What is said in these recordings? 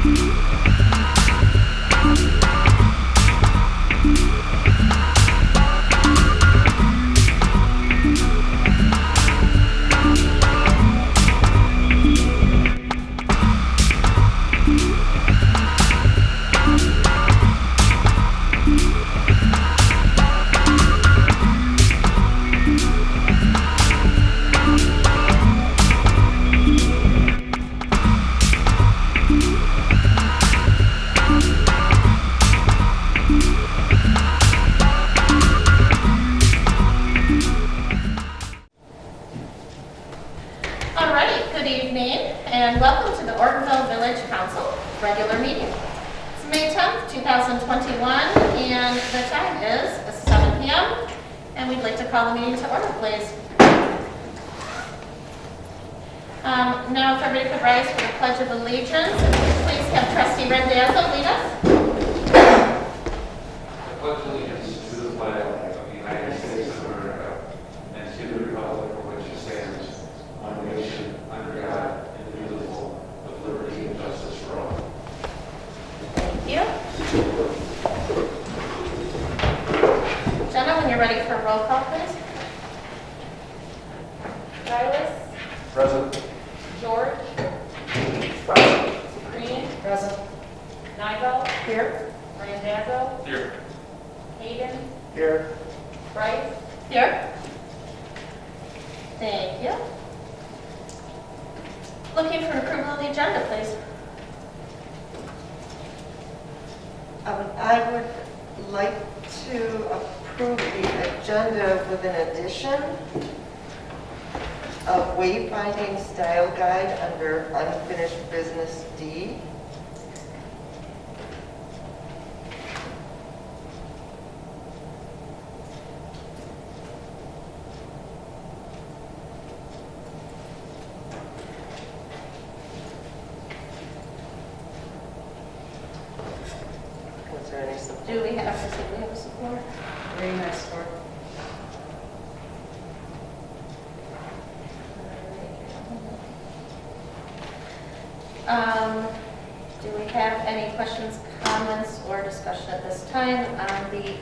Good evening and welcome to the Ortonville Village Council regular meeting. It's May 10th, 2021 and the time is 7 p.m. and we'd like to call the meeting to order, please. Now if everybody could rise for the Pledge of Allegiance, please have Trustee Rendazzo lead us. I pledge allegiance to the flag of the United States of America and to the republic for which it stands, one nation, under God, indivisible, with liberty and justice for all. Thank you. Jenna, when you're ready for a roll call, please. Silas. Present. George. Present. Green. Present. Nigel. Here. Randazzo. Here. Hayden. Here. Bryce. Here. Thank you. Looking for approval of the agenda, please. I would like to approve the agenda with an addition of wayfinding style guide under unfinished business D. Was there any support? Do we have a support? Very nice support. Do we have any questions, comments, or discussion at this time on the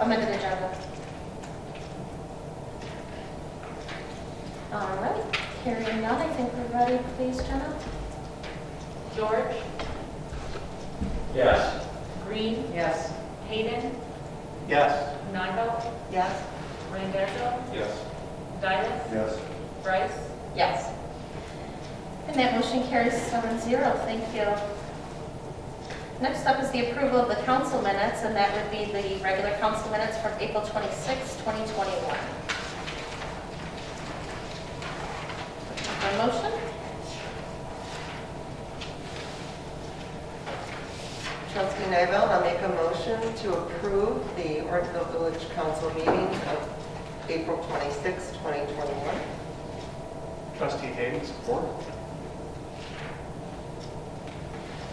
amended agenda? All right, hearing none, I think we're ready. Please, Jenna. George. Yes. Green. Yes. Hayden. Yes. Nigel. Yes. Randazzo. Yes. Silas. Yes. Bryce. Yes. And that motion carries 7-0. Thank you. Next up is the approval of the council minutes, and that would be the regular council minutes from April 26, 2021. A motion? Trustee Nivell, I'll make a motion to approve the Ortonville Village Council meeting of April 26, 2021. Trustee Hayden, support.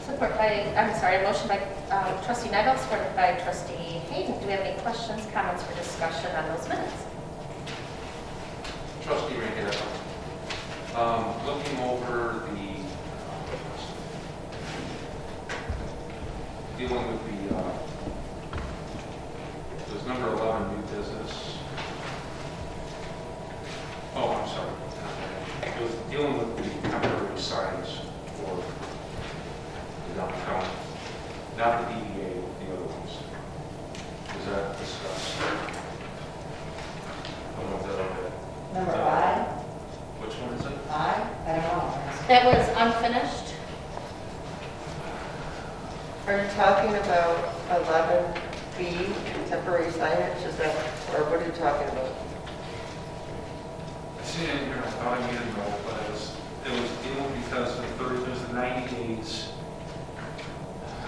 Support by, a motion by Trustee Nivell, supported by Trustee Hayden. Do we have any questions, comments, or discussion on those minutes? Trustee Rendazzo. Looking over the dealing with it was number 11, new business. Oh, I'm sorry. It was dealing with the temporary signs for the downtown, not the DDA, the other ones. Was that discussed? I don't know if that okay. Number 5? Which one is it? 5? I don't know. That was unfinished. Are you talking about 11B, temporary signage? Is that, or what are you talking about? I see it in here, I thought I needed to know, but it was dealing because there's the 90 days.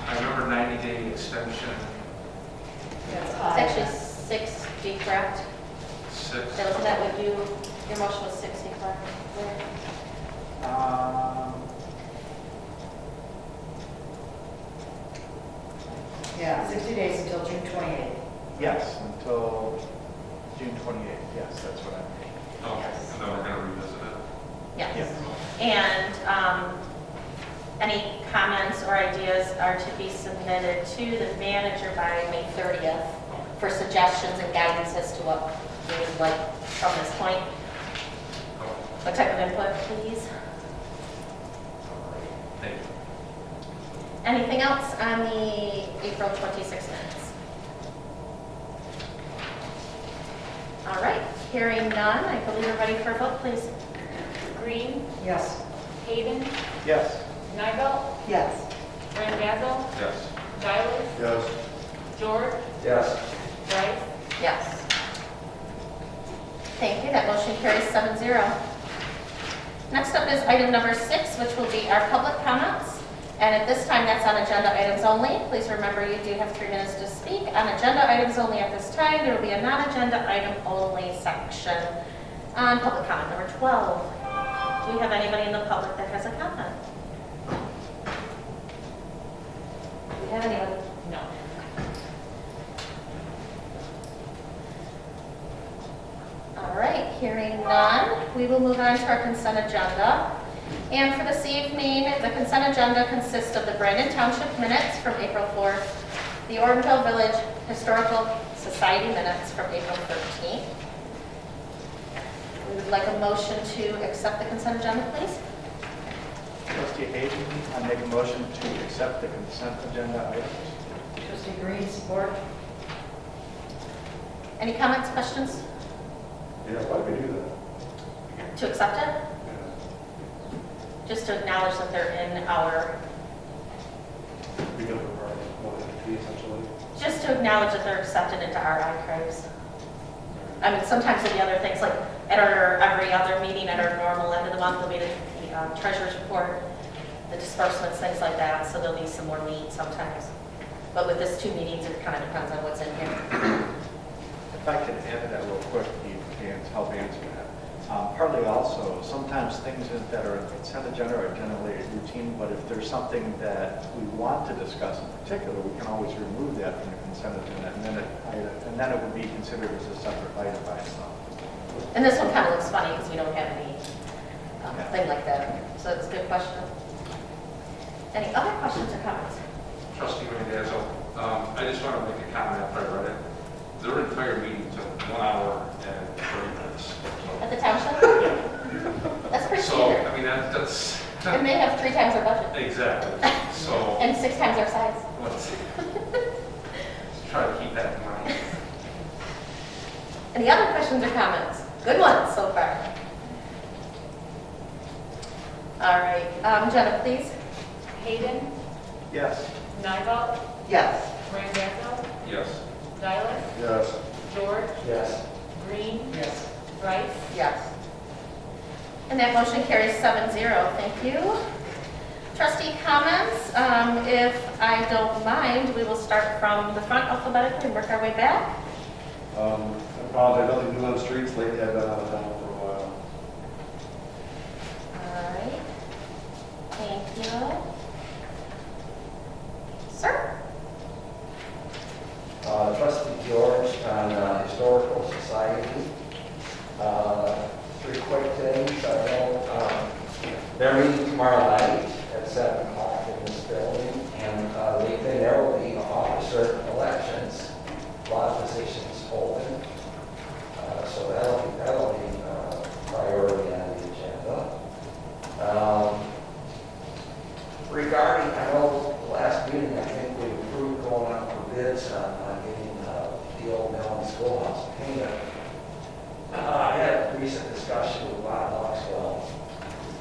I remember 90-day extension, That's It's 5. actually 60, correct? 6. That would do, your motion was 60, correct? Yeah, 60 days until June 28th. Yes, until June 28th. Yes, that's what I mean. Okay, and then we're going to revisit it. Yes. And any comments or ideas are to be submitted to the manager by May 30th for suggestions and guidance as to what we would like from this point. What type of input, please? Thank you. Anything else on the April 26 minutes? All right, hearing none, I believe we're ready for a vote, please. Green, Yes. Hayden, Yes. Nigel, Yes. Randazzo, Yes. Tyler, Yes. George, Yes. Bryce, Yes. Thank you, that motion carries 7-0. Next up is item number 6, which will be our public comments. And at this time, that's on agenda items only. Please remember, you do have 3 minutes to speak. On agenda items only at this time, there will be a non-agenda item only section. On public comment number 12, do we have anybody in the public that has a comment? Do we have anyone? no. All right, hearing none, we will move on to our consent agenda. And for this evening, the consent agenda consists of the Brandon Township minutes from April 4th, the Ortonville Village Historical Society minutes from April 13th. We would like a motion to accept the consent agenda, please. Trustee Hayden, I make a motion to accept the consent agenda items. Trustee Green, support. Any comments, questions? Yeah, why do we do that? To accept it? Just to acknowledge that they're in our, Because of our entity, essentially. just to acknowledge that they're accepted into our archives. I mean, sometimes there'll be other things, like at our, every other meeting at our normal end of the month, there'll be the treasurer's report, the disbursements, things like that, so there'll be some more meat sometimes. But with this 2 meetings, it kind of depends on what's in here. If I could add to that real quick, you can help answer that. Partly also, sometimes things that are in consent agenda are generally routine, but if there's something that we want to discuss in particular, we can always remove that from the consent agenda, and then it would be considered as a separate item by itself. And this one kind of looks funny because we don't have any thing like that. So it's a good question. Any other questions or comments? Trustee Randazzo, I just want to make a comment after I read it. Their entire meeting took 1 hour and 30 minutes. At the township? That's pretty So, standard. I mean, that's... And they have 3 times our budget Exactly. So, and 6 times our size. let's try to keep that in mind. Any other questions or comments? Good ones so far. All right, Jenna, please. Hayden, Yes. Nigel, Yes. Randazzo, Yes. Tyler, Yes. George, Yes. Green, Yes. Bryce, Yes. And that motion carries 7-0. Thank you. Trustee comments, if I don't mind, we will start from the front alphabetically and work our way back. I apologize, nothing new on the streets lately, I've been out of town for a while. All right. Thank you. Sir? Trustee George on Historical Society. 3 quick things. I know they're meeting tomorrow night at 7 o'clock in this building, and the big thing there will be officer elections. A lot of positions open, so that'll be priority on the agenda. Regarding, I know last meeting, I think we approved going out for bids on getting the old Mellon Schoolhouse painted. I had a recent discussion with Bob Knoxville.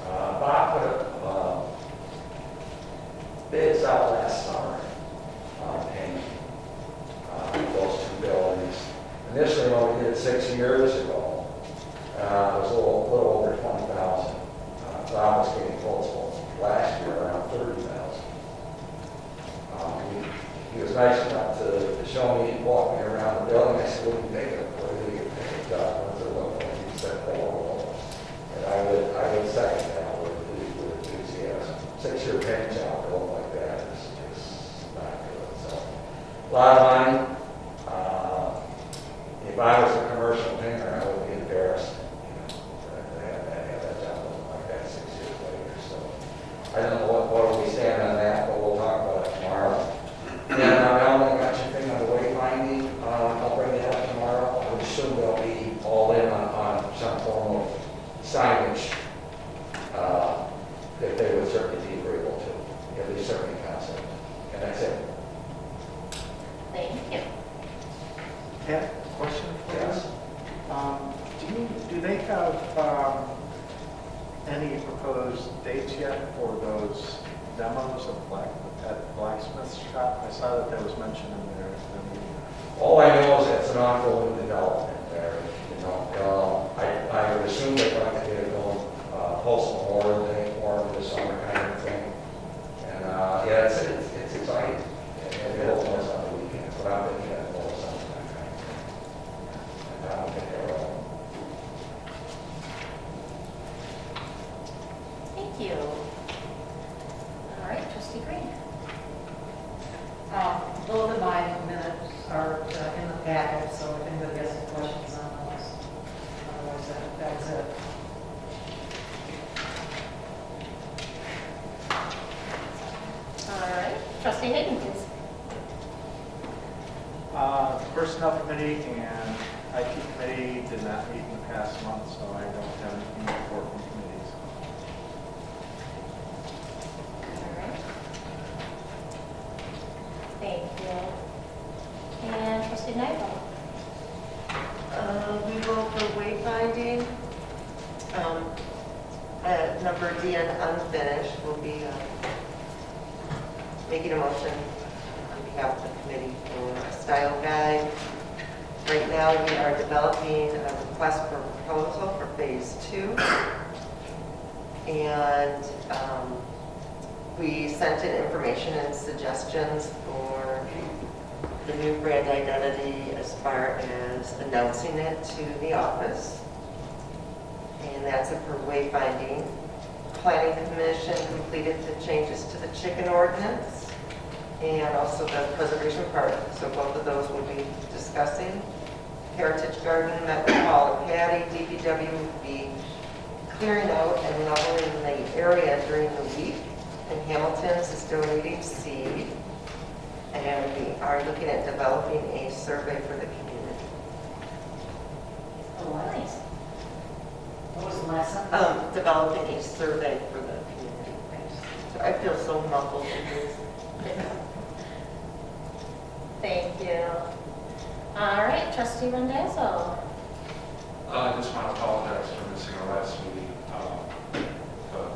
Bob put bids out last summer on painting those 2 buildings. Initially, when we did it 6 years ago, it was a little over 20,000. Bob was getting close last year, around 30,000. He was nice enough to show me and walk me around the building. I said, "What do you think of it? Where did you get painted job? What does it look like?" He said, "Oh." And I would second that with enthusiasm. 6-year paint job built like that is not good. So, a lot of money. If I was a commercial painter, I would be embarrassed, to have that job look like that 6 years later. I don't know what we stand on that, but we'll talk about it tomorrow. And the only mention thing on the wayfinding, I'll bring that up tomorrow. I would assume they'll be all in on some form of signage, if they would certainly be agreeable to, at least certainly concept. And that's it. Thank you. Pat, question for Yes. you? Do they have any proposed dates yet for those demos of at Blacksmith's shop? I saw that was mentioned in there. All I know is it's an ongoing development there. You know, I would assume they're going to get it going post-memorial day or this summer kind of thing. And yeah, it's exciting. And it will close on the weekend, but I'm thinking that more sometime. And I don't think they're all. Thank you. All right, trustee Green. Both of my minutes are in the packet, so if anybody has any questions on those, otherwise that's it. All right, trustee Hayden, please. Personnel committee and IT committee did not meet in the past month, so I don't have anything to report from committees. All right. Thank you. And trustee Nybo. We go for wayfinding. At number D on unfinished, we'll be making a motion on behalf of the committee for a style guide. Right now, we are developing a request for proposal for phase 2. And we sent in information and suggestions for the new brand identity as far as announcing it to the office. And that's it for wayfinding. Planning Commission completed the changes to the chicken ordinance and also the preservation park. So both of those we'll be discussing. Heritage Garden met with Paul and Patty. DPW will be clearing out and leveling the area during the week. And Hamilton's is donating seed. And we are looking at developing a survey for the community. Oh, nice. What was the last sentence? Developing a survey for the community. So I feel so muffled in this. Thank you. All right, trustee Rendazzo. I just want to apologize for missing our last meeting.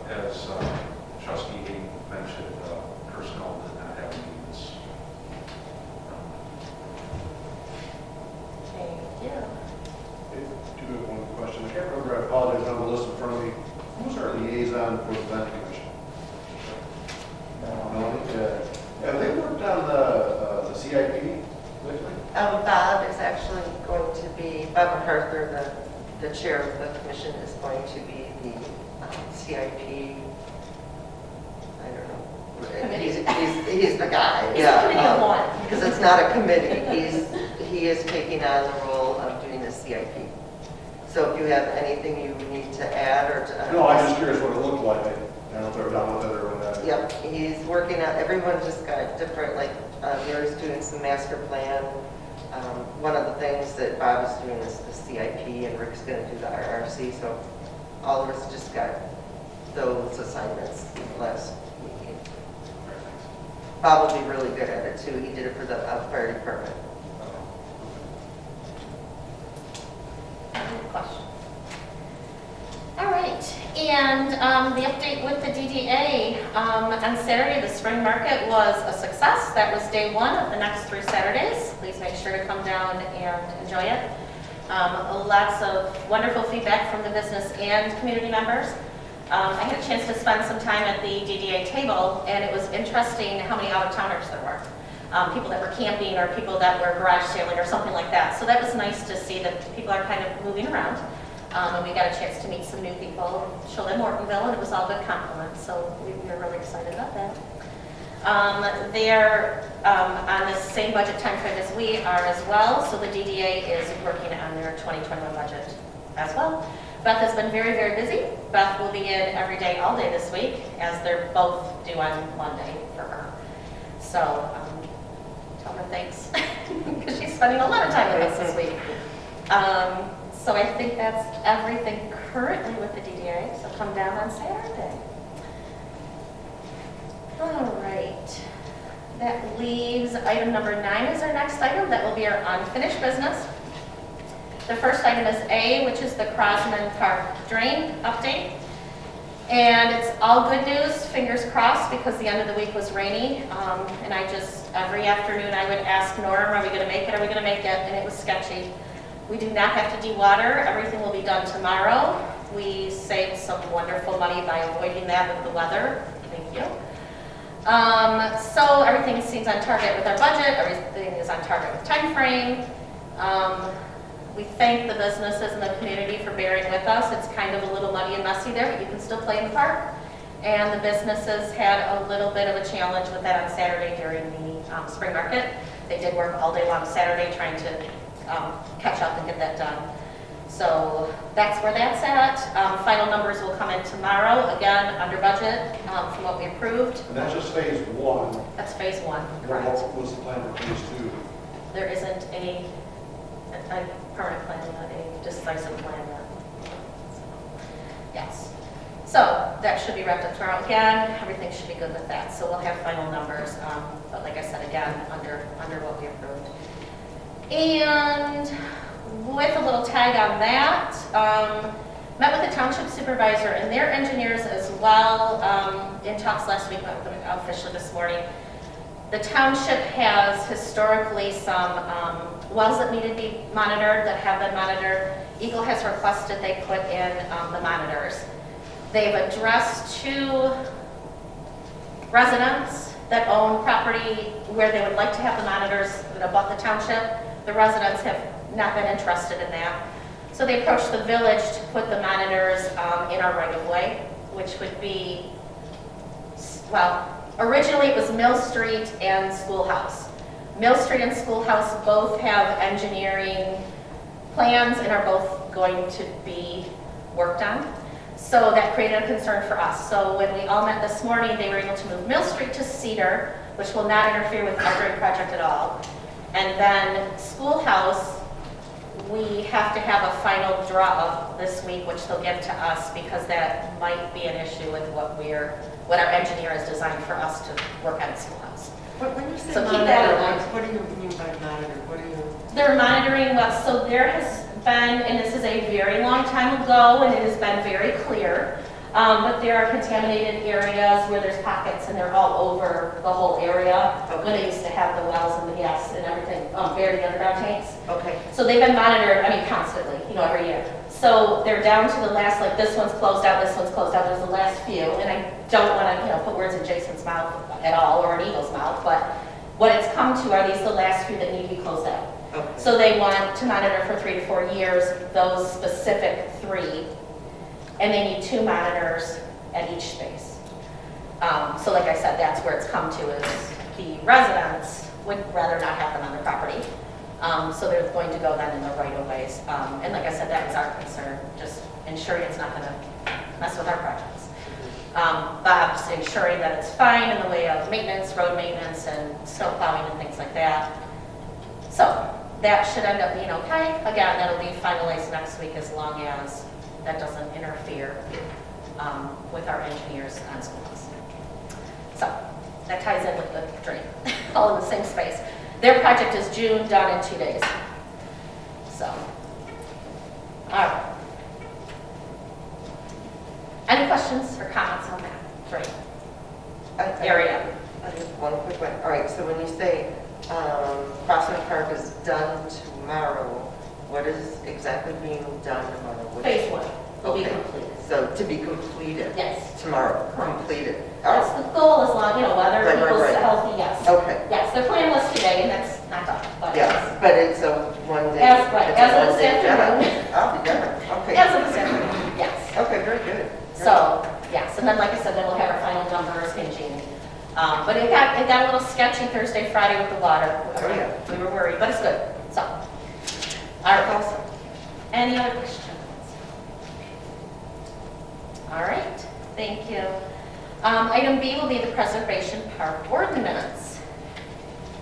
As trustee Hayden mentioned, personnel did not have meetings. Thank you. I do have one question. I can't remember, I apologize, I don't have the list in front of me. Who's our liaison for the event commission? Melanie? Have they worked on the CIP lately? Bob is actually going to be, Bob MacArthur, the chair of the commission, is going to be the CIP, I don't know. He's the guy. He's a committee of one. Because it's not a committee. He is taking on the role of doing the CIP. So if you have anything you need to add or to... No, I'm just curious what it looked like. I don't know if they're done with it or what. Yep, he's working on, everyone just got different, like, Mary's doing some master plan. One of the things that Bob is doing is the CIP, and Rick's going to do the RRC, so all of us just got those assignments last week. Bob will be really good at it, too. He did it for the fire department. Any questions? All right, and the update with the DDA. On Saturday, the spring market was a success. That was day 1 of the next 3 Saturdays. Please make sure to come down and enjoy it. Lots of wonderful feedback from the business and community members. I had a chance to spend some time at the DDA table, and it was interesting how many out-of-towners there were. People that were camping or people that were garage sailing or something like that. So that was nice to see that people are kind of moving around. And we got a chance to meet some new people, show them Ortonville, and it was all good compliments. So we were really excited about that. They're on the same budget timeframe as we are as well. So the DDA is working on their 2021 budget as well. Beth has been very, very busy. Beth will be in every day, all day this week, as they're both due on Monday for her. So tell her thanks, because she's spending a lot of time with us this week. So I think that's everything currently with the DDA, so come down on Saturday. All right. That leaves item number 9 is our next item. That will be our unfinished business. The first item is A, which is the Crosman Park drain update. And it's all good news, fingers crossed, because the end of the week was rainy. And every afternoon I would ask Norm, are we going to make it? Are we going to make it? And it was sketchy. We do not have to dewater. Everything will be done tomorrow. We saved some wonderful money by avoiding that with the weather. Thank you. So everything seems on target with our budget. Everything is on target with time frame. We thank the businesses in the community for bearing with us. It's kind of a little muddy and messy there, but you can still play in the park. And the businesses had a little bit of a challenge with that on Saturday during the spring market. They did work all day long Saturday trying to catch up and get that done. So that's where that's at. Final numbers will come in tomorrow, again, under budget from what we approved. And that's just phase 1. That's phase 1, correct. What was the plan for phase 2? There isn't a permanent plan, not a decisive plan yet. Yes. So that should be wrapped up tomorrow again. Everything should be good with that. So we'll have final numbers, but like I said, again, under what we approved. And with a little tag on that, met with the township supervisor and their engineers as well in talks last week, met with them officially this morning. The township has historically some wells that need to be monitored, that have been monitored. Eagle has requested they put in the monitors. They've addressed 2 residents that own property where they would like to have the monitors that abut the township. The residents have not been interested in that. So they approached the village to put the monitors in our right-of-way, which would be, well, originally it was Mill Street and Schoolhouse. Mill Street and Schoolhouse both have engineering plans and are both going to be worked on. So that created a concern for us. So when we all met this morning, they were able to move Mill Street to Cedar, which will not interfere with our drain project at all. And then Schoolhouse, we have to have a final draw up this week, which they'll give to us, because that might be an issue with what our engineer has designed for us to work on at Schoolhouse. But when you say So keep that in monitor, mind. what do you mean by monitor? What do you? They're monitoring well, so there has been, and this is a very long time ago, and it has been very clear, but there are contaminated areas where there's pockets, and they're all over the whole area. Okay. When they used to have the wells and the gas and everything buried in the underground tanks. Okay. So they've been monitored, constantly, every year. So they're down to the last, like this one's closed out, this one's closed out, there's the last few, and I don't want to, put words in Jason's mouth at all, or an Eagle's mouth, but what it's come to are these the last few that need to be closed out. Okay. So they want to monitor for 3 to 4 years, those specific 3, and they need 2 monitors at each space. So like I said, that's where it's come to, is the residents would rather not have them on their property. So they're going to go then in the right-of-ways. And like I said, that was our concern, just ensuring it's not going to mess with our projects. Bob's ensuring that it's fine in the way of maintenance, road maintenance, and snow plowing and things like that. So that should end up being okay. Again, that'll be finalized next week, as long as that doesn't interfere with our engineers on Schoolhouse. So that ties in with the drain, all in the same space. Their project is June, done in 2 days. So, all right. Any questions or comments on that drain area? I have one quick one. All right, so when you say Crosman Park is done tomorrow, what is exactly being done tomorrow? Phase 1 will be Okay. completed. So to be completed? Yes. Tomorrow, completed. All That's right. the goal, as long, whether Right, people's right. healthy, yes. Okay. Yes, their plan was today, and that's not done, but. Yes, but it's a one day. As- right, it's a as of this one-day job. afternoon. I'll be done. Okay. As of this afternoon, yes. Okay, very good. So, yes, and then like I said, then we'll have our final numbers hinging. But it got a little sketchy Thursday, Friday with the water. Oh, yeah. We were worried, but it's good, so. All right, awesome. Any other questions? All right, thank you. Item B will be the preservation park ordinance.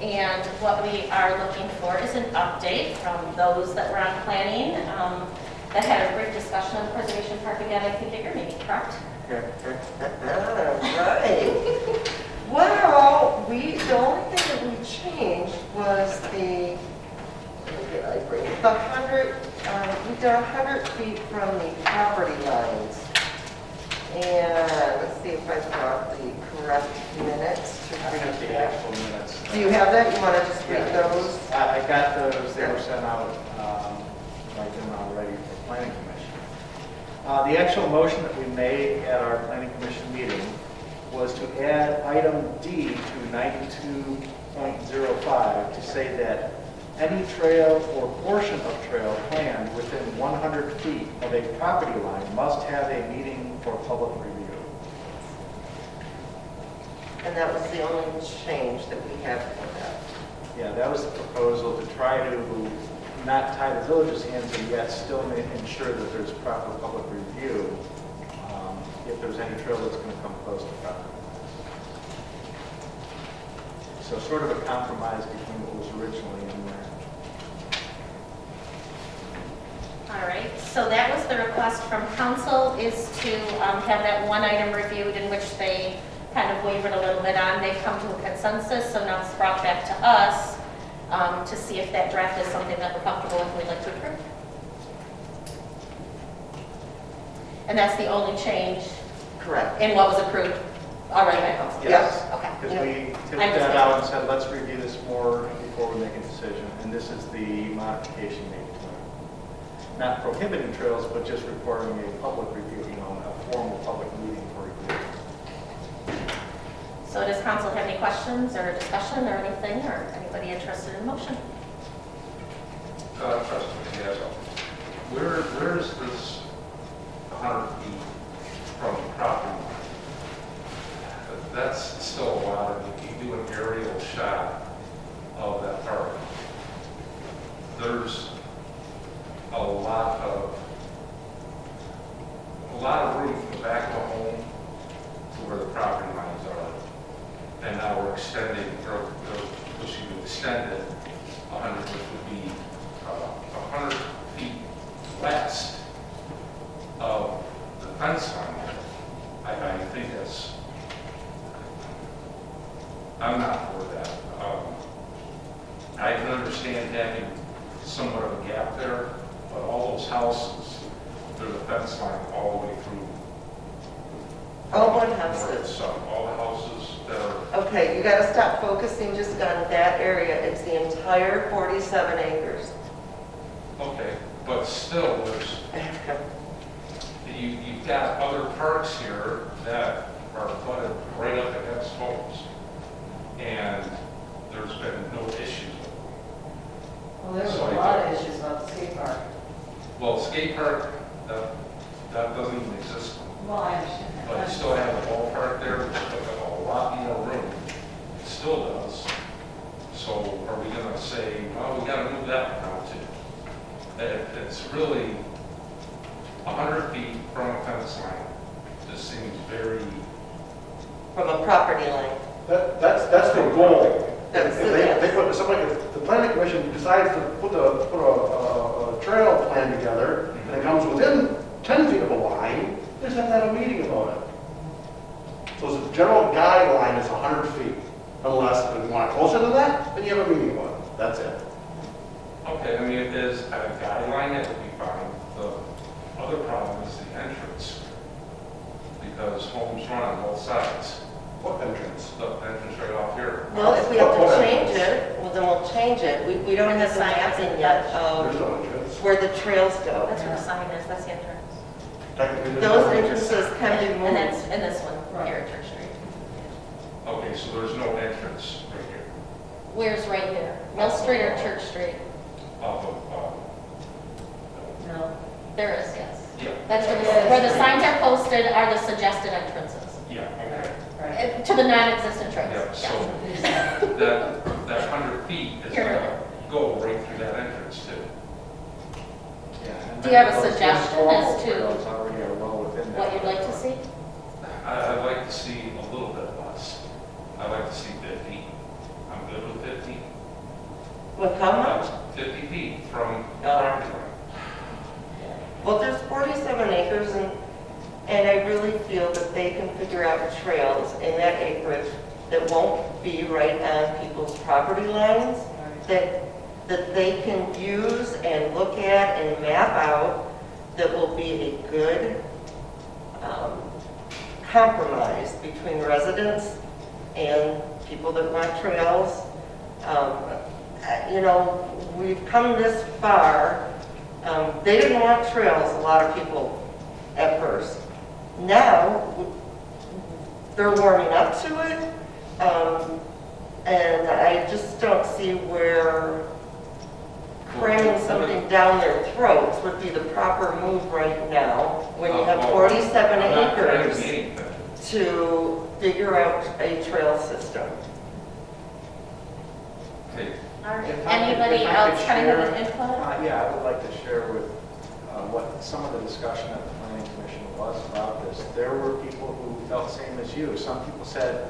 And what we are looking for is an update from those that were on planning that had a brief discussion on the preservation park again, I think, at your meeting, correct? Right. Well, the only thing that we changed was the 100, we did 100 feet from the property lines. And let's see if I've got the correct minutes to I read have the that. actual minutes. Do you have that? You want to just read those? I got those, they were sent out, like them already for planning commission. The actual motion that we made at our planning commission meeting was to add item D to 92.05 to say that any trail or portion of trail planned within 100 feet of a property line must have a meeting for public review. And that was the only change that we had for that. Yeah, that was the proposal to try to not tie the village's hands and yet still ensure that there's proper public review if there's any trail that's going to come close to property lines. So sort of a compromise between what was originally in there. All right, so that was the request from council, is to have that one item reviewed in which they kind of wavered a little bit on. They've come to a consensus, so now it's brought back to us to see if that draft is something that we're comfortable with and we'd like to approve. And that's the only change Correct. in what was approved already by council? Yes. Okay. Because we tipped I that understand. out and said, let's review this more before we make a decision. And this is the modification made to it. Not prohibiting trails, but just requiring a public review, a formal public meeting for review. So does council have any questions or discussion or anything, or anybody interested in motion? Trustee Gazo, where is this 100 feet from the property line? That's still a lot. If you do an aerial shot of that park, there's a lot of room from the back of the home to where the property lines are. And now we're extending, or pushing to extend it 100, which would be 100 feet west of the fence line. I think that's, I'm not for that. I can understand having somewhat of a gap there, but all those houses, there's a fence line all the way through. All what north houses? south, all the houses that are, Okay, you got to stop focusing just on that area. It's the entire 47 acres. okay, but still, there's, you've got other parks here that are flooded right up against homes, and there's been no issues. Well, there was a lot of issues about the skate park. Well, skate park, that doesn't even exist, Well, I understand that. but you still have a ballpark there, which took up a lot more room. It still does. So are we gonna say, well, we gotta move that one out too? It's really 100 feet from a fence line. Just seems very, From a property line. That's the goal. That's If if the planning commission decides to put a trail plan together, and it comes within 10 feet of a line, they just have to have a meeting about it. So the general guideline is 100 feet, unless if you want it closer than that, then you have a meeting about it. That's it. okay, I mean, if there's a guideline, that would be fine. The other problem is the entrance, because homes run on both sides. What entrance? The entrance right off here. Well, if we have What to entrance? change it, well, then we'll change it. We don't And the have the sign mapping is yet There's of no entrance. where the trails go. That's where the sign is, that's the entrance. Technically, there's Those no entrance. entrances can be And moved. that's, and this one, here at Church Street. Okay, so there's no entrance right here Where's right here? Mill Street or Church Street? off of, No. There is, yes. yeah, That's where the signs are posted are the suggested entrances yeah, okay. Right. to the non-existent trails. Yeah, Yes. so that 100 feet is Here. gonna go right through that entrance too. Yeah, and Do you have a those suggestion historical as to trails already are well within that. What you'd like to like to see a little bit less. I'd like to see 50. I'm good with 50. With how much? 50 feet from the property line. Well, there's 47 acres, and I really feel that they can figure out trails in that acreage that won't be right on people's property lines, that they can use and look at and map out, that will be a good compromise between residents and people that want trails. You know, we've come this far. They didn't want trails, a lot of people, at first. Now, they're warming up to it, and I just don't see where cramming something down their throats would be the proper move right now, when you have 47 acres to figure out a trail system. Okay. All right. If I could- Anybody if I else could kind of have share, an input? Yeah, I would like to share with what some of the discussion at the planning commission was about this. There were people who felt same as you. Some people said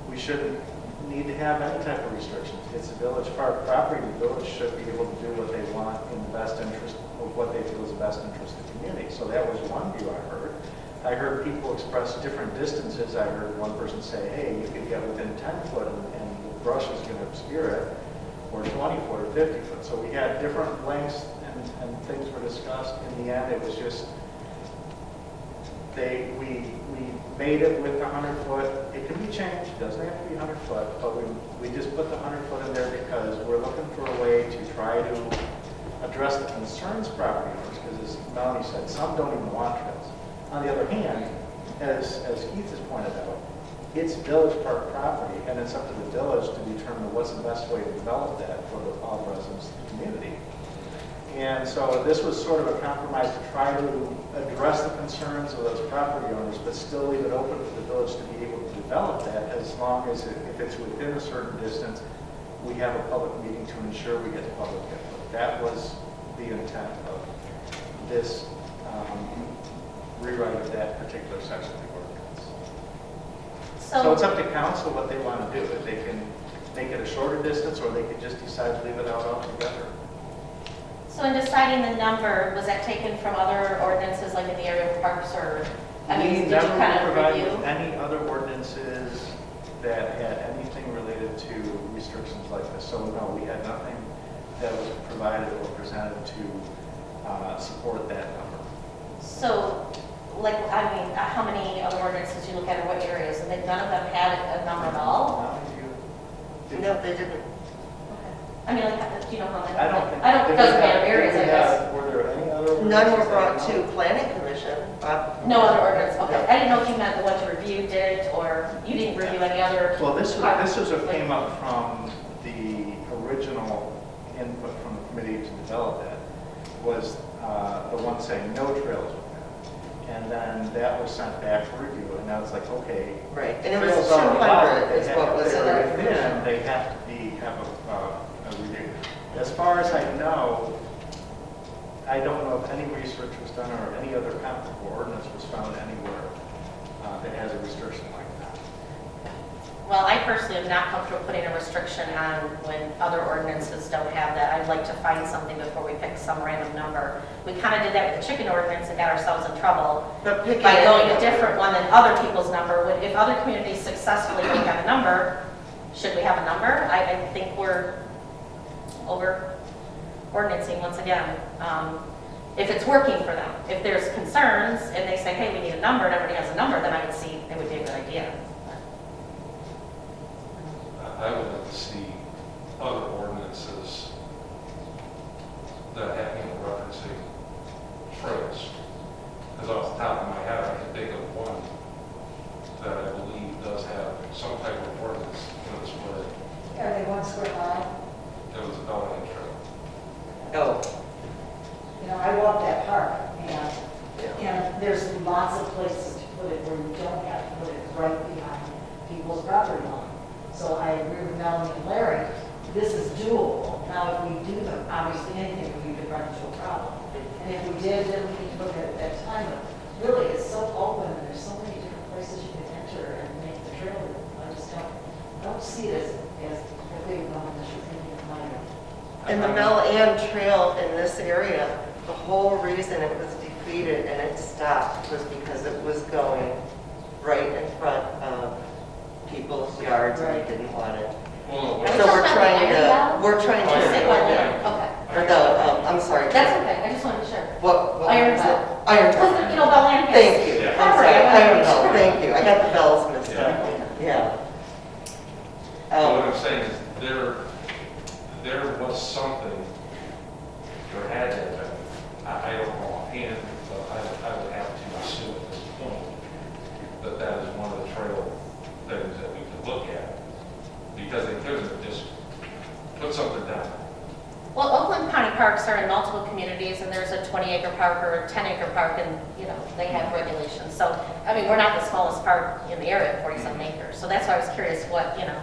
we shouldn't need to have any type of restrictions. It's a village park property. The village should be able to do what they want in the best interest of what they feel is the best interest of the community. So that was one view I heard. I heard people express different distances. I heard one person say, hey, you could get within 10 foot and the brush is going to obscure it, or 20 foot or 50 foot. So we had different lengths and things were discussed. In the end, it was just, we made it with the 100 foot. It can be changed, it doesn't have to be 100 foot, but we just put the 100 foot in there because we're looking for a way to try to address the concerns of property owners, because as Melanie said, some don't even want trails. On the other hand, as Keith has pointed out, it's village park property, and it's up to the village to determine what's the best way to develop that for all the residents of the community. And so this was sort of a compromise to try to address the concerns of those property owners, but still leave it open for the village to be able to develop that, as long as if it's within a certain distance, we have a public meeting to ensure we get the public input. That was the intent of this rewrite of that particular section of the ordinance. So it's up to council what they want to do. If they can make it a shorter distance, or they could just decide to leave it out altogether. So in deciding the number, was that taken from other ordinances like in the area of parks, or, I mean, We did you never kind of provided review? any other ordinances that had anything related to restrictions like this. So no, we had nothing that was provided or presented to support that number. So, like, I mean, how many other ordinances did you look at, or what areas? And none of them had a number at all? None of you did. No, they didn't. I mean, like, do you know how many? I don't think. It doesn't matter areas, I guess. Were there any other? None were ordinances brought that you to know? planning commission. No other ordinance, okay. I didn't know if you meant the ones you reviewed did, or you didn't review any other. Well, this was what came up from the original input from the committee to develop that, was the one saying no trails within. And then that was sent back for review, and now it's like, okay. Right, and it was trails are allowed. 200 is what was in They're our within, commission. they have to have a review. As far as I know, I don't know if any research was done or any other comparable ordinance was found anywhere that has a restriction like that. Well, I personally am not comfortable putting a restriction on when other ordinances don't have that. I'd like to find something before we pick some random number. We kind of did that with the chicken ordinance and got ourselves in trouble But picking by going any a different one than other people's number. If other communities successfully pick on a number, should we have a number? I think we're over ordinancing once again. If it's working for them. If there's concerns and they say, hey, we need a number, and everybody has a number, then I would see it would be a good idea. I would like to see other ordinances that have, referencing trails. Because off the top of my head, I can think of one that I believe does have some type of ordinance in its way. Are they 1 square mile? It was a Bellingham trail. Oh, You know, I walk that park, and yeah. there's lots of places to put it where you as a big one, that she's thinking of minor. And the Mel Ann Trail in this area, the whole reason it was defeated and it stopped was because it was going right in front of people's yards and they didn't want it. Well, Are we So talking about the iron we're trying Oh, to, yeah. Okay, or the, I'm sorry. that's okay, I just wanted to be sure. What Iron was it? Bell. Iron Because, Bell. you know, Bell Ann has. Thank you. Yeah. I'm sorry, I wanted to Iron be Bell, sure. thank you. I got the bells mixed up. Yeah. So what I'm saying is there was something, or had to have been, I don't know offhand, but I would have to assume at this point that that is one of the trail things that we could look at. Because they couldn't just put something down. Well, Oakland County parks are in multiple communities, and there's a 20-acre park or a 10-acre park, and, you know, they have regulations. So, I mean, we're not the smallest park in the area, 47 acres. So that's why I was curious what, you know,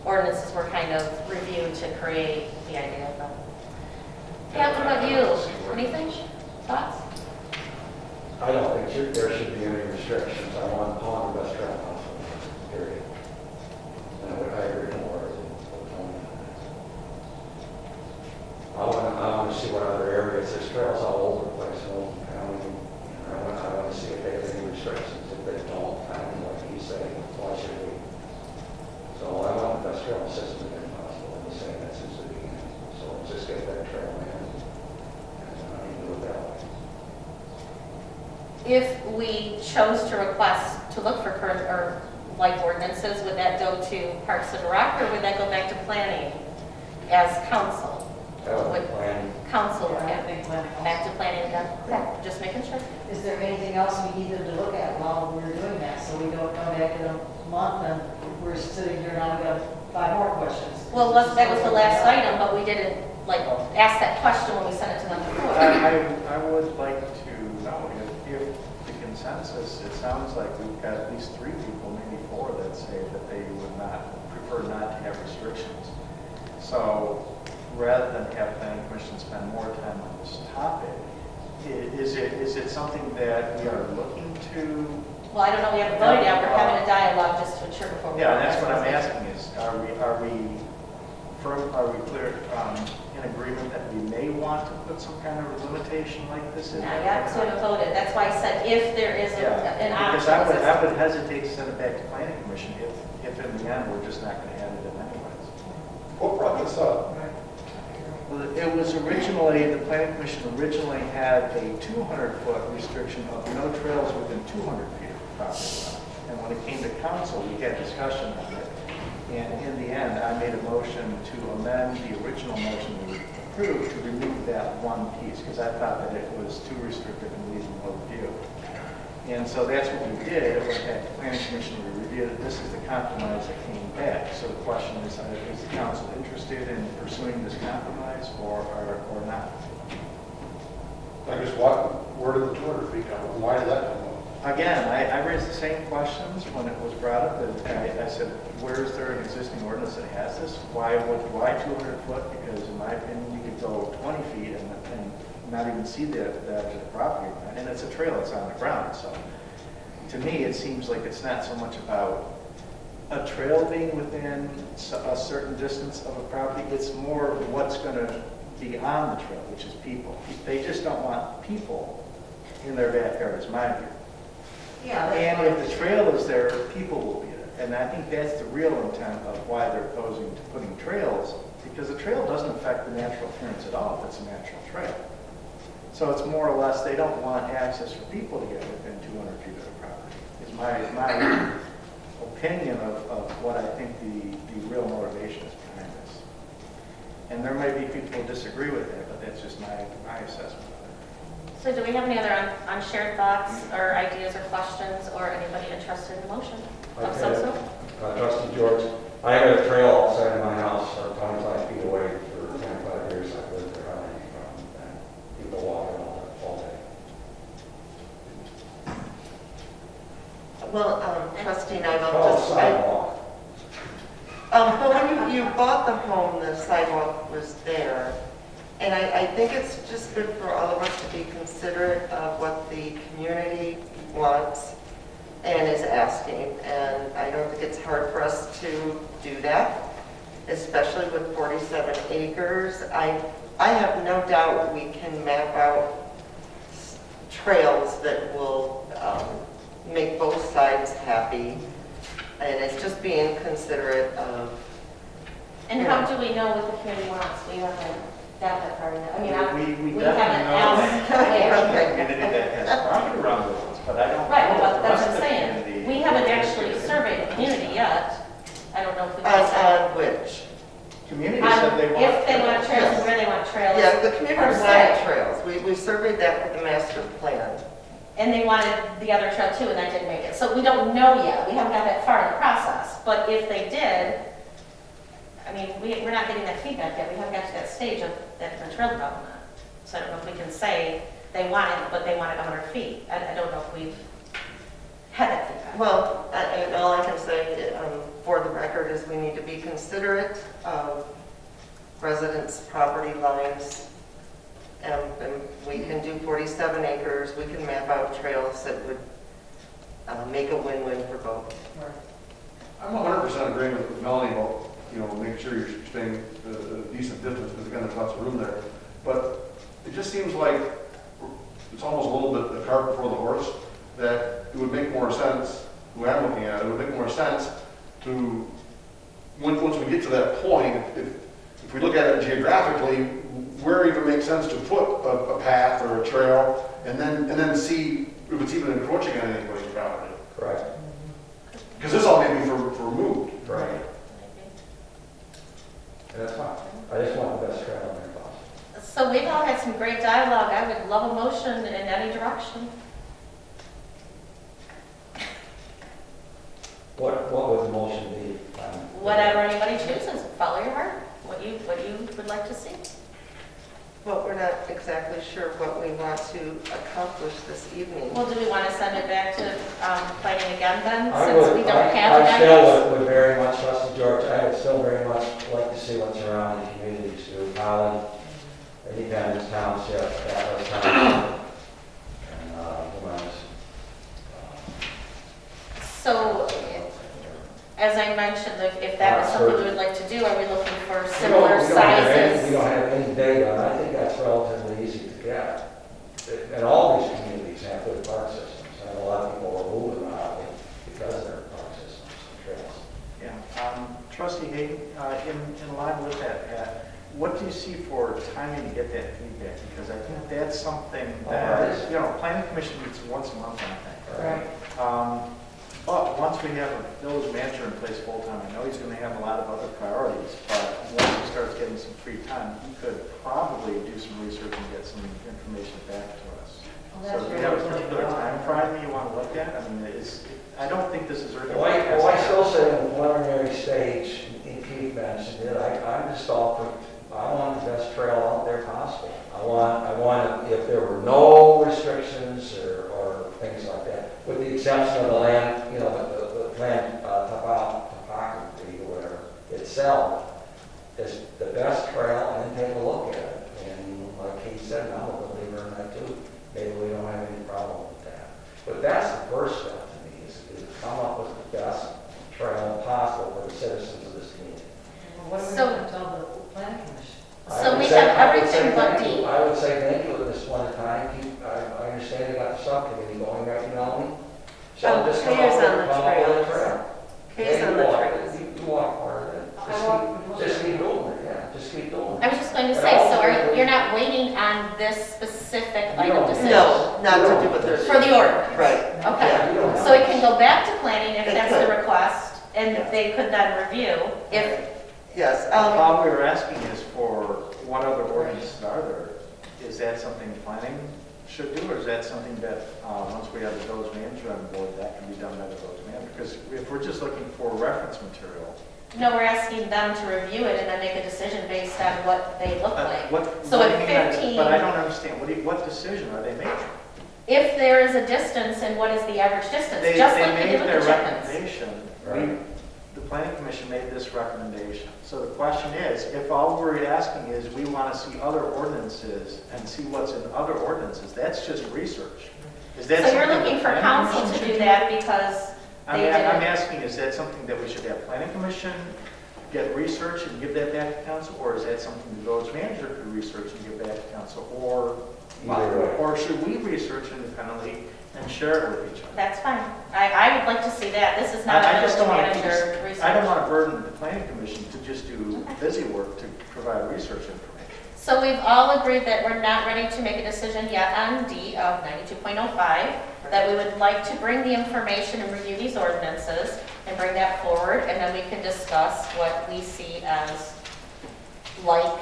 ordinances were kind of reviewed to create the idea of them. Yeah, what about you? Anything? Thoughts? I don't think there should be any restrictions on one restaurant house, period. I agree more. I want to see what other areas, there's trails all over the place in Oakland County. I want to see if they have any restrictions. If they don't, I don't know what you say, why should we? So I want the best trail system if possible, and saying that since the beginning. So let's just get that trail in and do it that way. If we chose to request to look for current or like ordinances, would that go to Parks and Rec, or would that go back to planning as council? That would Would be planning. council, Yeah, I yeah, think planning also. back to planning again? Okay, just making sure. Is there anything else we needed to look at while we were doing that, so we don't come back in a month and we're sitting here now, we got 5 more questions? Well, that was the last item, but we didn't, like, ask that question when we sent it to them before. I would like to know if the consensus, it sounds like we've got at least 3 people, maybe 4, that say that they would prefer not to have restrictions. So rather than have planning commission spend more time on this topic, is it something that we are looking to? Well, I don't know, we haven't voted yet, we're having a dialogue just to ensure before we. Yeah, and that's what I'm asking is, are we clear, in agreement that we may want to put some kind of limitation like this in? Not yet, because we haven't voted, that's why I said if there is an option. Because I would hesitate to send it back to planning commission if in the end we're just not going to add it in anyways. What brought this up? Well, it was originally, the planning commission originally had a 200-foot restriction of no trails within 200 feet of the property line. And when it came to council, we had discussion on it. And in the end, I made a motion to amend the original motion we approved to remove that one piece, because I thought that it was too restrictive and needed more review. And so that's what we did. It went back to planning commission, we reviewed it. This is the compromise that came back. So the question is the council interested in pursuing this compromise or not? I guess where did the 200 feet come from? Why did that come up? Again, I raised the same questions when it was brought up. I said, where is there an existing ordinance that has this? Why 200 foot? Because in my opinion, you could go 20 feet and not even see the property line. And it's a trail, it's on the ground. So to me, it seems like it's not so much about a trail being within a certain distance of a property. It's more what's going to be on the trail, which is people. They just don't want people in their backyard, is my view. Yeah. And if the trail is there, people will be there. And I think that's the real intent of why they're opposing to putting trails, because the trail doesn't affect the natural appearance at all if it's a natural trail. So it's more or less they don't want access for people to get within 200 feet of the property, is my opinion of what I think the real motivation is behind this. And there may be people who disagree with that, but that's just my assessment. So do we have any other unshared thoughts or ideas or questions, or anybody interested in the motion? Of some sort? Trustee George, I have a trail outside of my house, 25 feet away for 25 years. I've lived there, and people walk it all day. Well, trustee It's Nyman, all just, sidewalk. but when you bought the home, the sidewalk was there. And I think it's just good for all of us to be considerate of what the community wants and is asking. And I don't think it's hard for us to do that. especially with 47 acres. I have no doubt we can map out trails that will make both sides happy. And it's just being considerate of. And how do we know what the community wants? We haven't got that far yet. I mean, We we definitely haven't know asked that where. community that has property around the woods, but I don't know. Right, well, the that's rest what I'm of the saying. community. We haven't actually surveyed the community yet. I don't know if we can On say. which? Community said they want. If they want trails and where they want trails. Yeah, the community per wanted se. trails. We surveyed that with the master plan. And they wanted the other trail too, and that didn't make it. So we don't know yet. We haven't got that far in the process. But if they did, I mean, we're not getting that feedback yet. We haven't got to that stage of the trail development. So I don't know if we can say they wanted, but they wanted 100 feet. I don't know if we've had that feedback. Well, and all I can say for the record is we need to be considerate of residents' property lines. And we can do 47 acres, we can map out trails that would make a win-win for both. I'm 100% agreement with Melanie about, making sure you're staying a decent distance, because again, there's lots of room there. But it just seems like it's almost a little bit the cart before the horse, that it would make more sense, the way I'm looking at it, would make more sense to, once we get to that point, if we look at it geographically, where it even makes sense to put a path or a trail, and then see if it's even encroaching on anybody's property. Correct. Because this all may be for moved. Right. That's fine. I just want the best trail in there possible. So we've all had some great dialogue. I would love a motion in any direction. What would the motion be? Whatever anybody chooses, follow your heart. What you would like to see. Well, we're not exactly sure what we want to accomplish this evening. Well, do we want to send it back to planning again then, I since would- we don't I- have I it? still would very much, trust George, I would still very much like to see what's around the communities, too. Holland, Independence Township, Atlas Township, and, who else? So, as I mentioned, if that was something we would like to do, are we looking for similar We sizes? don't have any data, and I think that's relatively easy to get. And all these communities have good park systems, and a lot of people are moving around because of their park systems and trails. Yeah, Trustee Hayden, in line with that, what do you see for timing to get that feedback? Because I think that's something that, Planning Commission meets once a month, I think. Right. But once we have a village manager in place full-time, I know he's going to have a lot of other priorities, but once he starts getting some free time, he could probably do some research and get some information back to us. Well, that's So do you have a really particular good. time frame you want to look at? I mean, I don't think this is urgent. Well, I still say in the preliminary stage, and Keith mentioned it, I'm just all for, I want the best trail out there possible. I want, if there were no restrictions or things like that, with the exception of the land, the land topography or whatever itself, is the best trail, and then take a look at it. And like Keith said, I'm a believer in that too. Maybe we don't have any problem with that. But that's the first step to me, is to come up with the best trail possible for the citizens of this community. Well, what are we So- going to tell the planning commission? So we have everything but D. I would say thank you at this point in time. I understand you got the subcommittee going, right, Melanie? So Oh, just come Kay's up on with the come up with a trails. trail. Kay's Yeah, on you the walk- trails. You walk part of it. Just keep doing it, yeah, just keep doing I it. was just going to say, so you're not waiting on this specific item decision? No, not to do with their. For the ordinance? Right. Okay, Yeah, you don't have so it to. can go back to planning if It that's the could. request, and they could then review if, Yes. All we were asking is for what other ordinances are there? Is that something planning should do, or is that something that, once we have the village manager on board, that can be done by the village manager? Because if we're just looking for reference material, no, we're asking them to review it and then make a decision based on what they look like. what? So what at do you mean by- 15 But I don't understand, what decision are they making? If there is a distance, and what is the average distance? They Just like we made did with their the chickens. recommendation. Right. The planning commission made this recommendation. So the question is, if all we're asking is we want to see other ordinances and see what's in other ordinances, that's just research. Is that So you're something looking the for planning council commission to should do that because I'm they I'm didn't. asking, is that something that we should have planning commission get research and give that back to council, or is that something the village manager could research and give back to council, Either way. or should we research independently and share it with each other? That's fine. I would like to see that. This is not I a just don't village want to manager research. I don't want to burden the planning commission to just do busy work to provide research information. So we've all agreed that we're not ready to make a decision yet on D of 92.05, that we would like to bring the information and review these ordinances and bring that forward, and then we can discuss what we see as like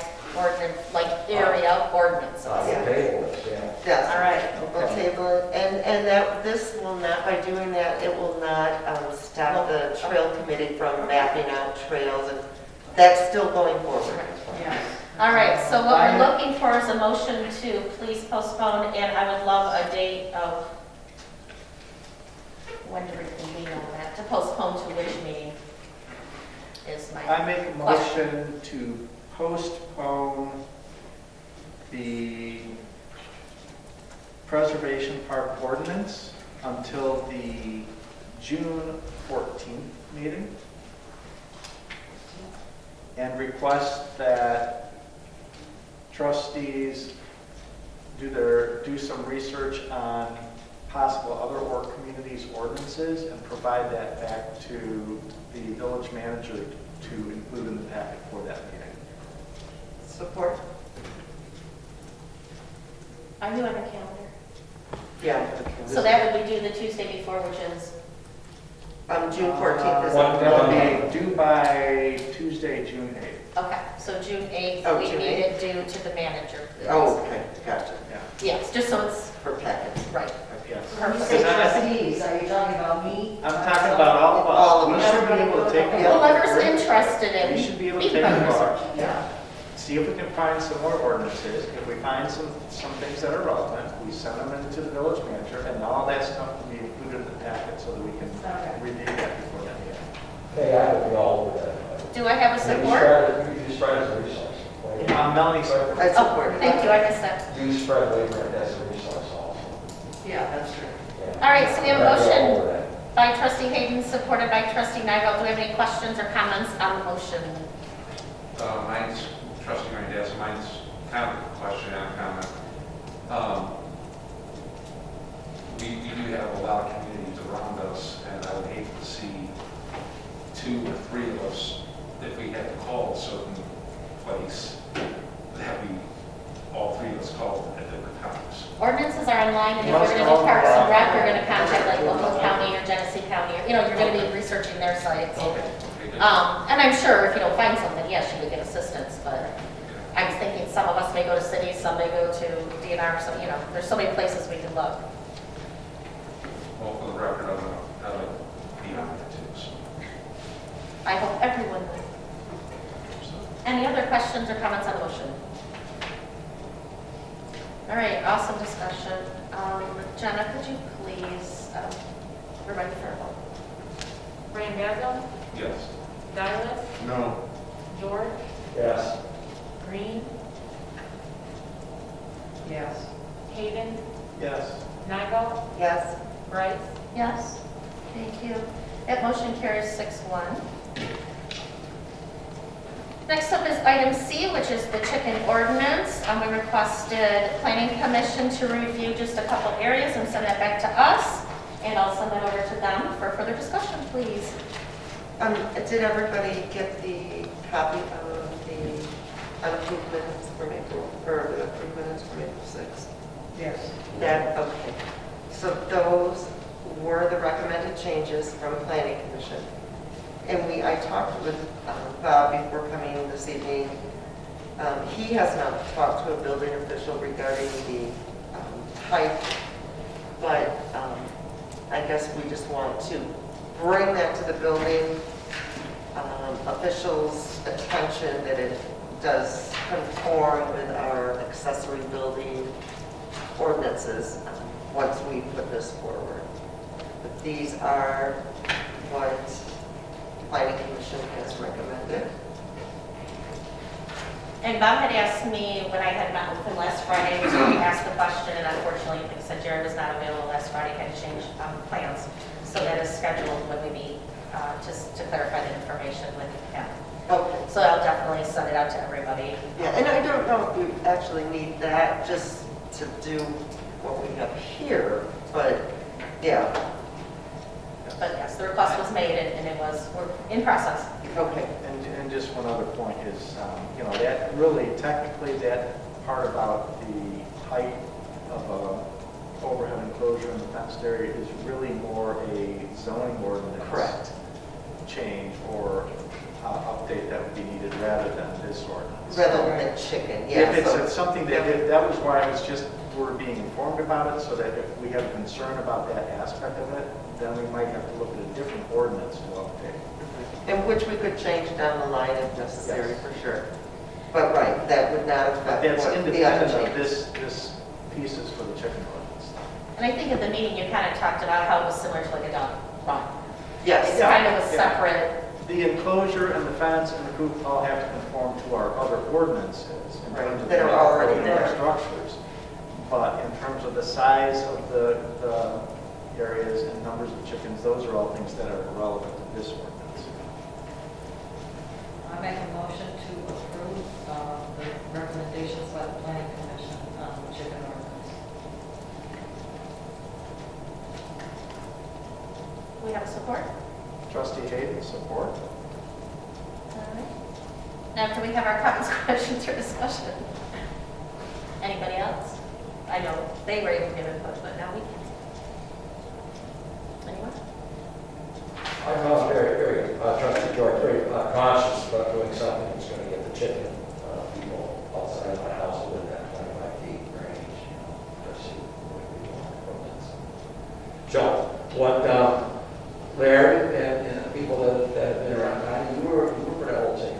area ordinances. Table it, yeah. Yes. All right. We'll table it, and that, this will not, by doing that, it will not stop the trail committee from mapping out trails, and that's still going forward. Yes. All right, so what we're looking for is a motion to please postpone, and I would love a date of when to reconvene on that, to postpone to which meeting is my I make a motion to postpone the Preservation Park ordinance until the June 14th meeting, and request that trustees do some research on possible other communities' ordinances and provide that back to the village manager to include in the packet for that meeting. Support? Are you on the calendar? Yeah. So that would be due the Tuesday before, which is, June 14th is. That'll be due by Tuesday, June 8th. okay, so June 8th, Oh, we June need it due to the manager. Oh, okay, gotcha. Yeah. Yes, just so it's For packets. right. Yes. When you say trustees, are you talking about me? I'm talking about all of us. All of We us. should be able to take a look. Whoever's interested in. We should be able to being take a part of look. this. Yeah. See if we can find some more ordinances. If we find some things that are relevant, we send them into the village manager, and all that stuff will be included in the packet so that we can Okay. review that before that meeting. Okay, I would be all over that. Do I have a You support? spread as a resource. Melanie, I Oh, support. thank you, I missed that. Do spread labor as a resource also. Yeah, that's true. Yeah. All right, so we have a I'd be all motion over that. by trustee Hayden, supported by trustee Nivell. Do we have any questions or comments on the motion? Mine's, trustee Randazzo, mine's kind of a question and a comment. We do have a lot of communities around us, and I would hate to see 2 or 3 of us, if we had to call a certain place, that we, all 3 of us called at different times. Ordinances are online, and if we're going to do Parks and Rec, we're going to contact like Local County or Genesee County, or, you're going to be researching their sites. Okay, good. And I'm sure if you don't find something, yes, you would get assistance, but I was thinking some of us may go to cities, some may go to DNR, so, there's so many places we can look. Well, for the record, I'd like to be on it too, so. I hope everyone will. Any other questions or comments on the motion? All right, awesome discussion. Jenna, could you please, we're ready for a vote. Randazzo, Yes. Silas, No. George, Yes. Green, Yes. Hayden, yes. Nigel, Yes. Bryce, Yes, thank you. That motion carries 6-1. Next up is item C, which is the chicken ordinance. We requested planning commission to review just a couple areas and send that back to us, and I'll send that over to them for further discussion, please. Did everybody get the copy of the unapproved minutes from April, or the approved minutes from April 6th? Yes. That, okay. So those were the recommended changes from planning commission. And I talked with Bob before coming in this evening. He has not talked to a building official regarding the height, but I guess we just want to bring that to the building officials' attention that it does conform with our accessory building ordinances once we put this forward. But these are what planning commission has recommended. And Bob had asked me when I had met with him last Friday, he was going to ask the question, and unfortunately, like I said, Jared was not available last Friday, had to change plans. So that is scheduled when we meet, just to clarify the information with him. Okay. So I'll definitely send it out to everybody. Yeah, and I don't know if we actually need that just to do what we have here, but yeah, But yes, the request was made and it was, we're in process. okay. And just one other point is, you know, that really, technically, that part about the height of a overhead enclosure in the fenced area is really more a zoning ordinance. Correct. Change or update that would be needed rather than this ordinance. Rather than a chicken, yeah. If so- it's something that, that was why I was just, we're being informed about it, so that if we have a concern about that aspect of it, then we might have to look at a different ordinance to update. And which we could change down the line if necessary, Yes. for sure. But right, that would not But affect that's what the other independent of changes. this piece is for the chicken ordinance. And I think at the meeting, you kind of talked about how it was similar to like a dog run. Yes, It's kind of a Yeah. separate, The enclosure and the fence and the coop all have to conform to our other ordinances in Right, terms of that are already the there. structures. But in terms of the size of the areas and numbers of chickens, those are all things that are relevant to this ordinance. I make a motion to approve the recommendations by the planning commission on the chicken ordinance. we have support. Trustee Hayden, support. All right. Now, can we have our comments, questions, or discussion? Anybody else? I know they were able to give input, but now we can't. Anyone? I'm very, Trustee George, very cautious about doing something that's going to get the chicken people outside my house within that 25 feet range, you know, just see what we want from it. So, what, Larry and the people that have been around, you were pretty old chicken.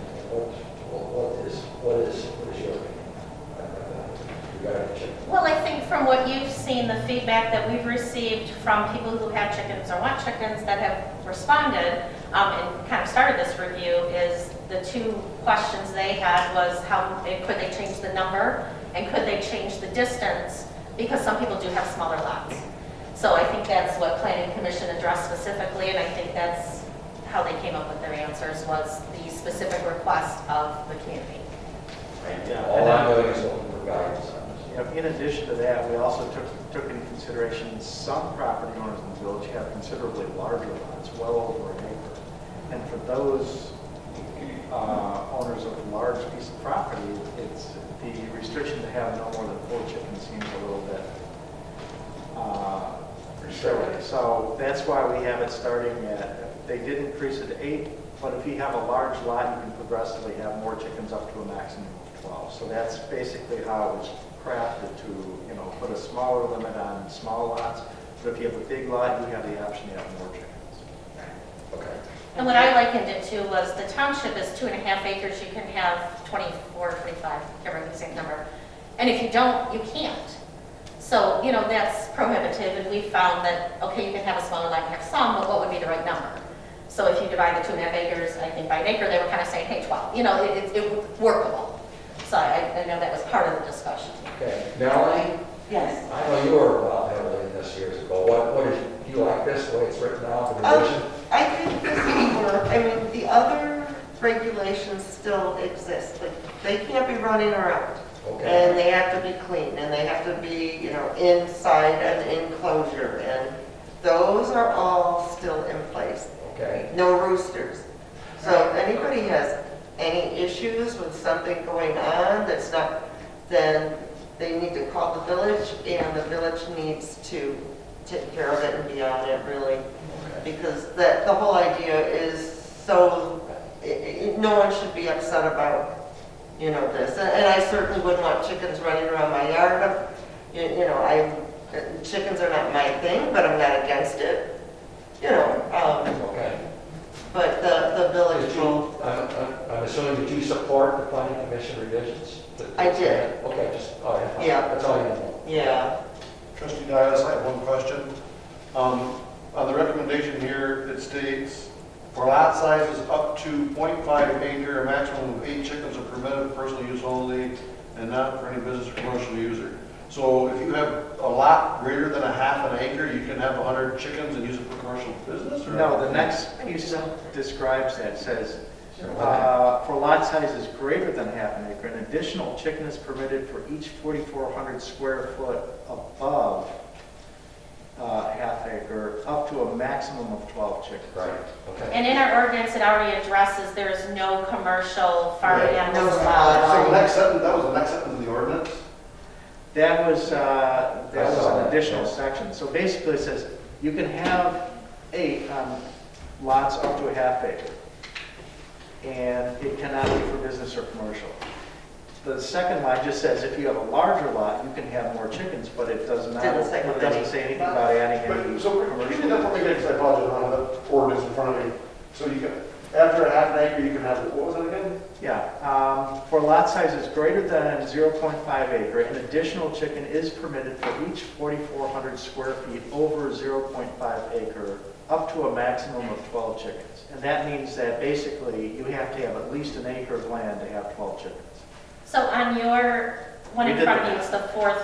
What is your opinion regarding chicken? Well, I think from what you've seen, the feedback that we've received from people who have chickens or want chickens that have responded and kind of started this review is the two questions they had was could they change the number and could they change the distance, because some people do have smaller lots. So I think that's what Planning Commission addressed specifically, and I think that's how they came up with their answers was the specific request of the community. Yeah. All I'm doing is looking for guidance on this. You know, in addition to that, we also took into consideration some property owners in the village have considerably larger lots, well over an acre. And for those owners of a large piece of property, it's the restriction to have no more than 4 chickens seems a little bit restrictive. So that's why we have it starting at, they did increase it to 8, but if you have a large lot, you can progressively have more chickens up to a maximum of 12. So that's basically how it was crafted to, you know, put a smaller limit on small lots. But if you have a big lot, you have the option to have more chickens. Okay. And what I likened it to was the township is 2.5 acres, you can have 24, 25, can't remember the exact number. And if you don't, you can't. So, you know, that's prohibitive, and we found that, okay, you can have a smaller lot, you have some, but what would be the right number? So if you divide the 2.5 acres, I think by an acre, they were kind of saying, hey, 12, you know, it's workable. So I know that was part of the discussion. Okay. Melanie, Yes. I know you were involved heavily in this years ago. Do you like this, the way it's written out, the revision? I think this will work. I mean, the other regulations still exist. Like, they can't be running around. Okay. And they have to be clean, and they have to be, you know, inside an enclosure, and those are all still in place. Okay. No roosters. So if anybody has any issues with something going on that's not, then they need to call the village, and the village needs to take care of it and be on it, really. Because the whole idea is so, no one should be upset about, you know, this. And I certainly wouldn't want chickens running around my yard. You know, chickens are not my thing, but I'm not against it. You know, Okay. but the village Did you, will, I'm assuming that you support the planning commission revisions? I did. Okay, just, all right. Yeah. That's all you need. yeah. Trustee Dias, I have one question. On the recommendation here, it states, for lot sizes up to 0.5 acre, a maximum of 8 chickens are permitted for personal use only and not for any business or commercial user. So if you have a lot greater than a half an acre, you can have 100 chickens and use it for commercial business? Or? No, the next piece describes that, says For lot sizes greater than half an acre, an additional chicken is permitted for each 4,400 square foot above half acre, up to a maximum of 12 chickens. Right, okay. And in our ordinance, it already addresses there's no commercial farm Yeah. animals No allowed. So the next sentence, that was the next sentence of the ordinance? That was an additional section. So basically it says you can have 8 on lots up to a half acre. And it cannot be for business or commercial. The second line just says if you have a larger lot, you can have more chickens, but it does not, Didn't say it doesn't say anything about adding any But, so, commercial. give me that for me, because I apologize, I don't have the ordinance in front of me. So you can, after a half an acre, you can have, what was it again? Yeah, for lot sizes greater than 0.5 acre, an additional chicken is permitted for each 4,400 square feet over 0.5 acre, up to a maximum of 12 chickens. And that means that basically you have to have at least an acre of land to have 12 chickens. So on your one We in did front of that. you, it's the fourth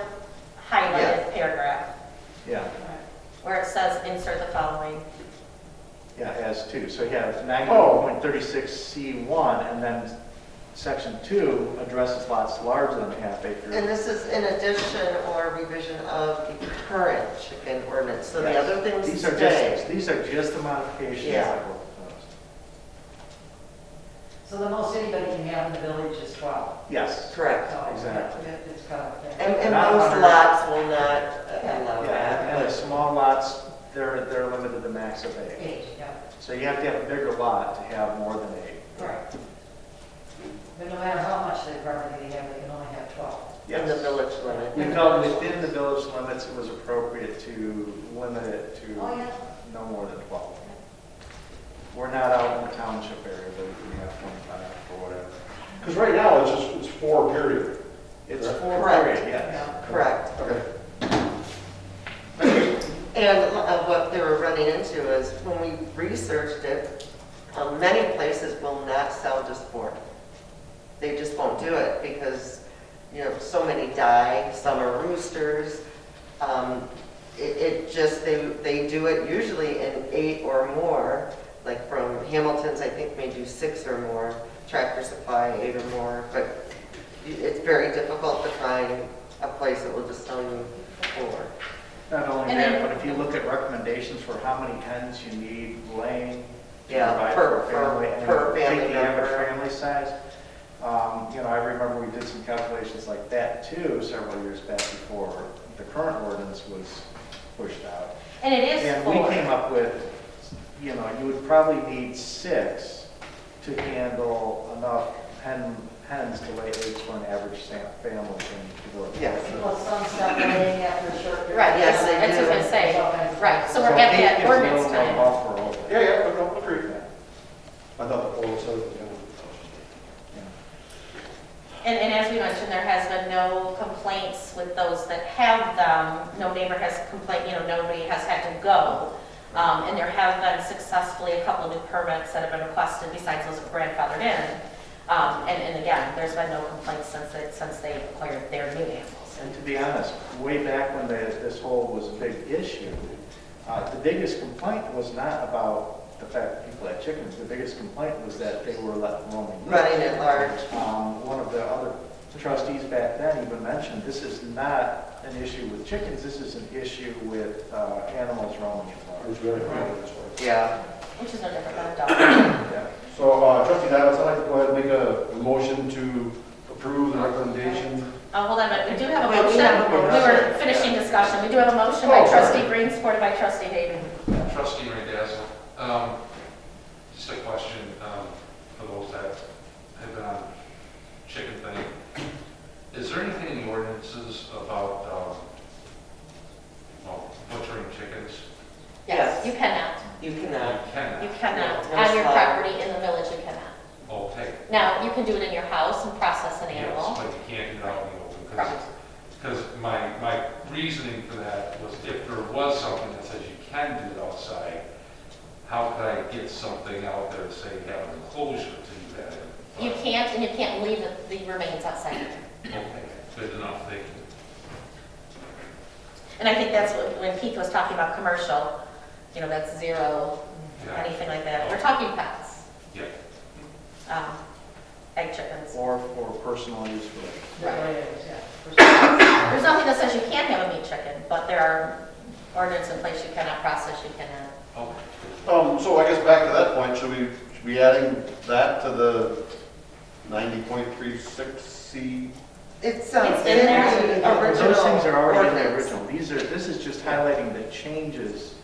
highlighted paragraph Yeah, where it says insert the following. yeah, as 2. So you have Oh. 91.36C1, and then section 2 addresses lots larger than a half acre. And this is in addition or revision of the current chicken ordinance, so the Yes. other things These are stay. these are just the modifications Yeah. that were proposed. So the most anybody can have in the village is 12. Yes. Correct. So Exactly. It's covered there. And Not most 100. lots will not allow Yeah, that. and the small lots, they're limited to max of 8. Age, yeah. So you have to have a bigger lot to have more than 8. Right. But no matter how much they property they have, they can only have 12. In the village limit. We felt within the village limits, it was appropriate to limit it to Oh, yeah. no more than 12. We're not out in the township area, but we can have 25 or whatever. Because right now, it's 4 period. It's Correct. 4 Correct. period, yes. Yeah. Correct. Okay. And what they were running into is when we researched it, many places will not sell just 4. They just won't do it because, so many die, some are roosters. It just, they do it usually in 8 or more, like from Hamilton's, I think may do 6 or more, Tractor Supply, 8 or more, but it's very difficult to find a place that will just sell you 4. Not only And that, then- but if you look at recommendations for how many hens you need laying to Yeah, provide per- for a family, and per then family take the average member. family size, I remember we did some calculations like that too several years back before the current ordinance was pushed out. And it is And 4. we came up with, you would probably need 6 to handle enough hens to lay eggs for an average family in the village. Yes. Well, some stop laying after a short period. Right, Yes, they that's what I was do. gonna say. Right, so we're So at eight that gives a little ordinance more time. buffer over it. Yeah, no, agreed. I thought the 4 was And as we mentioned, there has been no complaints with those that have them. No neighbor has complained, nobody has had to go. And there have been successfully a couple of new permits that have been requested besides those grandfathered in. And again, there's been no complaints since they acquired their new animals. And to be honest, way back when this whole was a big issue, the biggest complaint was not about the fact that people had chickens. The biggest complaint was that they were let roaming. Running at large. One of the other trustees back then even mentioned, this is not an issue with chickens, this is an issue with animals roaming at large. It's really important as far as- Yeah. Which is no different than a dog. Yeah. So, trustee Davis, I'd like to go ahead and make a motion to approve the recommendation. Hold on a minute, we do have a Wait, we motion. have a motion. We were finishing discussion. We do have a motion by Oh, sorry. trustee Green, supported by trustee Hayden. Trustee Randazzo, just a question for those that have been on chicken thing. Is there anything in the ordinances about butchering chickens? Yes. You cannot. You cannot. You cannot. You cannot. No On your slaughter. property in the village, you cannot. Okay. Now, you can do it in your house and process an Yes, animal. but you can't do it out in the open. Correct. Because my reasoning for that was if there was something that says you can do it outside, how could I get something out there to say you have an enclosure to do that in? You can't, and you can't leave the remains outside. Okay, good enough, thank you. And I think that's when Keith was talking about commercial, that's 0, Yeah. anything like that. We're talking pets. Yeah. personal use related. Right, yeah. There's nothing that says you can't have a meat chicken, but there are ordinances in place you cannot process, you cannot. So I guess back to that point, should we be adding that to the 90.36C? It's in in there. the original Those things are already in the ordinance. original. This is just highlighting the changes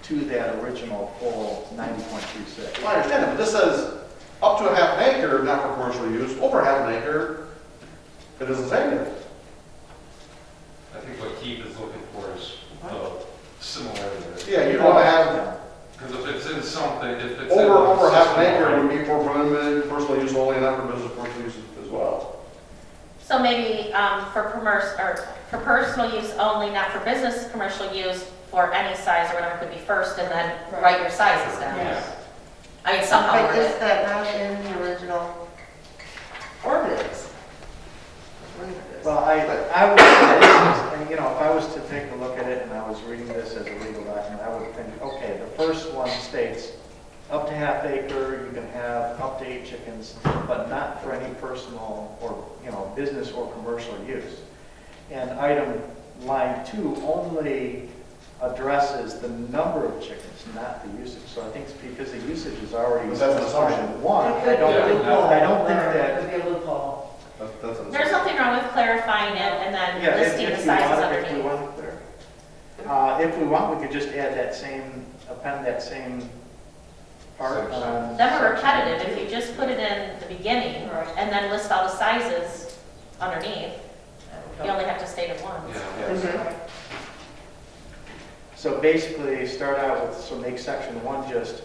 to that original full 90.36. Well, I understand it, but this says up to a half an acre, not for commercial use, over half an acre, it doesn't say anything. I think what Keith is looking for is similarity. Yeah, you want to have Because if it's in something, if it's. over half an acre would be for permanent personal use only, not for business commercial use as well. So maybe for for personal use only, not for business commercial use, for any size or whatever could be first, and then write your sizes down. Yes. I mean, somehow But word is it. that not in the original ordinance? I believe it is. Well, I would say, and, you know, if I was to take a look at it and I was reading this as a legal document, I would think, okay, the first one states up to half acre, you can have up to 8 chickens, but not for any personal or, you know, business or commercial use. And item line 2 only addresses the number of chickens, not the usage. So I think it's because the usage is already But that's an assumption. in 1. It could be a loophole. I don't think There that. could be a loophole. That's There's nothing wrong with clarifying it and then Yeah, listing the if you sizes want, if we underneath. want it there. If we want, we could just add that same, append that same part on. Them are section repetitive. If you just put it in the beginning Right. and then list all the sizes underneath, you only have to state it once. Mhm. So basically, start out with, so make section 1 just,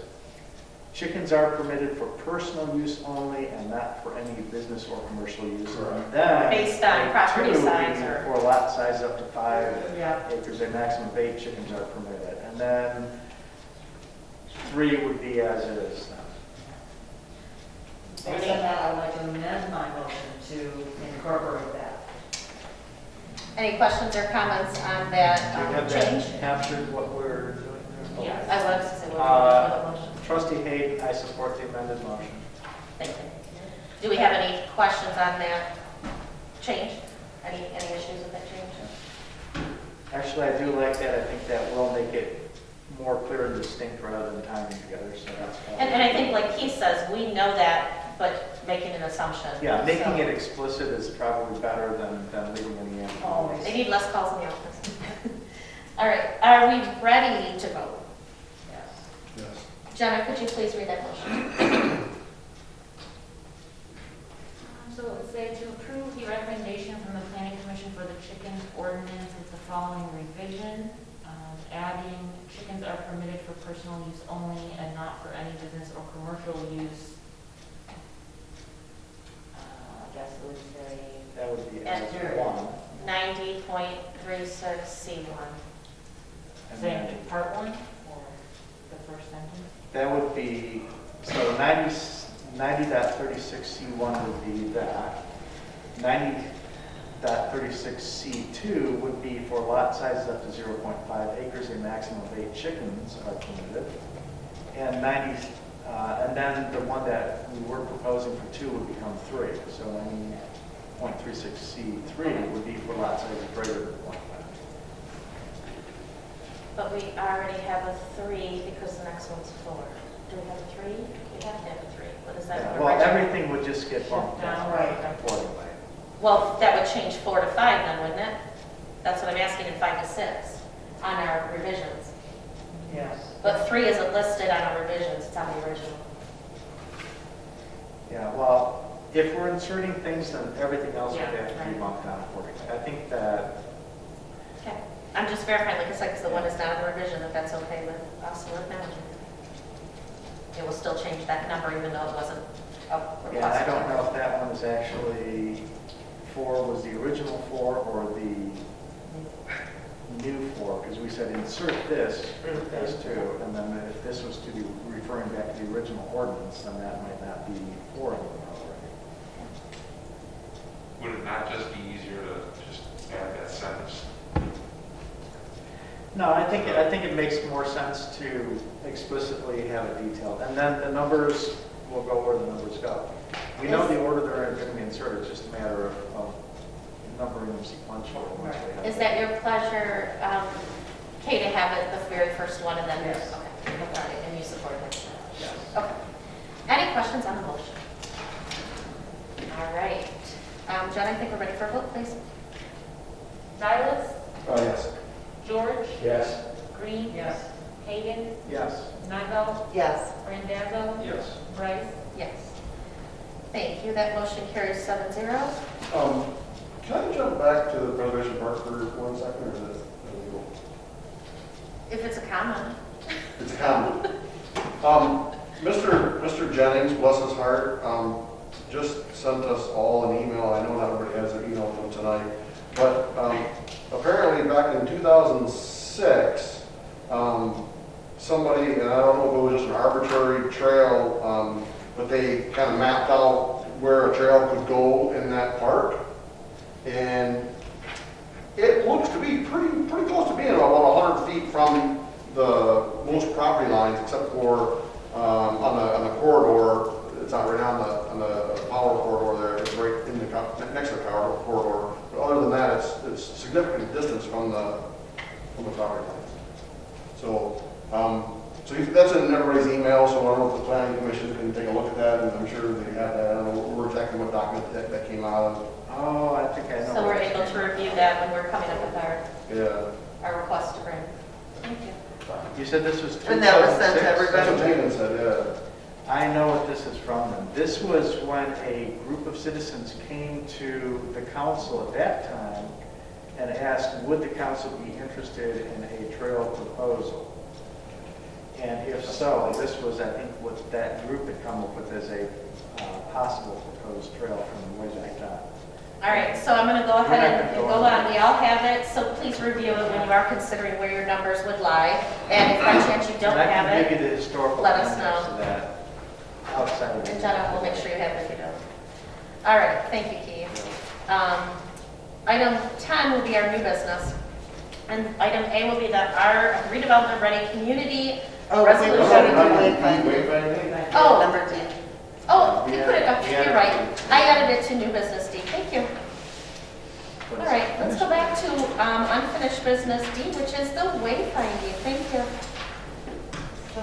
chickens are permitted for personal use only and not for any business or commercial use. And then Based on make property 2 would size be or- for lot size up to 5 Yeah. acres, a maximum of 8 chickens are permitted. And then 3 would be as is. Based on that, I would like to amend my motion to incorporate that. Any questions or comments on Do you that have change? that captured, what we're doing there? Yes, I was, to say what Uh, the motion. Trustee Hayden, I support the amended motion. Thank you. Do we have any questions on that change? Any issues with that change? Actually, I do like that. I think that will make it more clear and distinct rather than tying them together, so that's fine. And I think like he says, we know that, but making an assumption. Yeah, making So, it explicit is probably better than leaving any ambiguity. Always. They need less calls in the office. All right, are we ready to vote? Yes. Yes. Jenna, could you please read that motion? So it would say to approve the recommendation from the planning commission for the chicken ordinance with the following revision, adding chickens are permitted for personal use only and not for any business or commercial use. I guess it would say, That would be as Enter. 1. 90.36C1. And saying then part 1 or the first sentence? that would be, so 90.36C1 would be that. 90.36C2 would be for lot sizes up to 0.5 acres, a maximum of 8 chickens are permitted. And and then the one that we were proposing for 2 would become 3. So 90.36C3 would be for lot sizes greater than 0.5. But we already have a 3 because the next one's 4. Do we have a 3? We have to have a 3. What is that? Yeah, one well, original? everything would just get bumped down. Right. Accordingly. Well, that would change 4 to 5 then, wouldn't it? That's what I'm asking in 5 to 6 on our revisions. Yes. But 3 isn't listed on our revisions, it's on the original. Yeah, well, if we're inserting things, then everything else would Yeah, have to be right. bumped down accordingly. I think that, Okay. I'm just verifying, like I said, because the one is not on the revision, if that's okay with us or with management. It will still change that number even though it wasn't a request. yeah, I don't know if that one is actually 4 was the original 4 or the new 4, because we said insert this as 2, and then if this was to be referring back to the original ordinance, then that might not be 4 anymore already. Would it not just be easier to just add that sentence? No, I think it makes more sense to explicitly have it detailed. And then the numbers we'll go where the numbers go. We know the order they're going to be inserted, it's just a matter of numbering them sequentially. once we have Is them. that your pleasure, Kay, to have it the very first one and then? Yes. Okay, got it, and you support it? Yes. Okay. Any questions on the motion? All right. Jen, I think we're ready for a vote, please. Silas, Yes. George, Yes. Green, Yes. Hagan, Yes. Mindell, Yes. Randazzo, Yes. Bryce. Yes. Thank you. That motion carries 7-0. Can I jump back to the Preservation Park for 1 second, or is it illegal? If it's a comment. It's a comment. Mr. Jennings, bless his heart, just sent us all an email. I know not everybody has their email from tonight, but apparently back in 2006, somebody, and I don't know if it was just an arbitrary trail, but they kind of mapped out where a trail could go in that park. And it looks to be pretty close to being about 100 feet from the most property lines, except for on the corridor. It's not right on the power corridor there. It's right in the next to the power corridor. But other than that, it's significant distance from the property lines. So that's in everybody's email. So I don't know if the planning commission can take a look at that, and I'm sure they have that. I don't know where exactly what document that came out of. Oh, I think I know. So we're what able you're to review that when we're coming up with our request to bring. Thank you. You said this was 2006? And that was sent to That's everybody? what Jane said, yeah. I know what this is from then. This was when a group of citizens came to the council at that time and asked, would the council be interested in a trail proposal? And if so, this was, I think, what that group had come up with as a possible proposed trail from way back then. All right, so I'm going to go ahead and go on. We all have it, so please review it when you are considering where your numbers would lie. And if by chance you don't And have I can give it, you the historical let us context know. of that outside of and Jenna will make sure you have it if you don't. All right, thank you, Keith. Item 10 will be our new business. And item A will be our redevelopment ready community resolution. Wayfinding? Oh. Number D. Oh, you put it up, Yeah. you're right. I added it to new business D, thank you. All right, let's go back to unfinished business D, which is the wayfinding, thank you. So,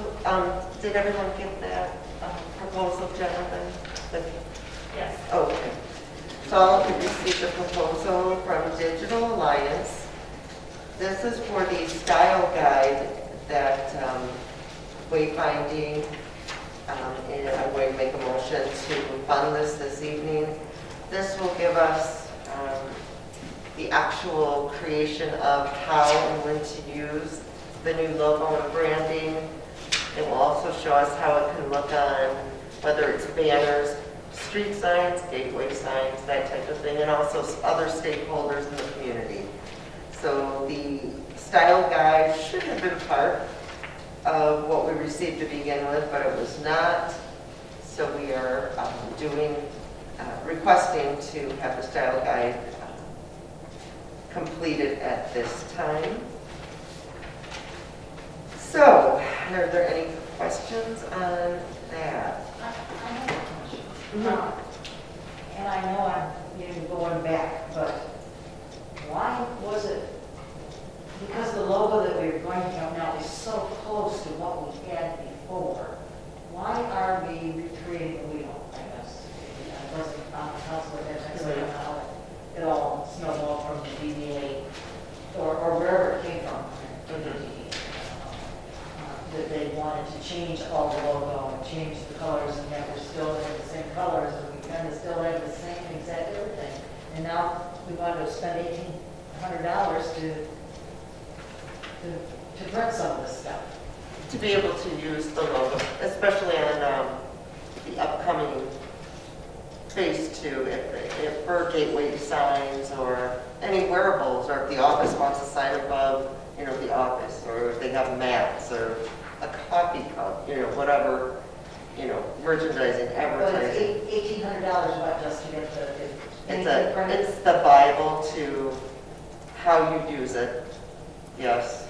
did everyone get that proposal, Jonathan? Yes. Okay. So all of you received a proposal from Digital Alliance. This is for the style guide that wayfinding, and I'm going to make a motion to fund this evening. This will give us the actual creation of how and when to use the new logo and branding. It will also show us how it can look on whether it's banners, street signs, gateway signs, that type of thing, and also other stakeholders in the community. So the style guide should have been part of what we received to begin with, but it was not. So we are requesting to have the style guide completed at this time. So, are there any questions on that? I have a question. And I know I'm going back, but why was it, because the logo that we're going to have now is so close to what we had before, why are we recreating the wheel, I guess? I wasn't on the council at that time, so I don't know how it all snowballed from the DDA or wherever it came from. That they wanted to change all the logo and change the colors, and yet we're still in the same colors, and we kind of still have the same exact everything. And now we want to spend $1,800 to print some of this stuff. To be able to use the logo, especially on the upcoming phase 2, if for gateway signs or any wearables, or if the office wants a sign above, the office, or if they have mats or a coffee cup, whatever, merchandising, But advertising. it's $1,800, what, just to get the anything printed? It's the Bible to how you use it. Yes.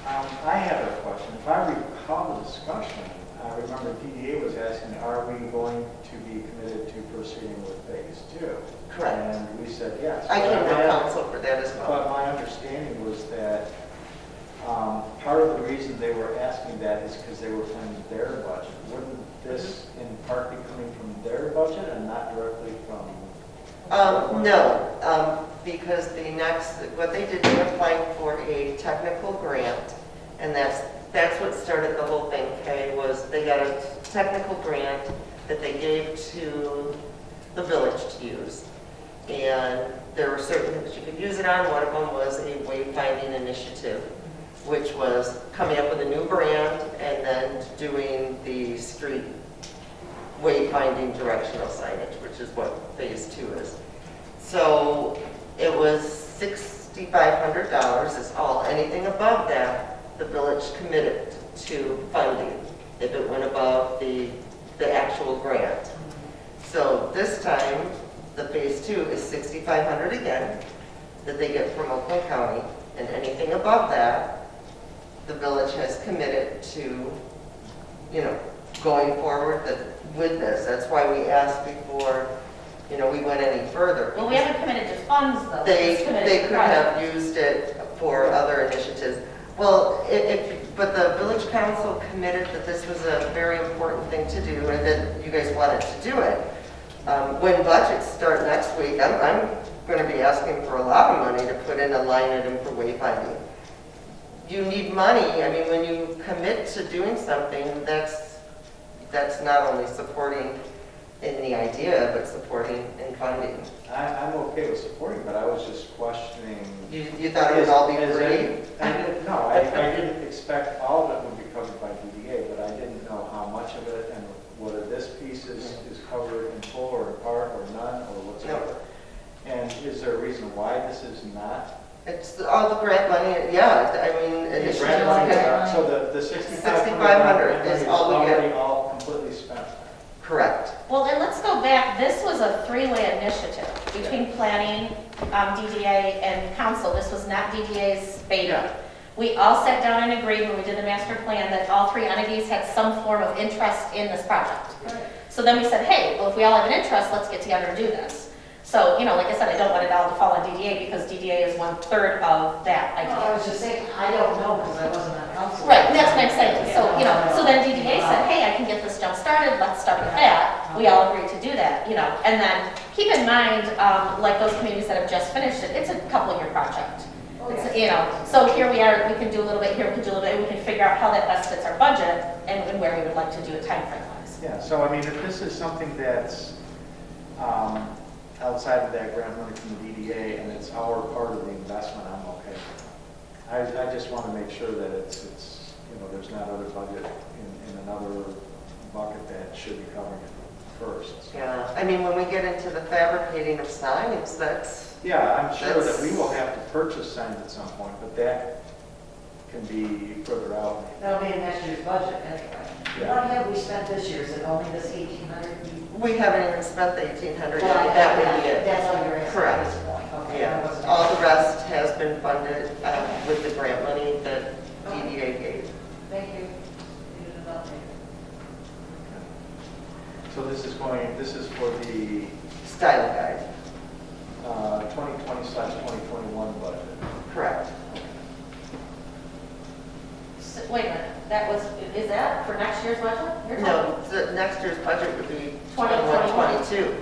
I have a question. If I recall the discussion, I remember DDA was asking, are we going to be committed to proceeding with phase 2? Correct. And we said yes. I came to But council for that as well. But my understanding was that part of the reason they were asking that is because they were funding their budget. Wouldn't this in part be coming from their budget and not directly from? No, because what they did, they applied for a technical grant, and that's what started the whole thing, okay, was they got a technical grant that they gave to the village to use. And there were certain things you could use it on. One of them was a wayfinding initiative, which was coming up with a new brand and then doing the street wayfinding directional signage, which is what phase 2 is. So it was $6,500 is all. Anything above that, the village committed to funding if it went above the actual grant. So this time, the phase 2 is $6,500 again that they get from Oakland County, and anything above that, the village has committed to, going forward with this. That's why we asked before, we went any further. Well, we haven't committed to funds, though. They It's committed they to could project. have used it for other initiatives. Well, but the village council committed that this was a very important thing to do and that you guys wanted to do it. When budgets start next week, I'm going to be asking for a lot of money to put in a line item for wayfinding. You need money. I mean, when you commit to doing something, that's not only supporting in the idea, but supporting in funding. I'm okay with supporting, but I was just questioning. You thought it would all be free? I didn't expect all of it would be covered by DDA, but I didn't know how much of it and whether this piece is covered in full or in part or none or whatsoever. And is there a reason why this is not? It's all the grant money, yeah, I mean, initiatives. Grant money, get- so the $6,500 is all we already get. all completely spent. Correct. Well, and let's go back. This was a three-way initiative between planning, DDA, and council. This was not DDA's baby. Yeah. We all sat down and agreed when we did the master plan that all three entities had some form of interest in this project. So then we said, hey, well, if we all have an interest, let's get together and do this. So, like I said, I don't want it all to fall on DDA because DDA is 1/3 of that I idea. was just saying, I don't know because I wasn't on council. Right, and that's what I'm saying. So, so then DDA said, hey, I can get this jump started, let's start with that. We all agreed to do that, and then keep in mind, like those communities that have just finished it, it's a couple-year project. It's, so here we are, we can do a little bit here, we can do a little bit, we can figure out how that best fits our budget and where we would like to do it timeframe-wise. Yeah, so I mean, if this is something that's outside of that grant money from the DDA and it's our part of the investment, I'm okay with it. I just want to make sure that it's there's not other budget in another bucket that should be covering it first. Yeah, I mean, when we get into the fabricating of signs, that's, Yeah, I'm sure that That's- we will have to purchase signs at some point, but that can be further out. That'll be in next year's budget anyway. Yeah. What have we spent this year? Is it only this 1,800? we haven't even spent the 1,800 yet, but that would be it. That's all you're asking Correct. at this point? Okay. I Yeah, wasn't- all the rest has been funded with the grant money that DDA gave. Thank you. You did not take So this is for the Style guide, 2020/2021 budget. correct. So, wait a minute, is that for next year's budget? You're No, talking- the next year's budget would be 2021. 21-22.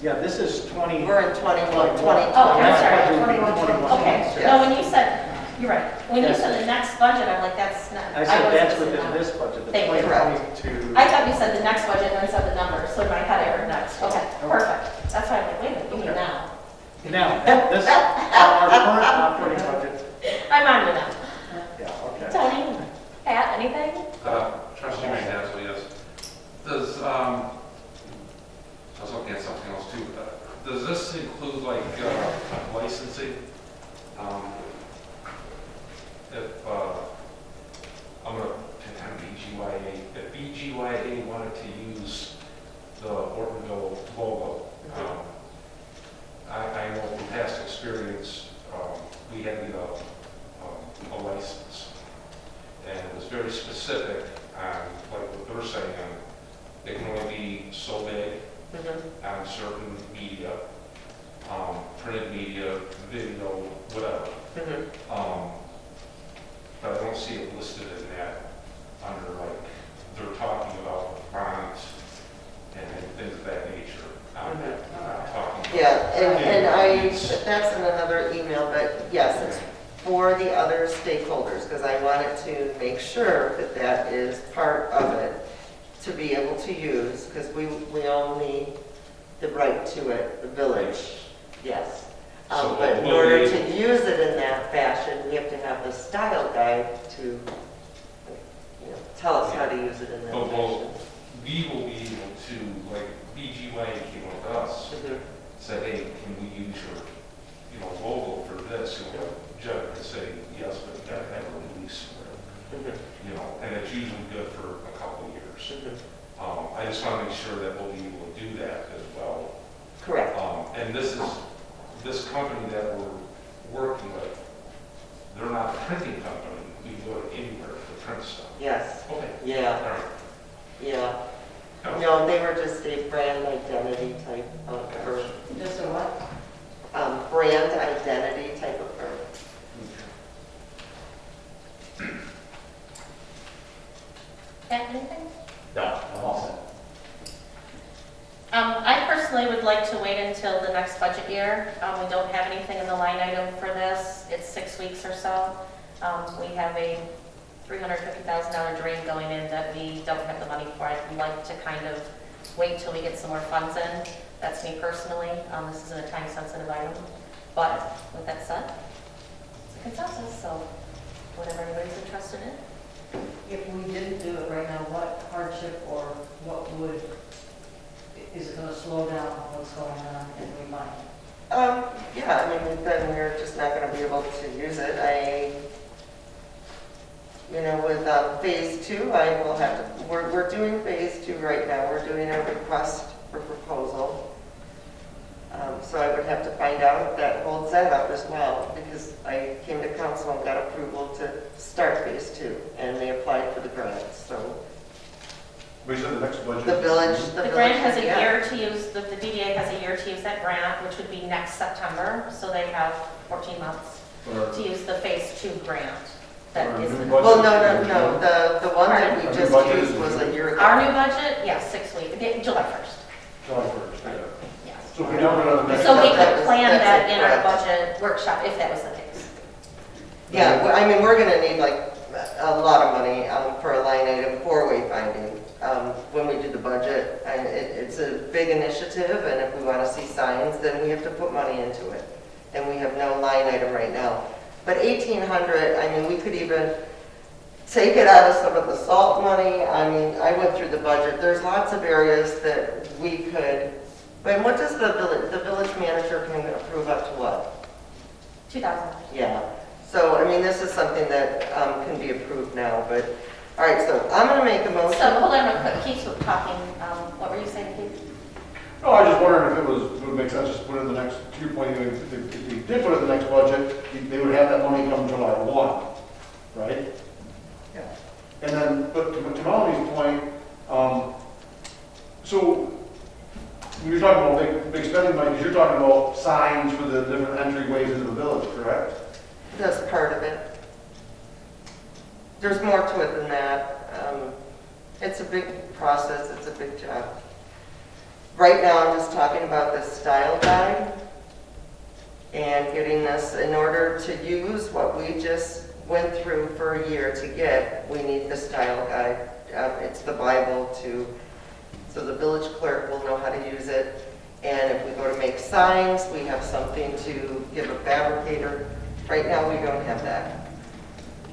Yeah, this is 20. We're in 21, 20. Oh, I'm sorry, 21. Okay, Yes. no, when you said, you're right, when you said the next budget, I'm like, that's not. I said wasn't that's listening within now. this budget, the Thank you. 2022. I thought you said the next budget and then said the number, so in my head I heard next. Okay, perfect. That's why I'm like, wait a minute, you mean Okay. now? Now, this, our current operating budget, I'm on to now. yeah, okay. Tony, Pat, anything? Trustee McNabb, yes. Does, I was looking at something else too. Does this include like licensing? If, I'm going to pretend BGYA, if BGYA wanted to use the Ortonville logo, I know from past experience, we had to get a license. And it was very specific on like the birth so big Mhm. on certain media, printed media, video, whatever. Mhm. But I don't see it listed in that under like, they're talking about bonds and things of that nature. Mhm. They're not talking about. Yeah, and Ordinance. that's in another email, but yes, it's for the other stakeholders, because I wanted to make sure that that is part of it to be able to use, because we own the right to it, the village, yes. So But in we'll order be- to use it in that fashion, we have to have the style guide to, you know, tell us how to use it in that But fashion. we will be able to, like, BGY came up with us, Mhm. said, hey, can we use your, logo for this? And the judge would say, yes, but you gotta have a release for it, Mhm. and it's usually good for a couple of years. Mhm. I just want to make sure that we'll be able to do that as well. Correct. And this company that we're working with, they're not a printing company. We can go anywhere to print stuff. Yes, Okay. yeah, All right. yeah. No. No, they were just a brand identity type of firm. Just a what? Brand identity type of firm. Pat, anything? No, I'm all set. I personally would like to wait until the next budget year. We don't have anything in the line item for this. It's 6 weeks or so. We have a $350,000 drain going in that we don't have the money for. I'd like to kind of wait till we get some more funds in. That's me personally. This isn't a time-sensitive item. But with that said, it's a consensus, so whatever anybody's interested in. If we didn't do it right now, what hardship or what would, is it gonna slow down what's going on in your mind? Yeah, I mean, then we're just not gonna be able to use it. With phase 2, I will have to, we're doing phase 2 right now. We're doing a request for proposal. So I would have to find out if that holds that up as well, because I came to council and got approval to start phase 2, and they applied for the grant, so. We said the next budget. The village. The grant has a yeah. year to use, the DDA has a year to use that grant, which would be next September, so they have 14 months to use the phase 2 grant. That Or a is, new the- budget. Well, no, the one that we Our new just budget used is- was a year ago. our new budget, yes, 6 weeks, July 1st, July 1st, yeah. yes. So if we don't go to the next. So we that could was- plan that's that in our correct. budget workshop if that was the case. Yeah, I mean, we're gonna need like a lot of money for a line item for wayfinding when we do the budget. And it's a big initiative, and if we wanna see signs, then we have to put money into it. And we have no line item right now. But 1,800, I mean, we could even take it out of some of the salt money. I mean, I went through the budget. There's lots of areas that we could, but what does the village manager can approve up to what? 2,000. Yeah, so, I mean, this is something that can be approved now, but, all right, so I'm gonna make a So, motion. hold on real quick, Keith was talking, what were you saying, Keith? No, I was just wondering if it would make sense just to put it in the next, to your point, if they did put it in the next budget, they would have that money come July 1, right? Yeah. And then, but to Melanie's point, so when you're talking about big spending money, because you're talking about signs for the different entryways into the village, correct? That's part of it. There's more to it than that. It's a big process, it's a big job. Right now, I'm just talking about the style guide and getting this, in order to use what we just went through for a year to get, we need the style guide. It's the Bible so the village clerk will know how to use it. And if we go to make signs, we have something to give a fabricator. Right now, we don't have that.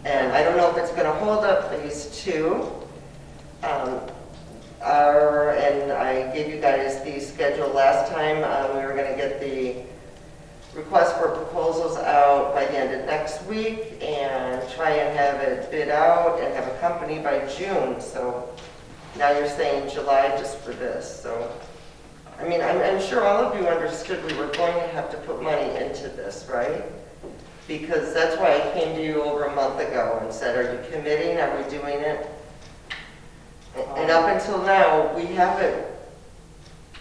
And I don't know if it's going to hold up phase 2. And I gave you guys the schedule last time. We were going to get the request for proposals out by the end of next week and try and have it bid out and have a company by June. So now you're saying July just for this. So, I mean, I'm sure all of you understood we were going to have to put money into this, right? Because that's why I came to you over a month ago and said, are you committing? Are we doing it? And up until now, we haven't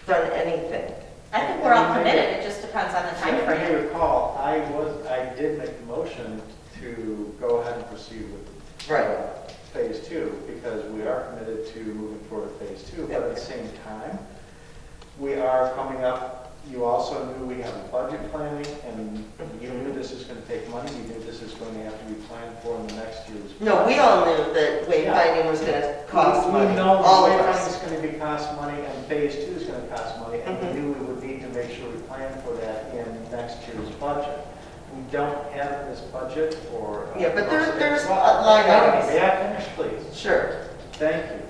done anything. I think we're all committed, it just depends on the If you timeframe. recall, I did make the motion to go ahead and proceed with Right. phase two, because we are committed to moving forward with phase two, but at the same time, we are coming up, you also knew we have a budget planning, and you knew this is going to take money, you knew this is going to have to be planned for in the next year's. No, we all knew that wayfinding was going to cost We money, know all of wayfinding us. is going to be cost money, and phase two is going to cost money, and we Mhm. knew we would need to make sure we plan for that in next year's budget. We don't have this budget or. Yeah, but there's Well, line items. May I finish, please? Sure. Thank you.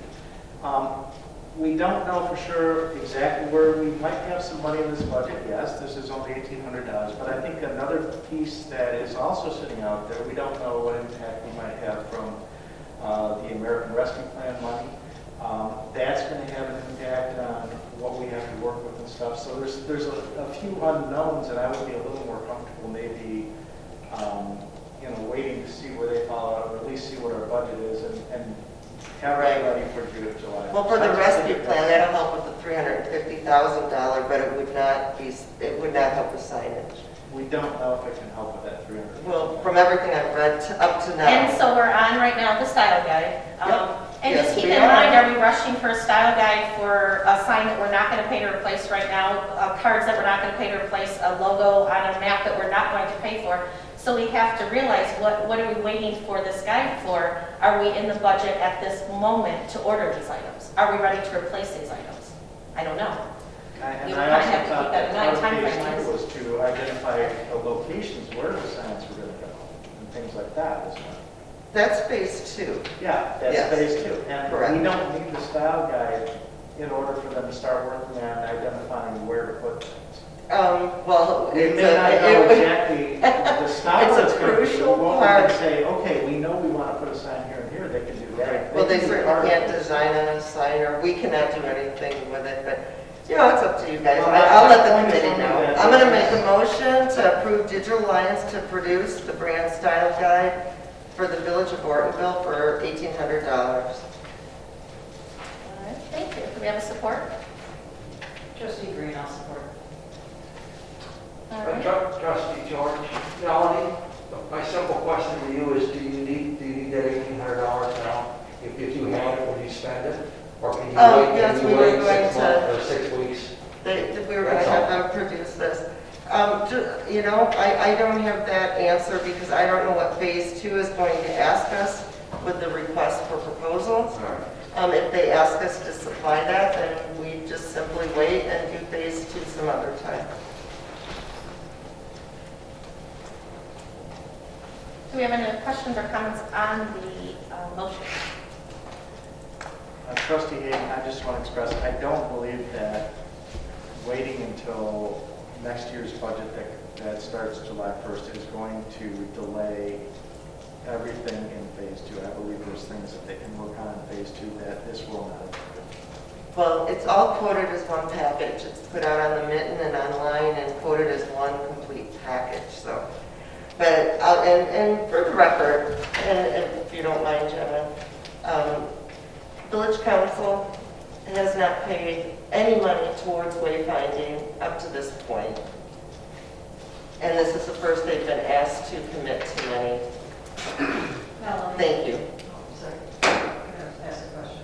We don't know for sure exactly where we might have some money in this budget. Yes, this is only $1,800, but I think another piece that is also sitting out there, we don't know what impact we might have from the American Rescue Plan money. That's going to have an impact on what we have to work with and stuff. So there's a few unknowns, and I would be a little more comfortable maybe, waiting to see where they fall out, or at least see what our budget is, and have it ready for July. Well, for the rescue plan, that'll help with the $350,000, but it would not help with signage. We don't know if it can help with that 300. Well, from everything I've read up to now. And so we're on right now the style guide. And Yes, just keep we in are. mind, are we rushing for a style guide for a sign that we're not going to pay to replace right now, cards that we're not going to pay to replace, a logo on a map that we're not going to pay for? So we have to realize, what are we waiting for this guide for? Are we in the budget at this moment to order these items? Are we ready to replace these items? I don't know. And You I kinda also have to thought keep that in that mind, part of phase timeframe-wise. two was to identify the locations where the signs were going to go, and things like that, isn't it? That's phase two. Yeah, that's Yes. phase two. And Correct. we don't need the style guide in order for them to start working on identifying where to put things. Well, We it's may not know a, exactly the style It's a that's going to be. crucial We won't part. say, okay, we know we want to put a sign here and here, they can do that. well, they can be part certainly of can't it. design a sign, or we cannot do anything with it, but, it's up to you guys. Well, I'll let the my point is committee only know. that I'm going to this make is- a motion to approve Digital Alliance to produce the brand style guide for the Village of Ortonville for $1,800. All right, thank you. Do we have a support? Trustee Green, I'll support. All right. Trustee George, Melanie, my simple question to you is, do you need that $1,800 now? If you had it, would you spend it? Or can you wait, Yes, can we you were wait going 6 to- months or 6 weeks? We were going to have them produce this. I don't have that answer because I don't know what phase two is going to ask us with the request for proposals. All right. If they ask us to supply that, then we just simply wait and do phase two some other time. Do we have any questions or comments on the motion? Trustee Hayden, I just want to express, I don't believe that waiting until next year's budget that starts July 1st is going to delay everything in phase two. I believe there's things that they can work on in phase two that this will not do. Well, it's all quoted as one package. It's put out on the mitten and online and quoted as one complete package, so. But, and for the record, and if you don't mind, Jenna, Village Council has not paid any money towards wayfinding up to this point. And this is the first they've been asked to commit to money. Melanie? Thank you. Oh, sorry. I'm going to ask a question.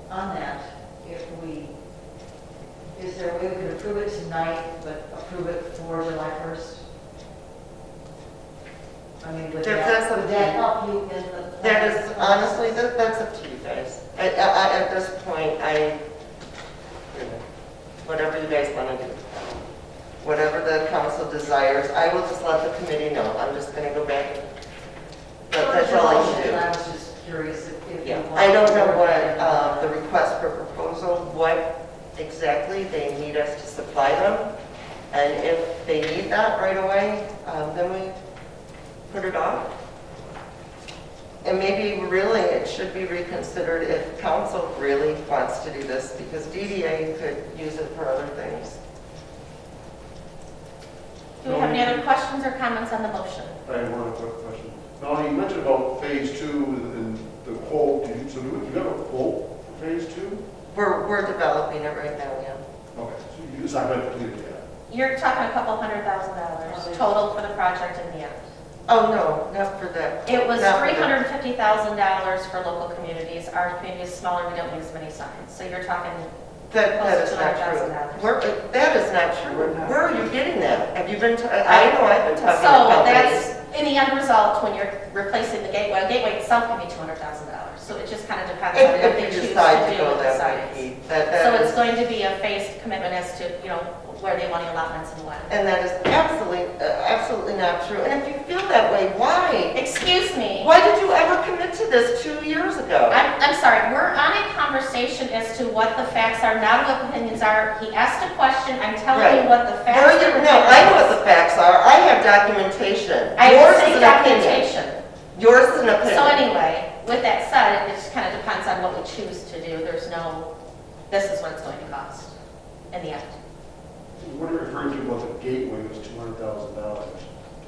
On that, is there a way we could approve it tonight, but approve it for July 1st? I mean, would That's up would to that you. help you in the? That is, honestly, that's up to you guys. At this point, whatever you guys want to do. Whatever the council desires, I will just let the committee know. I'm just going to go back. That's all I can do. I was just curious if you Yeah, want. I don't know what the request for proposal, what exactly they need us to supply them. And if they need that right away, then we put it off. And maybe really it should be reconsidered if council really wants to do this, because DDA could use it for other things. Do we have any other questions or comments on the motion? I have one quick question. Now, you mentioned about phase two and the quote. So do you have a quote for phase two? We're developing it right now, yeah. Okay, so it's not going to complete it yet. You're talking a couple $100,000 total for the project in the end. Oh, no, not for that. It was Not for that. $350,000 for local communities. Our community is smaller, we don't use as many signs. So you're talking, That is not true. That is not true. Where are you getting that? Have you been, I know I've been talking to so companies. that's, in the end result, when you're replacing the gateway, a gateway itself can be $200,000. So it just kind of depends on what they If you choose decide to to do go with the that way, signs. Keith, So that it's is, going to be a phased commitment as to, where they want the allotments and when. and that is absolutely not true. And if you feel that way, why? Excuse me. Why did you ever commit to this 2 years ago? I'm sorry, we're on a conversation as to what the facts are, not what opinions are. He asked a question, I'm telling you Right. what the facts Where are. you, no, I know what the facts are. I have documentation. I Yours say is an opinion. documentation. Yours is an opinion. So anyway, with that said, it just kind of depends on what we choose to do. There's no, this is what it's going to cost in the end. What are you referring to about the gateway was $200,000?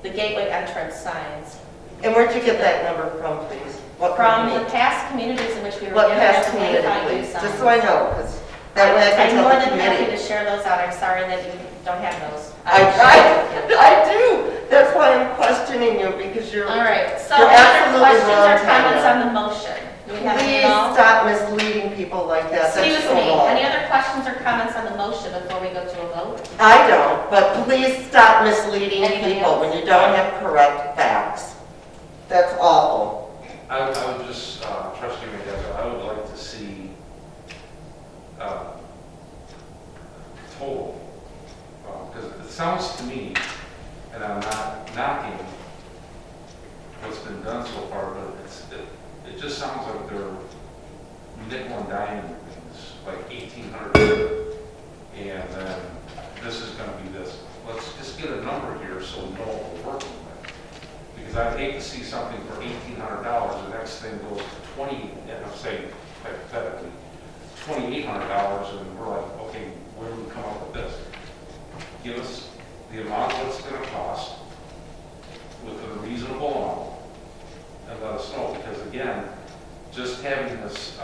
The gateway entrance signs. And where'd you get that number from, please? What From the community? past communities in which we were What given past the community, Wayfind please? use signs. Just so I know, because that way I can I'm tell more the than happy to committee. share those out. I'm sorry that you don't have those. I do. That's why I'm questioning you, because you're. All right, so You're any other absolutely questions wrong, or comments Tanya. on the motion? Do we have any Please at all? stop misleading people like that. That's Excuse so me, wrong. any other questions or comments on the motion before we go to a vote? I don't, but please stop misleading Anybody people when you don't have correct facts. That's awful. I would just, trustee Mendoza, I would like to see total, because it sounds to me, and I'm not knocking what's been done so far, but it just sounds like they're nickel and diming things, like 1,800, and then this is going to be this. Let's just get a number here so we know what we're working with. Because I'd hate to see something for $1,800, the next thing goes to 20, and I'm saying hypothetically, $2,800, and we're like, okay, where do we come up with this? Give us the amount that it's going to cost with a reasonable amount, and let us know. Because again, just having this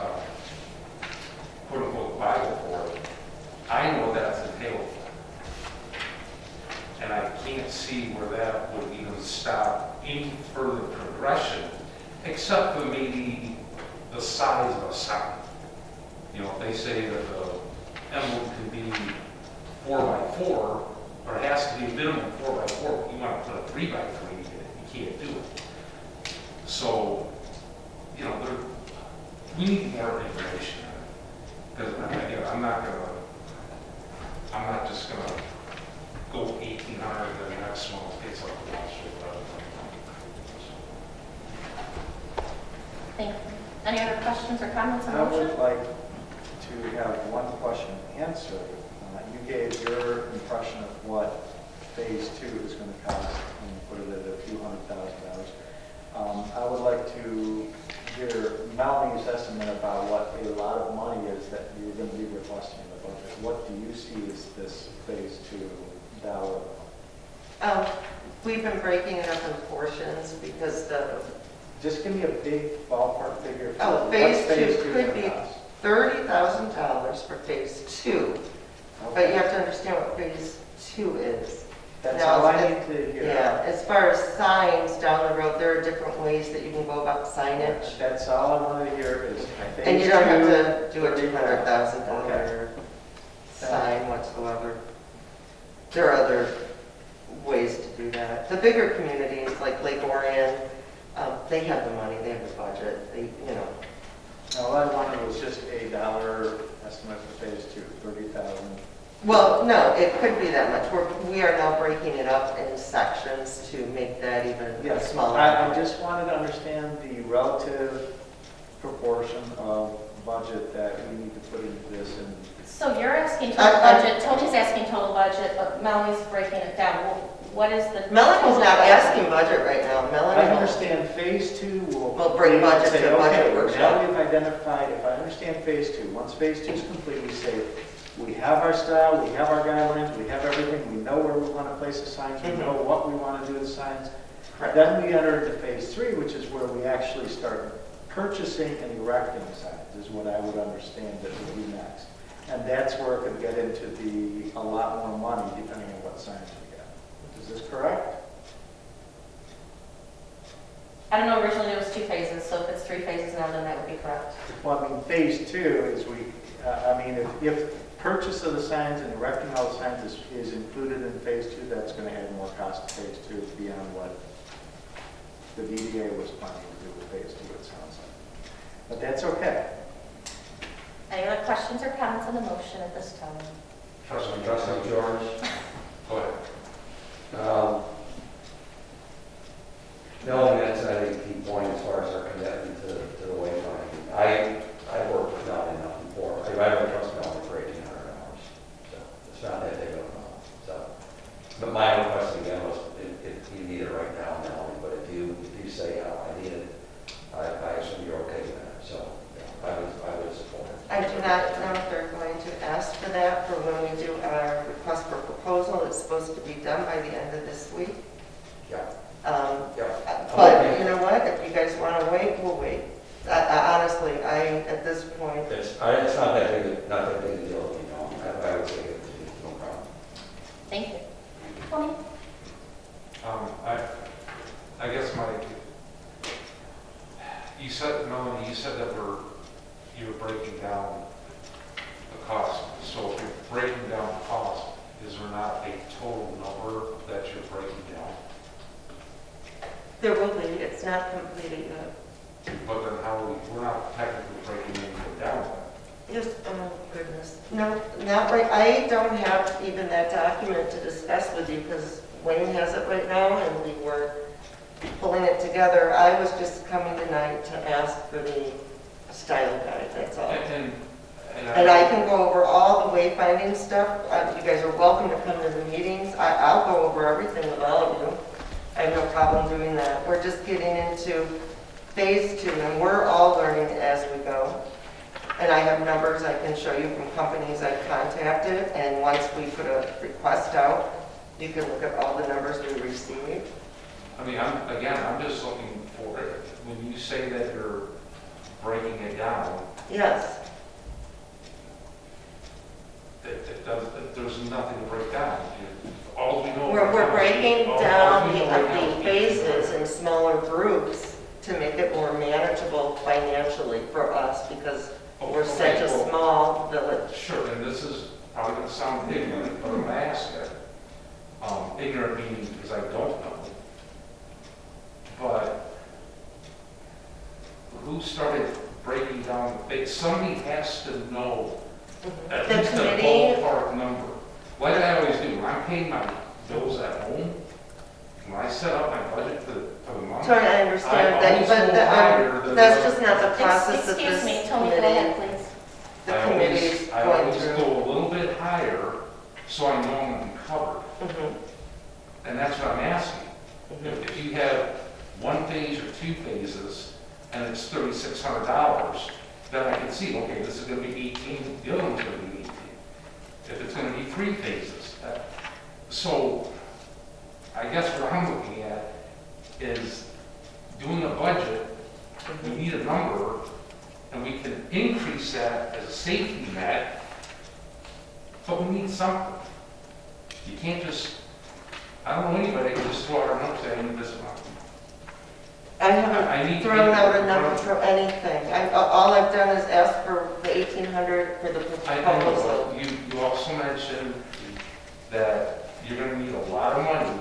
quote unquote Bible for it, I know that's entailed. And I can't see where that would even stop any further progression, except for maybe the size of a sign. They say that the emblem can be 4x4, or it has to be a minimum 4x4, but you want to put a 3x3 in it, you can't do it. So, we need more information. Because I'm not just gonna go 1,800 and the next one gets up to Wall Street. Thank you. Any other questions or comments on the I motion? would like to have one question answered. You gave your impression of what phase 2 is going to cost and put it at a few $100,000. I would like to hear Melanie's estimate about what a lot of money is that you're going to be requesting in the budget. What do you see as this phase 2 dollar? We've been breaking it up in portions because Just give me a big ballpark figure. For Oh, what phase 2 2 could gonna be cost. $30,000 for phase 2. But you have to understand what phase 2 is. That's Now, all I it's- need to hear. Yeah, as far as signs down the road, there are different ways that you can go about signage. That's all I wanted to hear is phase 2. And you don't have to do a $30,000. $200,000 sign whatsoever. There are other ways to do that. The bigger communities like Lake Orion, they have the money, they have the budget, Now, all I wanted was just a dollar estimate for phase 2, 30,000. Well, no, it could be that much. We are now breaking it up in sections to make that even Yes, smaller. I just wanted to understand the relative proportion of budget that we need to put into this. And So you're asking total budget, Tony's asking total budget, but Melanie's breaking it down. Well, what is the? Melanie's total not budget? asking budget right now. I Melanie will. understand phase 2 will. We'll bring budget say, to budget okay, workshop. now we've identified, if I understand phase 2, once phase 2 is complete, we say, we have our style, we have our guidelines, we have everything, we know where we want to place the signs, we know what we want to do with the signs. Correct. Then we enter into phase 3, which is where we actually start purchasing and erecting signs, is what I would understand that would be next. And that's where it could get into a lot more money depending on what signs we get. Is this correct? I don't know, originally it was 2 phases, so if it's 3 phases now, then that would be correct. Well, I mean, phase 2 is if purchase of the signs and erecting all the signs is included in phase 2, that's going to add more cost to phase 2 beyond what the DDA was planning to do with phase 2, it sounds like. But that's okay. Any other questions or comments on the motion at this time? Trustee George. Go ahead. No, that's, I think, the key point as far as our commitment to the wayfinding. I've worked with Melanie enough before. I don't trust Melanie for 1,800 hours. So it's not that big of a problem. So, but my own question again was if you need it right now, Melanie, but if you say, I need it, I assume you're okay with that. So yeah, I would support it. I do not know if they're going to ask for that for when we do our request for proposal. It's supposed to be done by the end of this week. Yeah. But Okay. you know what? If you guys want to wait, we'll wait. Honestly, at this point, It's not that big a deal, you know. I would say it's no problem. Thank you. Tony? I guess Melanie, you said that you were breaking down the cost. So if you're breaking down the cost, is there not a total number that you're breaking down? there will be. It's not completed yet. But then we're not technically breaking anything down. Yes, oh goodness. No, not right. I don't have even that document to discuss with you because Wayne has it right now and we were pulling it together. I was just coming tonight to ask for the style guide, that's all. And And I can go over all the wayfinding stuff. You guys are welcome to come to the meetings. I'll go over everything with all of you. I have no problem doing that. We're just getting into phase 2 and we're all learning as we go. And I have numbers I can show you from companies I've contacted, and once we put a request out, you can look at all the numbers we received. I mean, I'm just looking for it. When you say that you're breaking it down, Yes, there's nothing to break down. All we know. we're breaking all down we know right now the is phases in smaller groups to make it more manageable financially for us because we're such a well, small village. Sure, and this is probably going to sound ignorant, but I'm going to ask it. Ignorant meaning because I don't know. But who started breaking down? Somebody has to know at The least a committee, ballpark number. Like I always do, when I'm paying my bills at home, when I set up my budget for the month, sorry, I understand I that, always but go higher than that's the- just not the process that Excuse this me, Tony, go ahead, committee, please. the committee's I going always through. go a little bit higher so I know I'm going to be covered. Mhm, And that's what I'm asking. mhm. If you have 1 phase or 2 phases and it's $3,600, then I can see, okay, this is going to be 18, the other one's going to be 18. If it's going to be 3 phases. So I guess what I'm looking at is doing a budget, we need a number, and we can increase that as a safety net, but we need something. You can't just, I don't know anybody can just throw out a number saying this amount. I I haven't need to thrown be- out a number for anything. All I've done is ask for the 1,800 for the I proposal. know, you also mentioned that you're going to need a lot of money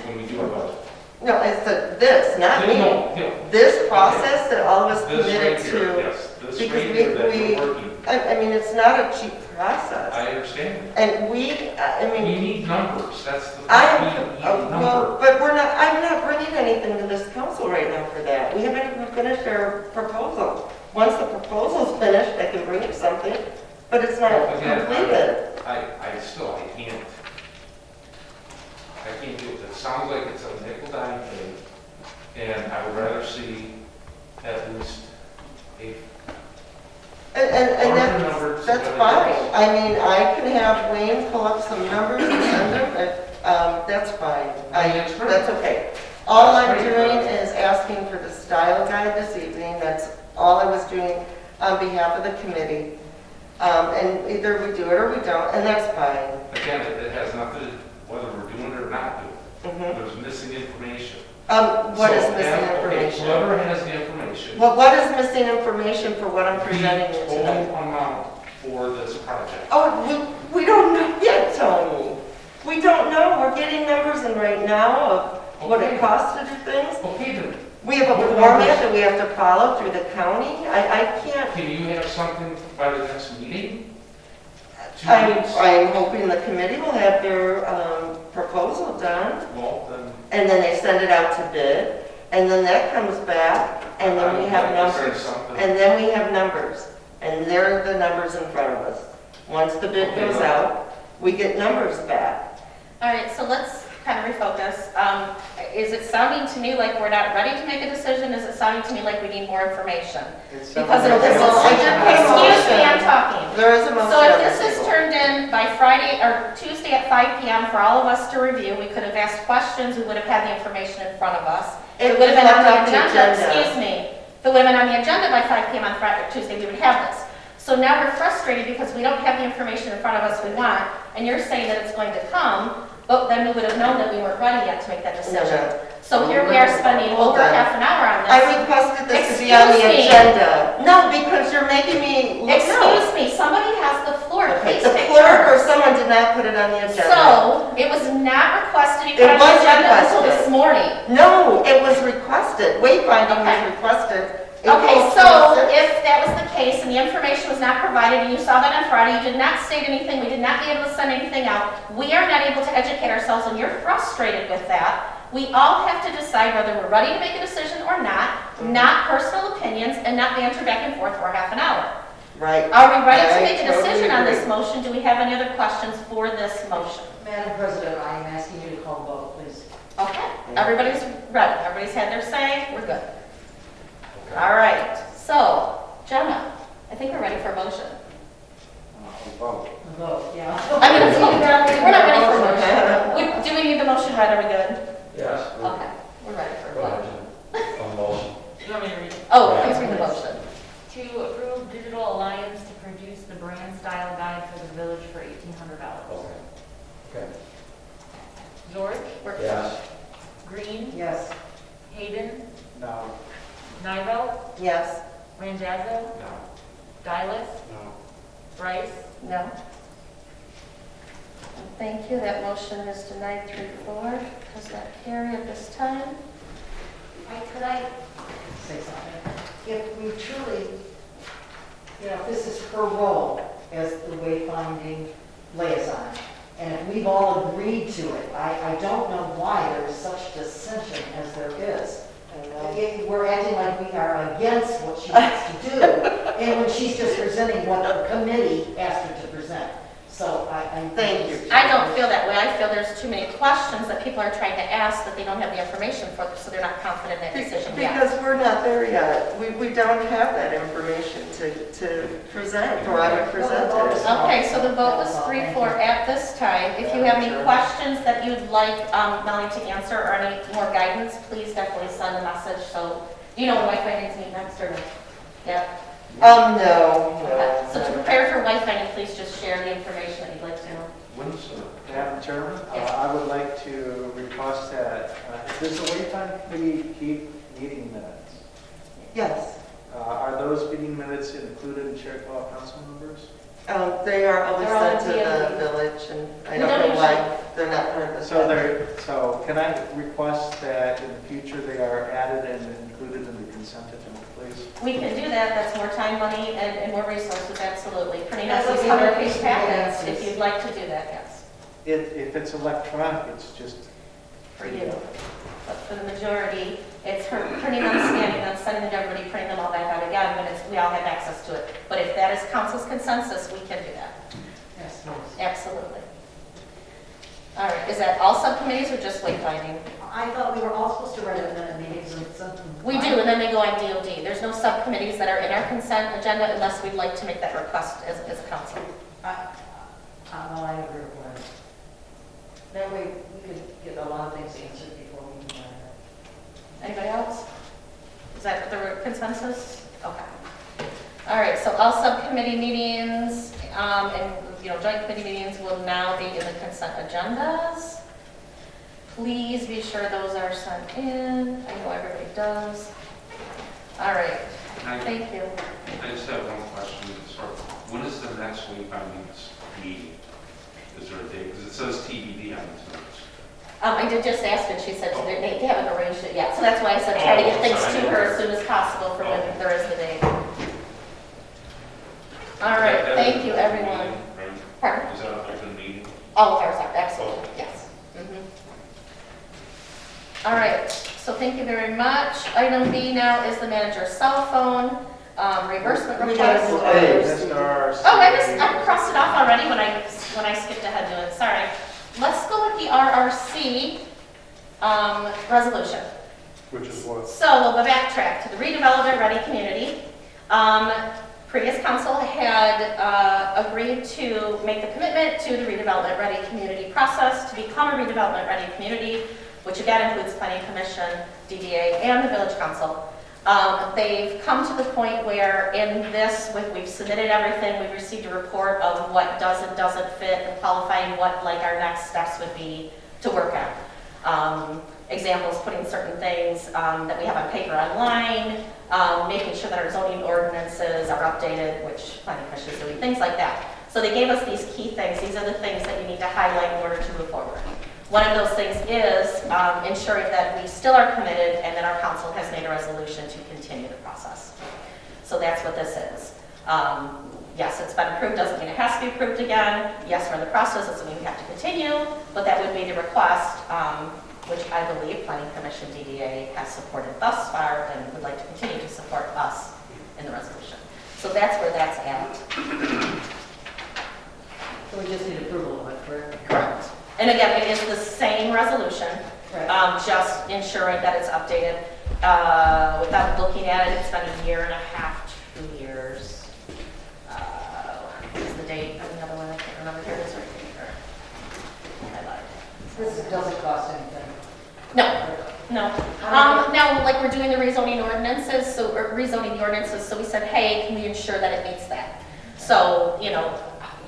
when we do our budget. No, it's this, not me. No, This process that all of us this right committed here, to. yes, this because right here that we- you're working. I mean, it's not a cheap process. I understand. And I We mean, need numbers, that's the thing. I'm, We need a well, number. but I'm not bringing anything to this council right now for that. We haven't even finished our proposal. Once the proposal's finished, I can bring you something, but it's not Well, again, completed. I can't do it. It sounds like it's a nickel dime thing, and I would rather see at least a And larger number. to that's what it fine. is. I mean, I can have Wayne pull up some numbers and send them, that's fine. That's great. That's okay. All That's I'm great, doing but- is asking for the style guide this evening. That's all I was doing on behalf of the committee. And either we do it or we don't, and that's fine. Again, it has nothing, whether we're doing it or not doing Mhm. it. There's missing information. What is So, missing okay, information? Whoever has the information. Well, what is missing information for what I'm presenting you The tonight? total amount for this project. Oh, we don't know yet, Tony. We don't know. We're getting numbers in right now of what it Okay. costs to do things. Okay, then, We have a What format numbers? that we have to follow through the county. I can't, can you have something by the next meeting? 2 weeks? I'm hoping the committee will have their proposal done, Well, then. and then they send it out to bid, and then that comes back, and then we have I'd like to say numbers. something. And then we have numbers, and there are the numbers in front of us. Once the bid Okay, goes well- out, we get numbers back. All right, so let's kind of refocus. Is it sounding to me like we're not ready to make a decision? Is it sounding to me like we need more information? Because if this is, I did put a excuse me, I'm motion. talking. There is a motion So on if the this is table. turned in by Friday or Tuesday at 5 PM for all of us to review, we could have asked questions, we would have had the information in front of us. It would have been on left the up to agenda, agenda. excuse me. If it would have been on the agenda by 5 PM on Friday, Tuesday, we would have this. So now we're frustrated because we don't have the information in front of us we want, and you're saying that it's going to come, but then we would have known that we weren't ready yet to make that decision. No. So here we are spending Hold over on. half an hour on I this. requested this to be on the Excuse me. agenda. No, because you're making me look, no. Excuse me, somebody has the floor, Okay, please the take clerk or turns. someone did not put it on the agenda. So, it was not requested to be It put on the was agenda until requested. this morning. No, it was requested. Wayfinding Okay. was requested. Okay, April so 26th. if that was the case and the information was not provided and you saw that on Friday, you did not state anything, we did not be able to send anything out, we are not able to educate ourselves and you're frustrated with that. We all have to decide whether we're ready to make a decision or not personal opinions and not banter back and forth for half an hour. Right. Are we ready to I make a totally decision on this agree. motion? Do we have any other questions for this motion? Madam President, I am asking you to call the vote, please. Okay, everybody's ready, everybody's had their say, we're good. All right, so, Jenna, I think we're ready for a motion. Vote. The vote, yeah. I mean, we're not ready for a motion. Do we need the motion read, are we good? Yes. Okay, we're ready for Go a ahead, vote. Jen. On motion. You want me to read it? Oh, please read the motion. To approve Digital Alliance to produce the brand style guide for the village for $1,800. Okay. Okay. George, Yes. Green, Yes. Hayden, No. Nivell, Yes. Randazzo, No. Dilus, No. Bryce, No. Thank you, that motion is denied 3-4. Does that carry at this time? Could I say something? If we truly, if this is her role as the wayfinding liaison, and if we've all agreed to it, I don't know why there is such dissension as there is. We're acting like we are against what she wants to do, and when she's just presenting what the committee asked her to present. So I Thank you. I don't feel that way. I feel there's too many questions that people are trying to ask that they don't have the information for, so they're not confident in that decision yet. Because we're not there yet. We don't have that information to present, or I would present it. Okay, so the vote was 3-4 at this time. If you have any questions that you'd like Melanie to answer or any more guidance, please definitely send a message. So, do you know when White Findings meet next or no? Yeah? No. Okay. So to prepare for White Finding, please just share the information that you'd like to know. When's the? Madam Chairman, Yes. I would like to request that, does the Wayfinding Committee keep meeting minutes? Yes. Are those meeting minutes included in Chickasaw council members? They are always They're all sent to DOD. the village, and I We don't don't know why they're not part of the. So can I request that in the future they are added and included in the consent agenda, please? We can do that. That's more time, money, and more resources, absolutely. Printing out That's these what 100-page some packets, answers. if you'd like to do that, yes, If it's electronic, it's just. for you. But for the majority, it's her printing them, scanning them, sending them to everybody, printing them all back out again, when we all have access to it. But if that is council's consensus, we can do that. Yes, please. Absolutely. All right, is that all subcommittees or just wayfinding? I thought we were all supposed to write it in the meetings and something. We do, and then they go on DOD. There's no subcommittees that are in our consent agenda unless we'd like to make that request as a council. Well, I agree with that. That way we could get a lot of things answered before we can write it. Anybody else? Is that the consensus? Okay. All right, so all subcommittee meetings And, joint committee meetings will now be in the consent agendas. Please be sure those are sent in. I know everybody does. All right, thank you. I just have one question. When is the next week on these meeting? Is there a date? Because it says TBD on these notes. I did just ask her, she said they haven't arranged it yet, so that's why I said try to get things to her as soon as possible for when there is the date. All right, thank you, everyone. Pardon? Is that an open meeting? Oh, sorry, absolutely, yes. All right, so thank you very much. Item B now is the manager's cell phone reimbursement request. Oh, I crossed it off already when I skipped ahead to it, sorry. Let's go with the RRC resolution. Which is what? So we'll go backtrack to the redevelopment ready community. Previous council had agreed to make the commitment to the redevelopment ready community process to become a redevelopment ready community, which again includes planning commission, DDA, and the village council. They've come to the point where in this, we've submitted everything, we've received a report of what does and doesn't fit and qualifying what like our next steps would be to work on. Examples, putting certain things that we have on paper online, making sure that our zoning ordinances are updated, which planning commission is doing, things like that. So they gave us these key things. These are the things that you need to highlight in order to move forward. One of those things is ensuring that we still are committed and that our council has made a resolution to continue the process. So that's what this is. Yes, it's been approved, doesn't mean it has to be approved again. Yes, we're in the process, doesn't mean we have to continue, but that would be the request, which I believe Planning Commission DDA has supported thus far and would like to continue to support us in the resolution. So that's where that's at. So we just need approval of it, correct? Correct. And again, it is the same resolution, Right. just ensuring that it's updated. Without looking at it, it's been a year and a half, 2 years. What is the date on the other one? I can't remember. Here it is right here. I lied. This doesn't cost anything. No, no. Now, like we're doing the rezoning ordinances, or rezoning the ordinances, so we said, hey, can we ensure that it meets that? So,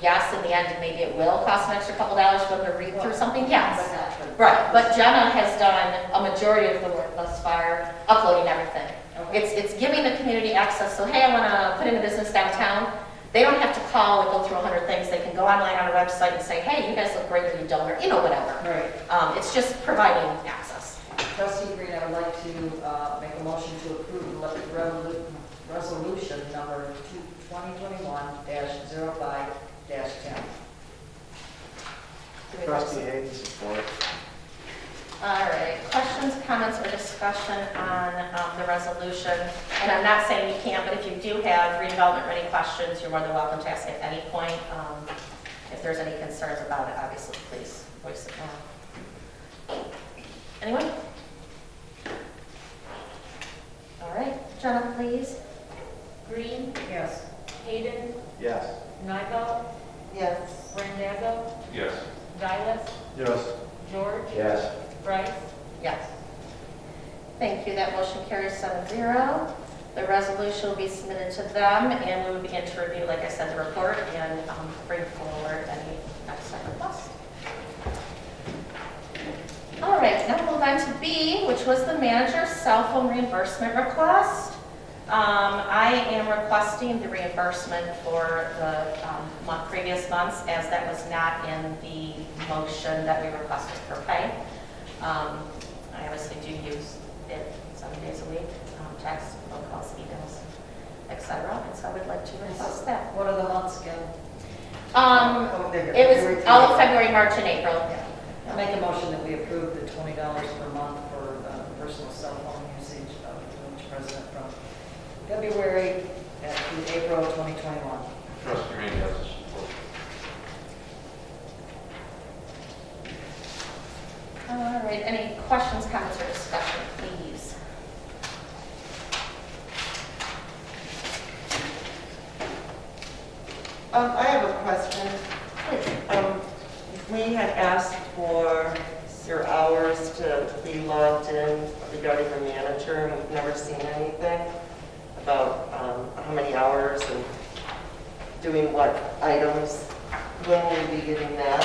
yes, in the end, maybe it will cost an extra couple dollars for them to read through something, yes. But not for- Right, but Jenna has done a majority of the work thus far, uploading everything. Okay. It's giving the community access, so hey, I want to put in a business downtown. They don't have to call and go through 100 things. They can go online on a website and say, hey, you guys look great, or you don't, or whatever. Right. It's just providing access. Trustee Green, I would like to make a motion to approve resolution number 2021-05-10. Trustee Hayden, support. All right, questions, comments, or discussion on the resolution? And I'm not saying you can't, but if you do have redevelopment ready questions, you're more than welcome to ask at any point. If there's any concerns about it, obviously, please voice it now. Anyone? All right, Jenna, please. Green, Yes. Hayden, Yes. Nygaard, Yes. Randazzo, Yes. Giles, Yes. George, Yes. Bryce. Yes. Thank you. That motion carries 7-0. The resolution will be submitted to them, and we will begin to review, like I said, the report and bring forward any next step requests. All right, now we'll move on to B, which was the manager's cell phone reimbursement request. I am requesting the reimbursement for the previous months, as that was not in the motion that we requested for pay. I obviously do use it 7 days a week, text, phone calls, emails, etc. And so I would like to request that. What are the months again? It was all of February, March, and April. I make a motion that we approve the $20 per month for personal cell phone usage of the village president from February through April 2021. Trustee Green has the support. All right, any questions, comments, or discussion, please? I have a question. Please. We had asked for your hours to be logged in regarding the manager, and we've never seen anything about how many hours and doing what items? When will we be getting that?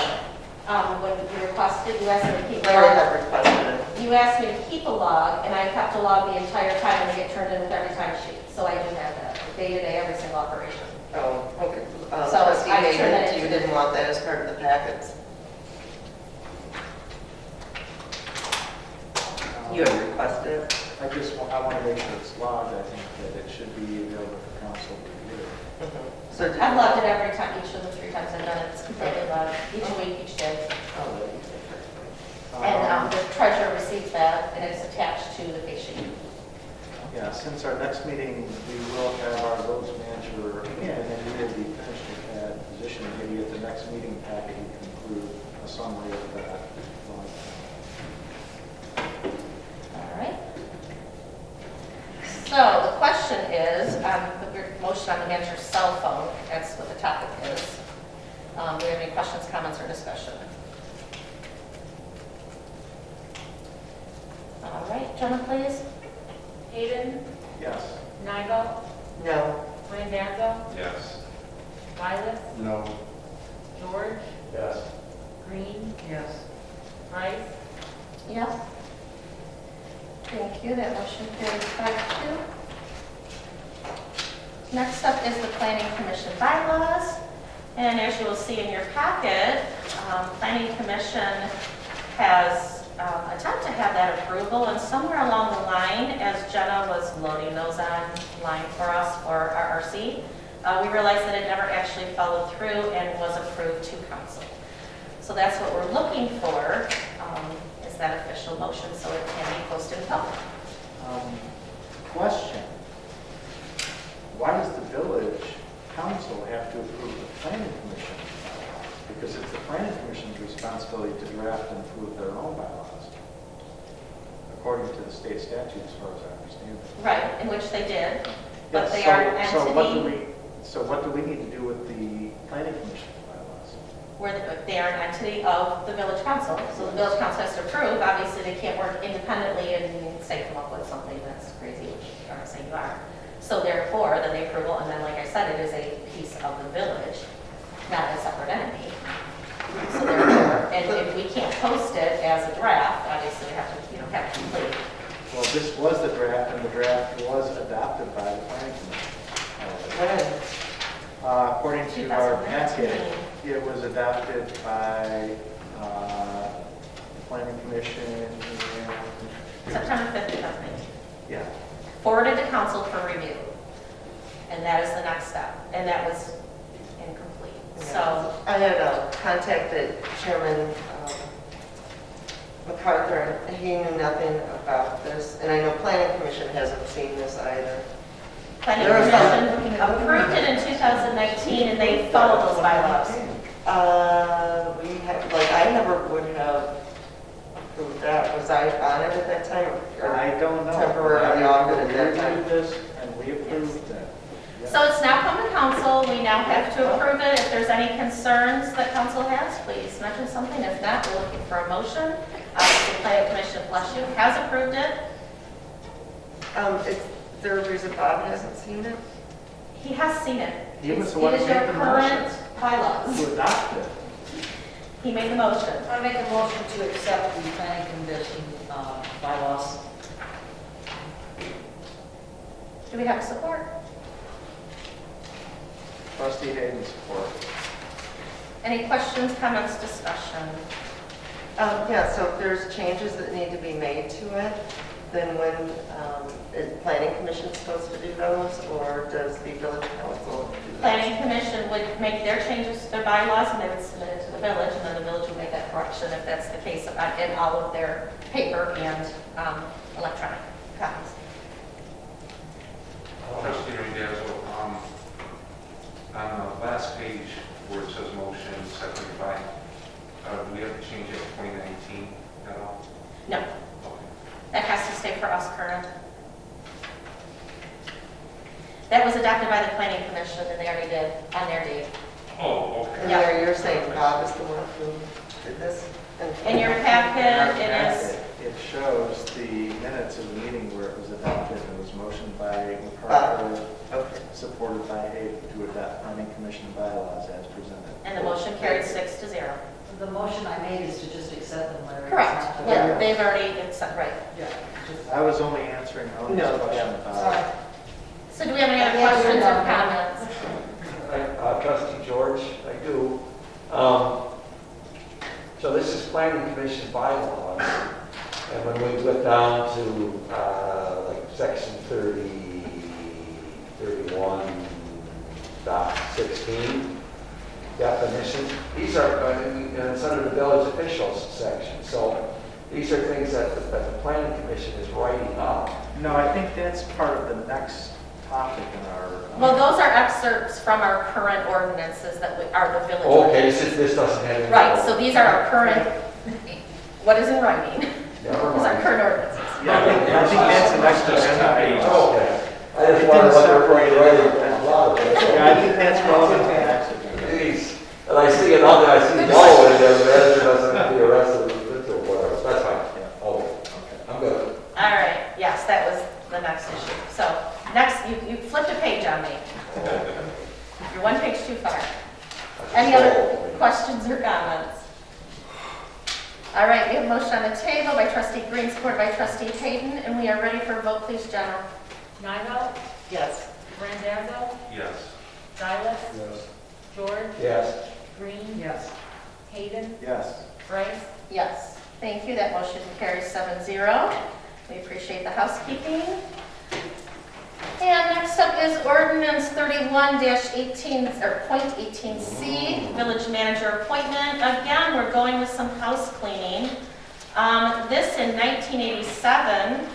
When you requested, you asked me to keep a Larry log. had requested it. You asked me to keep a log, and I kept a log the entire time, and they get turned in with every time sheet. So I do have that, day to day, every single operation. Oh, okay. So Trustee I turned that Hayden, you into- didn't want that as part of the packets? You had requested it? I want to make sure it's logged. I think that it should be available for council review. So did- I've logged it every time, each of the 3 times I've done it, it's completely logged, each week, each day. Oh, wait. And the treasurer receives that, and it's attached to the pay sheet. Yeah, since our next meeting, we will have our village manager, and then we will be finished with that position. Maybe at the next meeting packet, we can include a summary of that. All right. So the question is, the motion on the manager's cell phone, that's what the topic is. Do we have any questions, comments, or discussion? All right, Jenna, please. Hayden, Yes. Nybo, No. Randazzo, Yes. Violet, No. George, Yes. Green, Yes. Rice, Yes. Thank you, that motion carries 5-2. Next up is the Planning Commission bylaws. And as you will see in your packet, Planning Commission has attempted to have that approval, and somewhere along the line, as Jenna was loading those online for us for RRC, we realized that it never actually followed through and was approved to council. So that's what we're looking for, is that official motion so it can be posted in public. Question. Why does the village council have to approve the planning commission bylaws? Because it's the planning commission's responsibility to draft and approve their own bylaws, according to the state statute, as far as I understand it. Right, in which they did, but Yes, they so- are an entity, So what do we need to do with the planning commission bylaws? they are an entity of the village council. So the village council has to approve, obviously they can't work independently and say, come up with something that's crazy, which you are saying you are. So therefore, then the approval, and then like I said, it is a piece of the village, not a separate entity. So therefore, and if we can't post it as a draft, obviously we have to, have it complete. Well, this was the draft, and the draft was adopted by the planning commission. When? According to our 2019. packet, it was adopted by the planning commission in, September 5th, 2019. yeah. Forwarded to council for review. And that is the next step, and that was incomplete. So, I had contacted Chairman MacArthur, and he knew nothing about this. And I know Planning Commission hasn't seen this either. Planning There was Commission approved it in 2019, and they followed those bylaws. We have, I never would have approved that. Was I on it at that time? And I don't know. Temporarily off it at that We time. reviewed this, and we approved that. Yeah. So it's now come to council, we now have to approve it. If there's any concerns that council has, please mention something. If not, we're looking for a motion. The Planning Commission, bless you, has approved it. Is there a reason Bob hasn't seen it? He has seen it. He was It the one is who your made the current motion. bylaws. To adopt it. He made the motion. I make a motion to accept the planning commission bylaws. Do we have support? Trustee Hayden support. Any questions, comments, discussion? Yeah, so if there's changes that need to be made to it, then when, is Planning Commission supposed to do those, or does the village council do that? Planning Commission would make their changes to their bylaws, and they would submit it to the village, and then the village would make that correction if that's the case in all of their paper and electronic copies. Trustee Randazzo, on the last page where it says motion seconded by, do we have to change it to 2019 at all? No, Okay. that has to stay for us current. That was adopted by the Planning Commission, and they already did on their date. Oh, okay. And you're saying Bob is the one who did this? In your packet, it is It shows the minutes of the meeting where it was adopted. It was motioned by McCarthy, Okay. supported by Hayden to adopt planning commission bylaws as presented. And the motion carried 6-0. The motion I made is to just accept them, Larry. It's Correct. not to- Yeah, they've already, it's, right. Yeah, just- I was only answering Ron's No, question Sorry. about. So do we have any other Yeah, questions or we're done. comments? Trustee George, I do. So this is planning commission bylaws. And when we went down to like section 31.16 definition, these are, and it's under the village officials section. So these are things that the planning commission is writing up. No, I think that's part of the next topic in our. Well, those are excerpts from our current ordinances that are the village. Okay, ordinances. this doesn't have any. Right, so these are our current, what is in writing? Never These are mind. current ordinances. Yeah, I think that's the next agenda item. Okay. I just wanted to separate it a lot of it. Yeah, I think that's relevant to the next agenda. Jeez. And I see another, I see yellow in there, the manager doesn't have to be arrested or whatever. That's fine. Yeah. Oh, I'm good. All right, yes, that was the next issue. So next, you flipped a page on me. You're one page too far. Any other questions or comments? All right, we have a motion on the table by trustee Green, supported by trustee Hayden, and we are ready for a vote, please, General. Nyla, Yes. Randazzo, Yes. Silas, George, Yes. Green, Yes. Hayden, Yes. Bryce. Yes, thank you. That motion carries 7-0. We appreciate the housekeeping. And next up is ordinance 31-18, or .18C, village manager appointment. Again, we're going with some house cleaning. This in 1987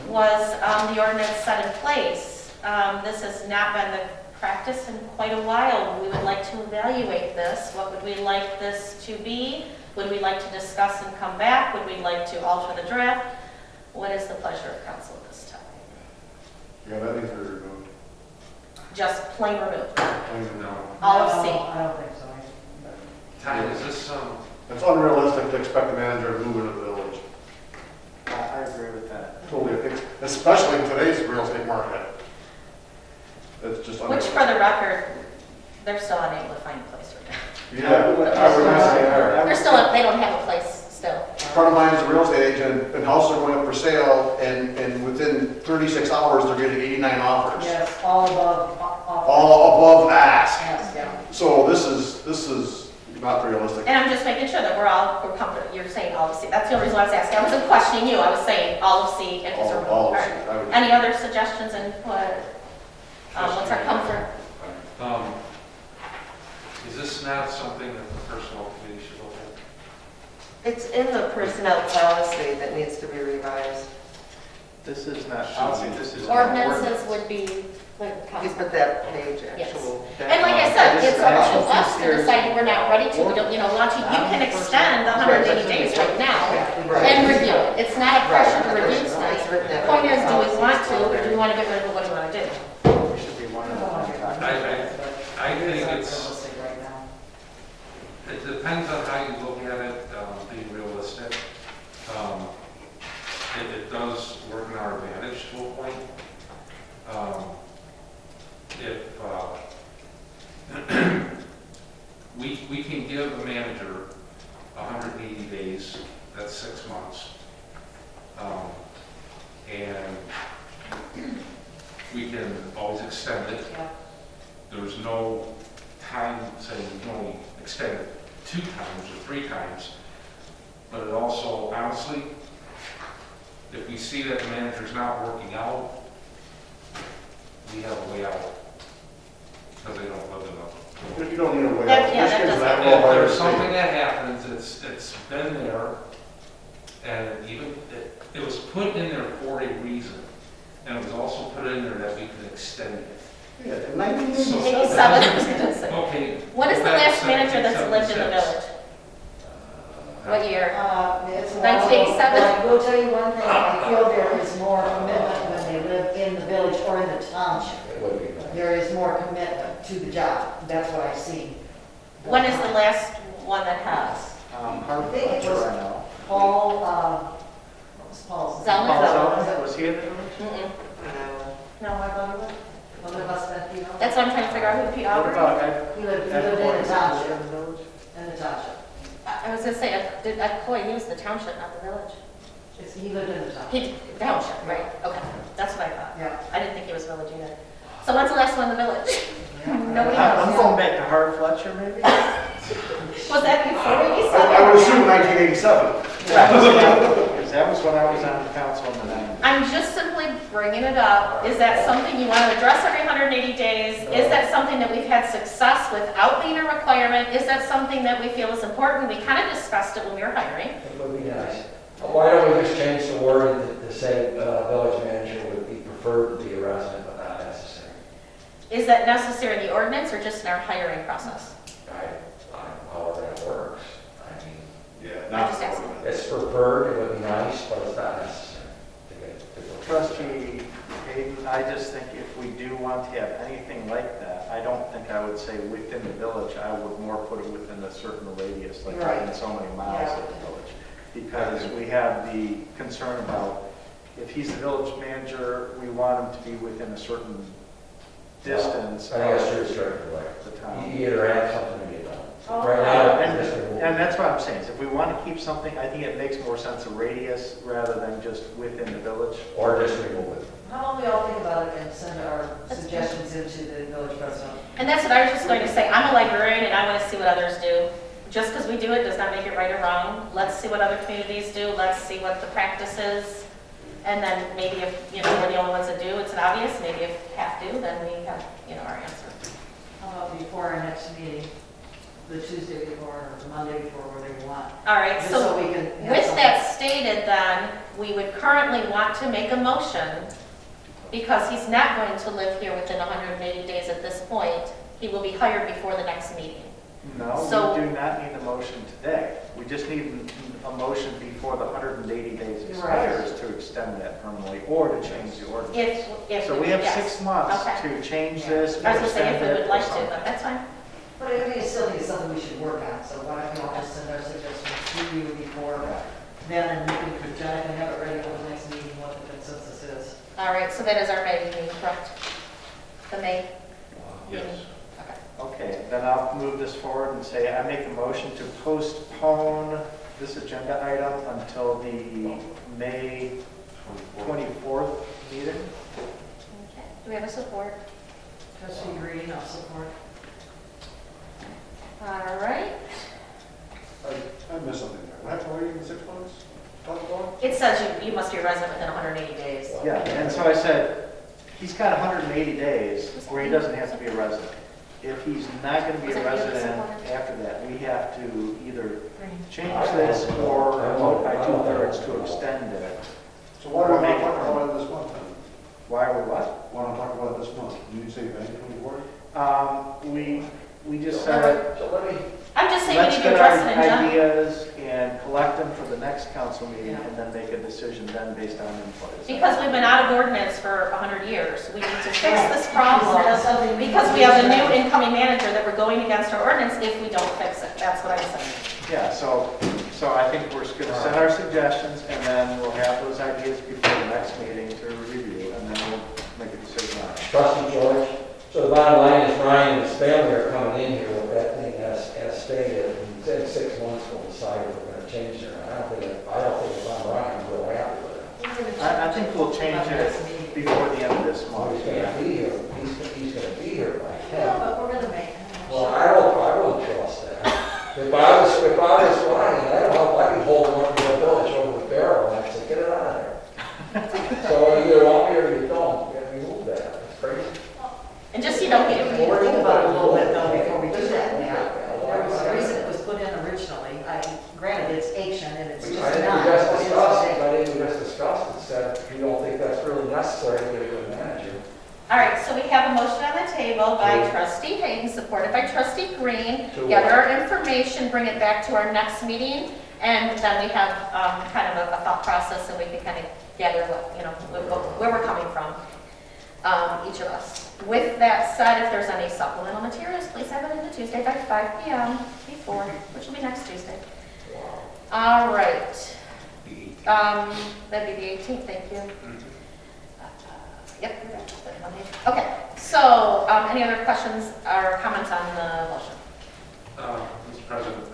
was the ordinance set in place. This has not been the practice in quite a while. We would like to evaluate this. What would we like this to be? Would we like to discuss and come back? Would we like to alter the draft? What is the pleasure of council at this time? Yeah, that needs to be removed. Just plain removed. No. All of No, C. I don't think so. Ty, is this, It's unrealistic to expect the manager to move into the village. I agree with that. Totally, especially in today's real estate market. It's just Which, unrealistic. for the record, they're still unable to find a place right now. Yeah, I would say that. They're still, they don't have a place still. A friend of mine is a real estate agent, and houses are going up for sale, and within 36 hours, they're getting 89 offers. Yes, all above. All above ask. Yes, yeah. So this is not realistic. And I'm just making sure that we're comfortable. You're saying all of C. That's the only reason I was asking. I wasn't questioning you. I was saying all of C and is removed. All of All C, right. I would- Any other suggestions and input? What's our comfort? is this not something that the personnel committee should look at? It's in the personnel policy that needs to be revised. This is not policy, this is. Ordinances would be the You council. put that page Yes. actual. And like I said, it's up to us to decide we're not ready to, we don't, want to, you can extend the 180 days right now and review it. It's not a pressure to review tonight. It's written The point is, do we want to, or do we want to get rid of it, what do we want to do? We should be one of them. I think it's, Realistic right now. it depends on how you look at it, being realistic. It does work in our advantage to a point. If we can give a manager 180 days, that's 6 months. And we can always extend it. Yeah. There's no time saying you can only extend it 2 times or 3 times. But it also, honestly, if we see that the manager's not working out, we have a way out. Because they don't live enough. You don't need a way That- out. yeah, that Michigan's doesn't- that law If by there's the something state. that happens, it's been there, and it was put in there for a reason. And it was also put in there that we could extend it. Yeah, in 1987. 87, I was gonna say. Okay. What is the go back last to manager that's lived in the 1776. village? What year? It's 1987? I will tell you one thing, I feel there is more commitment when they live in the village or in the township. It would be nice. There is more commitment to the job, that's what I see. When is the last one that has? I think it Harvard, was I know. Paul, Paul's. Zelman? Paul Zelman. Zelman, was he in the village? Mm-mm. No. No, I thought he was. Well, what about Smith, That's what I'm trying to figure out who Pete What Albert about is. Ed? He lived Ed in Boyd? the township, in the township. I was gonna say, Coy, he was the township, not the village. He lived in the township. He, township, right, okay, that's what I thought. Yeah. I didn't think he was village either. So when's the last one in the village? Nobody I'm knows. going back to Hart Fletcher, maybe? Was that before we I would assume 1987. Because that was when I was on the council in the 90s. I'm just simply bringing it up. Is that something you want to address every 180 days? Is that something that we've had success without being a requirement? Is that something that we feel is important? We kind of discussed it when we were hiring. It would be nice. Why don't we just change the word to say village manager would be preferred to be a resident, but not necessary? Is that necessary in the ordinance or just in our hiring process? However that works. I mean, Yeah. I'm just asking. it's preferred, it would be nice, but it's not necessary to get to go. Trustee Hayden, I just think if we do want to have anything like that, I don't think I would say within the village. I would more put it within a certain radius, like Right. within so many miles of the village. Because we have the concern about, if he's the village manager, we want him to be within a certain distance I think that's too of restrictive, the like, town. you either have something or you don't. Oh, Right now, And, it's just a rule. and that's what I'm saying, is if we want to keep something, I think it makes more sense a radius rather than just within the village. Or just remove it. How about we all think about it and send our suggestions into the village president? And that's what I was just going to say. I'm a librarian and I want to see what others do. Just because we do it does not make it right or wrong. Let's see what other communities do. Let's see what the practice is. And then maybe if, we're the only ones that do, it's an obvious. Maybe if half do, then we have, our answer. How about before our next meeting, the Tuesday before or the Monday before, whatever you want? All right, Just so we can have with something. that stated then, we would currently want to make a motion because he's not going to live here within 180 days at this point. He will be hired before the next meeting. No, So- we do not need a motion today. We just need a motion before the 180 days expires to extend that permanently or to change the ordinance. If So we have yes. 6 months Okay. to change this I or was going to say extend if we it would or like to, something. but that's fine. But I mean, it still is something we should work on, so why don't we all just send our suggestions to you before then, and we can, John can have it ready for the next meeting, what the consensus is. All right, so that is our May meeting, correct? The May Yes. meeting? Okay. Okay, then I'll move this forward and say I make a motion to postpone this agenda item until the May 24th meeting. Okay. Do we have a support? Trustee Green, I'll support. All right. I missed something there. What happened, waiting 6 months? Talk about? It says you must be a resident within 180 days. Yeah, and so I said, he's got 180 days where he doesn't have to be a resident. If he's not going to be Was a it the other resident supporter? after that, we have to either Green. change this or vote by 2/3 to extend it. So why are we not talking about it this month then? Why are we what? Why don't we talk about it this month? Did you say May 24th? We just said, So let me, I'm just saying we let's need to get our address it in general. ideas and collect them for the next council meeting and then make a decision then based on input. Is that- Because we've been out of ordinance for 100 years. We need to fix this problem That's something we because we need have to a new address. incoming manager that we're going against our ordinance if we don't fix it. That's what I'm saying. Yeah, so I think we're going to send our suggestions, and then we'll have those ideas before the next meeting to review, and then we'll make a decision on it. trustee George, so the bottom line is Ryan and his family are coming in here with that thing as stated, and in 6 months we'll decide if we're gonna change it. I don't think if I'm Ryan, I'm real happy with it. I think we'll change it before the end of this Well, month. he's gonna be here, he's gonna be here by Yeah, 10. but we're gonna make. Well, I wouldn't trust that. If I was Ryan, I don't know if I could hold one of the village over the barrel and I'd say, get it out of there. So you either want me or you don't, you gotta remove that, it's crazy. And just so you know, We need to think about it a little bit though before we do that now. There was a reason it was put in originally. Granted, it's ancient and it's just I think not. we just what it is discussed, today. I think we just discussed it, said we don't think that's really necessary to get a good manager. All right, so we have a motion on the table by Two. trustee Hayden, supported by trustee Green. Two. Gather our information, bring it back to our next meeting, and then we have kind of a thought process and we can kind of gather where we're coming from, each of us. With that said, if there's any supplemental materials, please have it in the Tuesday by 5 p.m. before, which will be next Tuesday. All right. The 18th. That'd be the 18th, thank you. Mhm. Yep. Okay, so, any other questions or comments on the motion? Mr. President,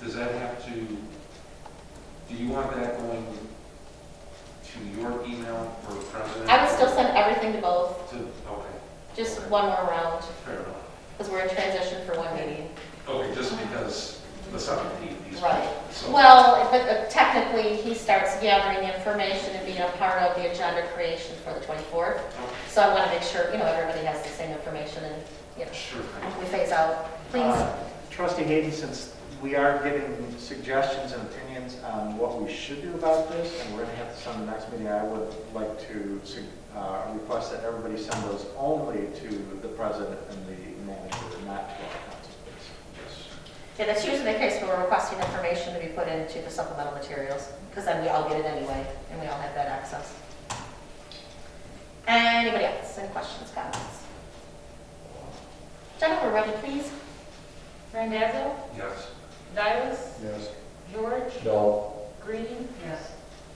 does that have to, do you want that going to your email for president? I would still send everything to both, Okay, just one more round, fair enough. because we're in transition for one meeting. Okay, just because the 17th. these- Right. So, Well, but technically, he starts gathering information and being a part of the agenda creation for the 24th. So I want to make sure, everybody has the same information and, sure thing. we phase out. Please. Trustee Hayden, since we are getting suggestions and opinions on what we should do about this, and we're going to have this on the next meeting, I would like to request that everybody send those only to the president and the manager, not to our council, please. Yeah, that's usually the case when we're requesting information to be put into the supplemental materials, because then we all get it anyway, and we all have that access. Anybody else? Any questions, comments? Jennifer, ready, please? Randazzo, Yes. Dilus, Yes. George, No. Green, Yes.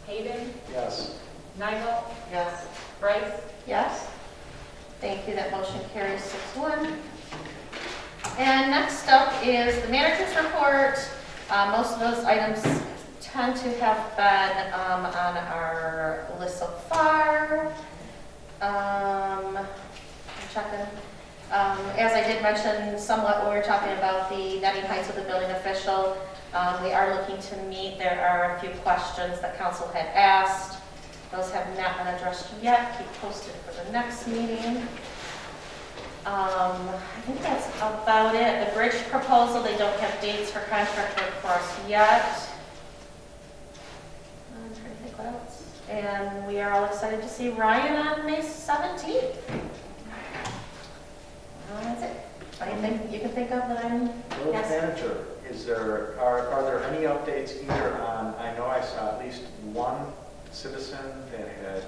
Hayden, Yes. Nigel, Yes. Bryce, Yes. Thank you, that motion carries 6-1. And next up is the manager's report. Most of those items tend to have been on our list so far. I'm checking. As I did mention somewhat when we were talking about the netting heights of the building official, we are looking to meet. There are a few questions that council had asked. Those have not been addressed yet. Keep posted for the next meeting. I think that's about it. The bridge proposal, they don't have dates for contract work for us yet. I'm trying to think what else. And we are all excited to see Ryan on May 17th. That's it. Anything you can think of that I'm... Village Yes. manager, are there any updates either on, I know I saw at least one citizen that had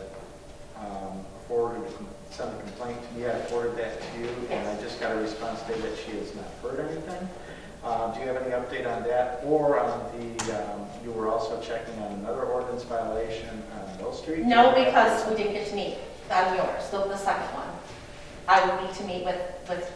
sent a complaint to me. I forwarded that to you, and I just got a response today that she has not heard anything. Do you have any update on that? Or on you were also checking on another ordinance violation on Mill Street? No, because we didn't get to meet on yours, the second one. I would need to meet with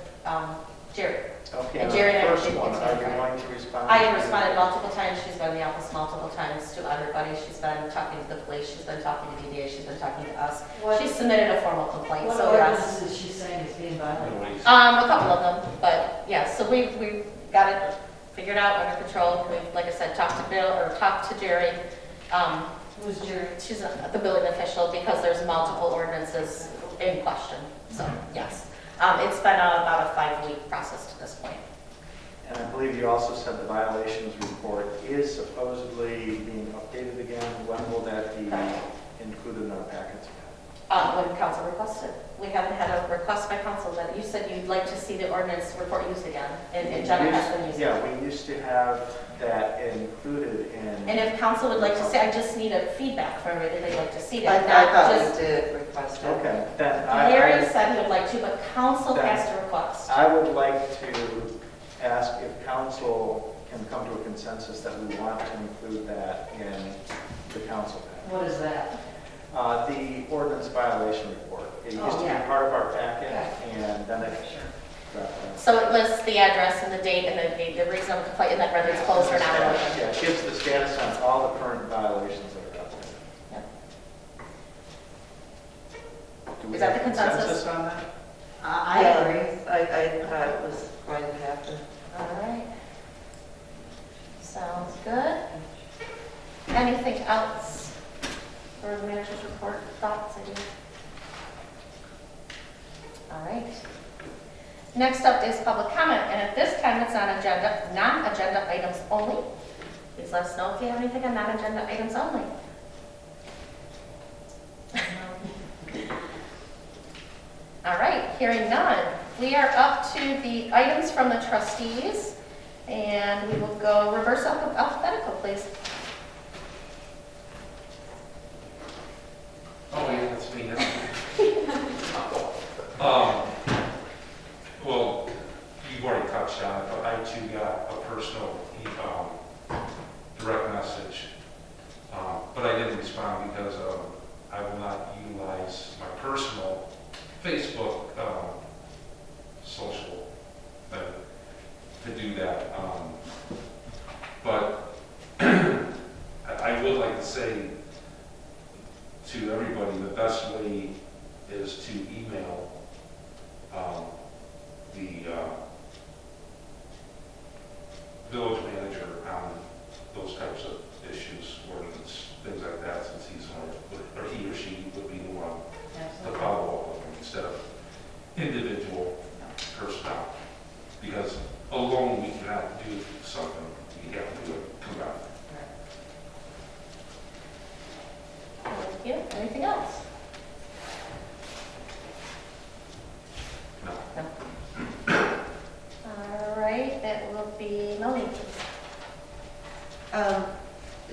Jerry. Okay, And on Jerry and I the first did one, get are you together. going to respond? I have responded multiple times. She's been in the office multiple times to everybody. She's been talking to the police. She's been talking to DDA. She's been talking to us. What- She submitted a formal complaint, What so yes. ordinance is she saying is being violated? Nobody's- A couple of them, but yes, so we got it figured out, under control. We've, like I said, talked to Jerry. Who's Jerry? She's the building official because there's multiple ordinances in question, so yes. It's been about a 5-week process to this point. And I believe you also said the violations report is supposedly being updated again. When will that be included in our packets again? When council requested. We haven't had a request by council that you said you'd like to see the ordinance report used again, and Jenna has been using it. Yeah, we used to have that included in. And if council would like to see, I just need a feedback from everybody that they'd like to see I that, not thought we just. did request it. Okay, then Larry said he would like to, but council has to request. I would like to ask if council can come to a consensus that we want to include that in the council package. What is that? The ordinance violation report. It used to be yeah. part of our packet, Okay. and then it Sure. dropped out. So it lists the address and the date and the reason of the complaint, and that whether it's closed or not open. Yeah, it gives the status on all the current violations that are out there. Yep. Do we Is that have the consensus? on that? I Yeah, agree. I thought it was going to happen. All right. Sounds good. Anything else for the manager's report, thoughts, ideas? All right. Next up is public comment, and at this time it's on agenda, non-agenda items only. Please let us know if you have anything on non-agenda items only. All right, hearing none. We are up to the items from the trustees, and we will go reverse alphabetical, please. Oh, yeah, that's me. Well, you've already touched on it, but I too got a personal direct message But I didn't respond because I will not utilize my personal Facebook social thing to do that. But I would like to say to everybody, the best way is to email the village manager on those types of issues, ordinance, things like that, since he's one, or he or she would be the one to follow up with them instead of individual personnel. Because alone we cannot do something, we have to do it combined. Thank you. Anything else? No. All right, it will be Melanie, please.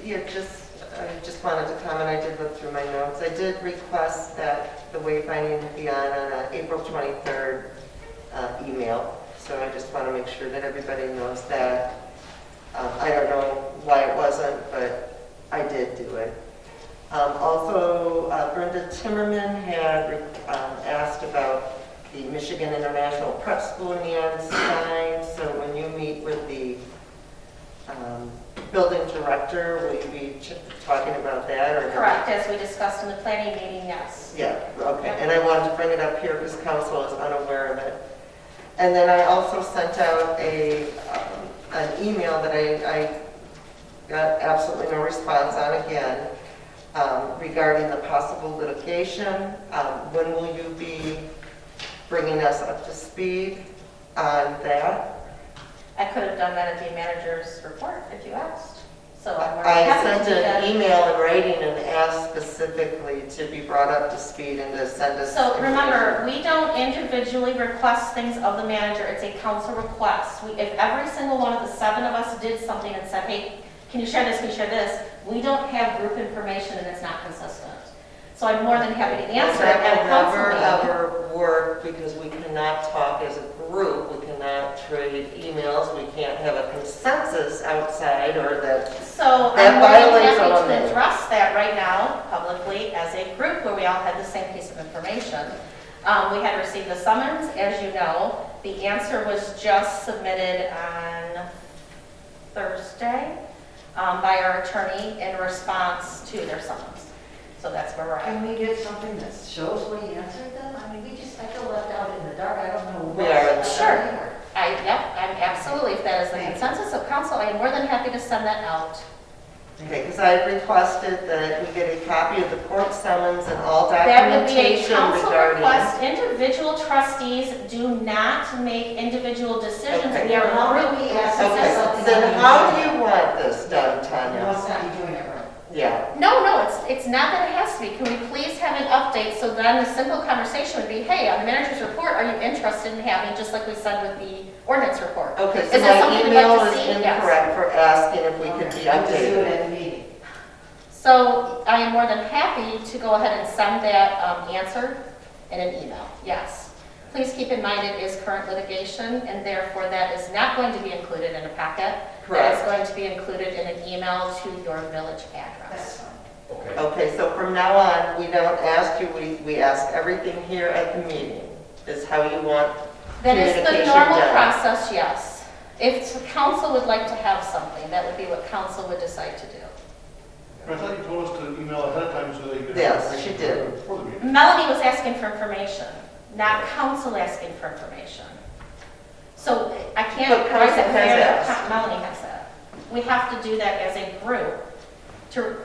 Yeah, I just wanted to comment, I did look through my notes. I did request that the wayfinding be on an April 23rd email, so I just want to make sure that everybody knows that. I don't know why it wasn't, but I did do it. Also, Brenda Timmerman had asked about the Michigan International Prep School neon sign, so when you meet with the building director, will you be talking about that? Or Correct, as we discussed in the planning meeting, yes. Yeah, okay, and I wanted to bring it up here because council is unaware of it. And then I also sent out an email that I got absolutely no response on again, regarding the possible litigation. When will you be bringing us up to speed on that? I could have done that at the manager's report if you asked. So I'm more than I happy sent to do that. an email in writing and asked specifically to be brought up to speed and to send us. So remember, we don't individually request things of the manager, it's a council request. If every single one of the 7 of us did something and said, hey, can you share this, can you share this? We don't have group information and it's not consistent. So I'm more than happy to answer it at a council That will meeting. never ever work because we cannot talk as a group, we cannot trade emails, we can't have a consensus outside or that. So That I'm more than violates happy all to of it. address that right now publicly as a group where we all had the same piece of information. We had received the summons, as you know. The answer was just submitted on Thursday by our attorney in response to their summons. So that's where we're at. Can we get something that shows what he answered them? I mean, I feel left out in the dark, I don't know. We are. what's Sure. there. I'm absolutely, if that is the Thank you. consensus of council, I am more than happy to send that out. Okay, because I requested that we get a copy of the court summons and all That would be a documentation council regarding. request. Individual trustees do not make individual decisions. Okay. We are a How group. do we ask for Okay, something? then how do you want this done, You Tanya? must not be doing it right. Yeah, No, it's not that it has to be. Can we please have an update? So then the simple conversation would be, hey, on the manager's report, are you interested in having, just like we said with the ordinance report? okay, Is so there my something you'd like email to is see? Yes. incorrect for asking if we could be Okay, we'll just do it updated. at the meeting. So I am more than happy to go ahead and send that answer in an email, yes. Please keep in mind it is current litigation, and therefore that is not going to be included in a packet. That is Correct. going to be included in an email to your village That's address. fine. Okay. Okay, so from now on, we don't ask you, we ask everything here at the meeting, is how you want That is the communication normal done. process, yes. If the council would like to have something, that would be what council would decide to do. I thought you told us to email ahead of time so that you could. Yes, have she information did. For the meeting. Melanie was asking for information, not council asking for information. So I can't. But council has asked. Melanie has that. We have to do that as a group to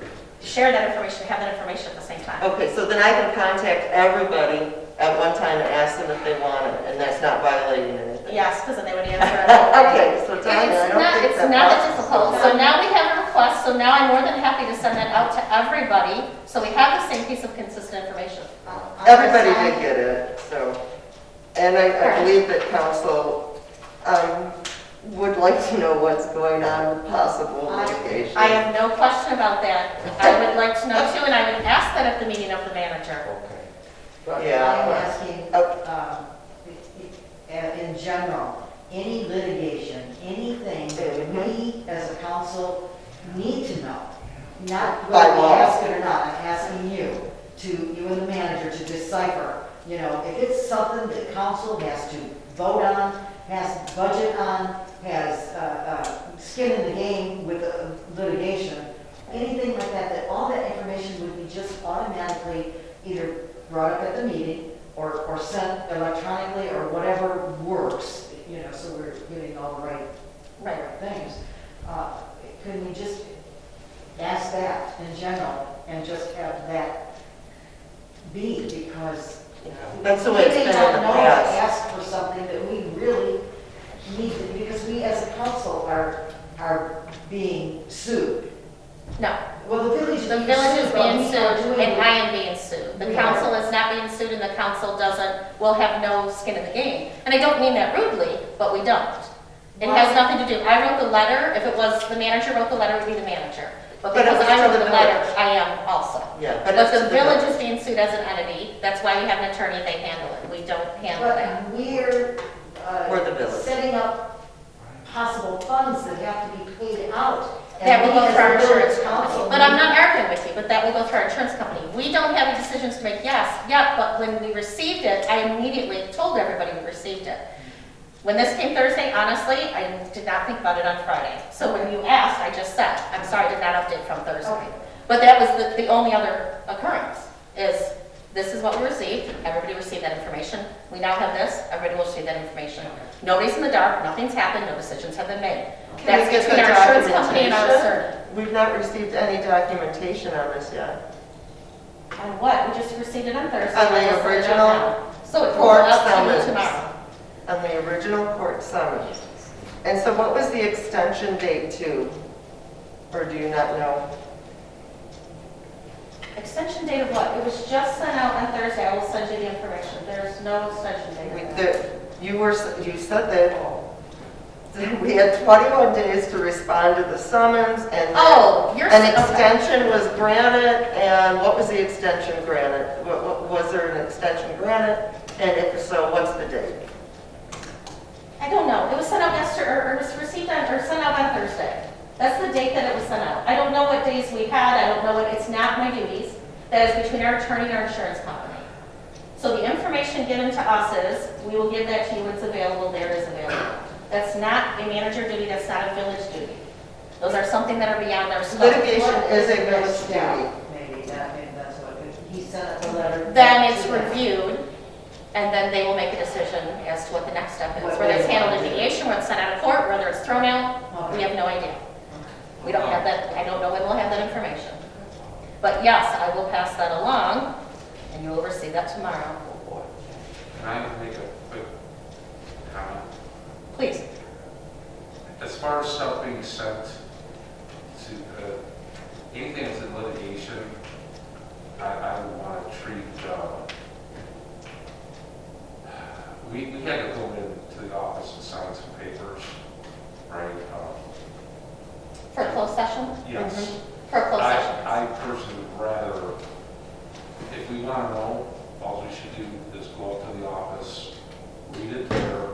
share that information, have that information at the same time. Okay, so then I can contact everybody at one time and ask them if they want it, and that's not violating anything. Yes, because then they would answer. Okay, so Tanya, I don't think It's not that that's difficult. So now we have a request, so now I'm more than happy to send that out to everybody, so we have the same piece of consistent information. Everybody did get it, so, and I believe that council would like to know what's going on with possible litigation. I have no question about that. I would like to know too, and I would ask that at the meeting of the manager. Okay. Yeah. I'm asking, in general, any litigation, anything that we as a council need to know. not By whether we law. ask it or not, I'm asking you and the manager to decipher. You know, if it's something that council has to vote on, has budget on, has skin in the game with litigation, anything like that, that all that information would be just automatically either brought up at the meeting or sent electronically or whatever works, you know, so we're getting all the right things. Can we just ask that in general and just have that be, because That's the way it's we been may in not the know to past. ask for something that we really need to, because we as a council are being sued. No, Well, the village is the being village is sued, but being we sued, are doing and it. I am being sued. The We council are. is not being sued, and the council will have no skin in the game. And I don't mean that rudely, but we don't. It has nothing to do, I wrote the letter, if it was the manager wrote the letter, it would be the manager. But But it because was I to wrote the the letter, village. I am also. Yeah, But it's to the village is being sued as an entity, that's why we have an attorney, they handle it. We don't handle that. But we're We're the village. setting up possible funds that have to be paid out. That will And we go as through our the village insurance company. council But I'm not arguing with you, but that will go through our insurance company. We don't have any decisions to make, yes, yeah, but when we received it, I immediately told everybody we received it. When this came Thursday, honestly, I did not think about it on Friday. So when you asked, I just said, I'm sorry, I did not update from Thursday. Okay. But that was the only other occurrence, is this is what we received, everybody received that information. We now have this, everybody will receive that information. Nobody's in the dark, nothing's happened, no decisions have been made. Can That's we get between the our insurance company and our documentation? attorney. We've not received any documentation on this yet. On what? We just received it on Thursday. On the I just sent it out original now. So it will go court out to summons. you tomorrow. On the original court summons. And so what was the extension date to? Or do you not know? Extension date of what? It was just sent out on Thursday. I will send you the information. There's no extension date. of that. You said that we had 21 days to respond to the summons and Oh, you're an okay. extension was granted, and what was the extension granted? Was there an extension granted? And if so, what's the date? I don't know. It was sent out yesterday, or it was received on, or sent out on Thursday. That's the date that it was sent out. I don't know what days we had. I don't know what, it's not my duties. That is between our attorney and our insurance company. So the information given to us is, we will give that to you, it's available, there is available. That's not a manager duty, that's not a village duty. Those are something that are beyond our scope. Litigation is a village step? duty. Maybe that's what, he sent a letter. Then it's to them. reviewed, and then they will make a decision as to what the next step is. What Whether it's they handled want in to do. mediation, whether it's sent out of court, whether it's thrown out, we have no idea. We don't have that, I don't know when we'll have that information. But yes, I will pass that along, and you will receive that tomorrow. Can I make a quick comment? Please. As far as stuff being sent to, anything that's in litigation, I would want to treat, we had to go into the office and sign some papers, right? For a closed session? Yes. For a closed session. I personally would rather, if we want to know, all we should do is go up to the office, read it there,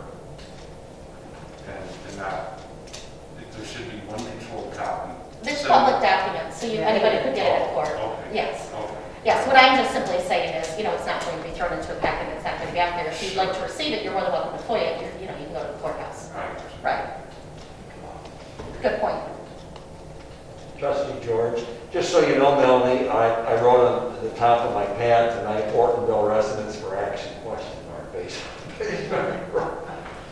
and not, there should be one controlled copy. This So- public document, so anybody could get it at court. Okay. Yes. Okay. Yes, what I'm just simply saying is, it's not going to be thrown into a packet, it's not going to be out there. If you'd like to receive it, you're more than welcome to put it, you can go to the courthouse. Right. Right. Good point. Trustee George, just so you know, Melanie, I wrote on the top of my pad tonight, Ortonville residents for action, question mark, based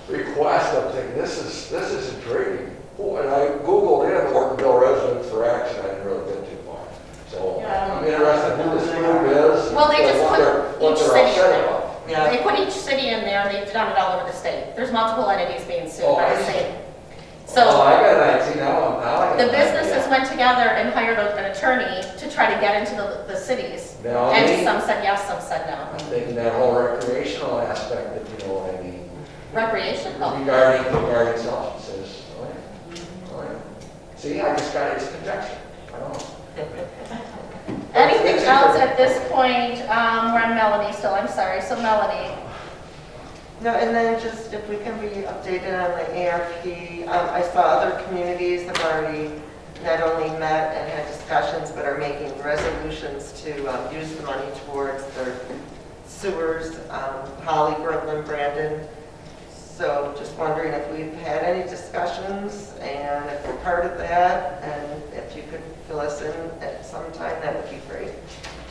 request. I'm thinking, this is intriguing. Oh, and I Googled in Ortonville residents for action, I didn't really get too far. So I'm interested in who this group is. Well, they just what put they're each city in upset there. about. Yeah. They put each city in there, and they've done it all over the state. There's multiple entities being sued Oh, by I the see. state. Oh, So I got an idea, now I got the an businesses idea. went together and hired an attorney to try to get into the cities. Now, And me- some said yes, some said no. I'm thinking that whole recreational aspect, if you know what I mean. Recreation? Oh. Regarding substances. Oh, yeah. Oh, yeah. See, I just got it's conjecture. I don't know. Anything It's else interesting. at this point? We're on Melanie still, I'm sorry. So Melanie, No, and then just if we can be updated on the ARP, I saw other communities have already not only met and had discussions, but are making resolutions to use the money towards their sewers, Holly, Brooklyn, Brandon. So just wondering if we've had any discussions and if we're part of that, and if you could fill us in at some time, that would be great.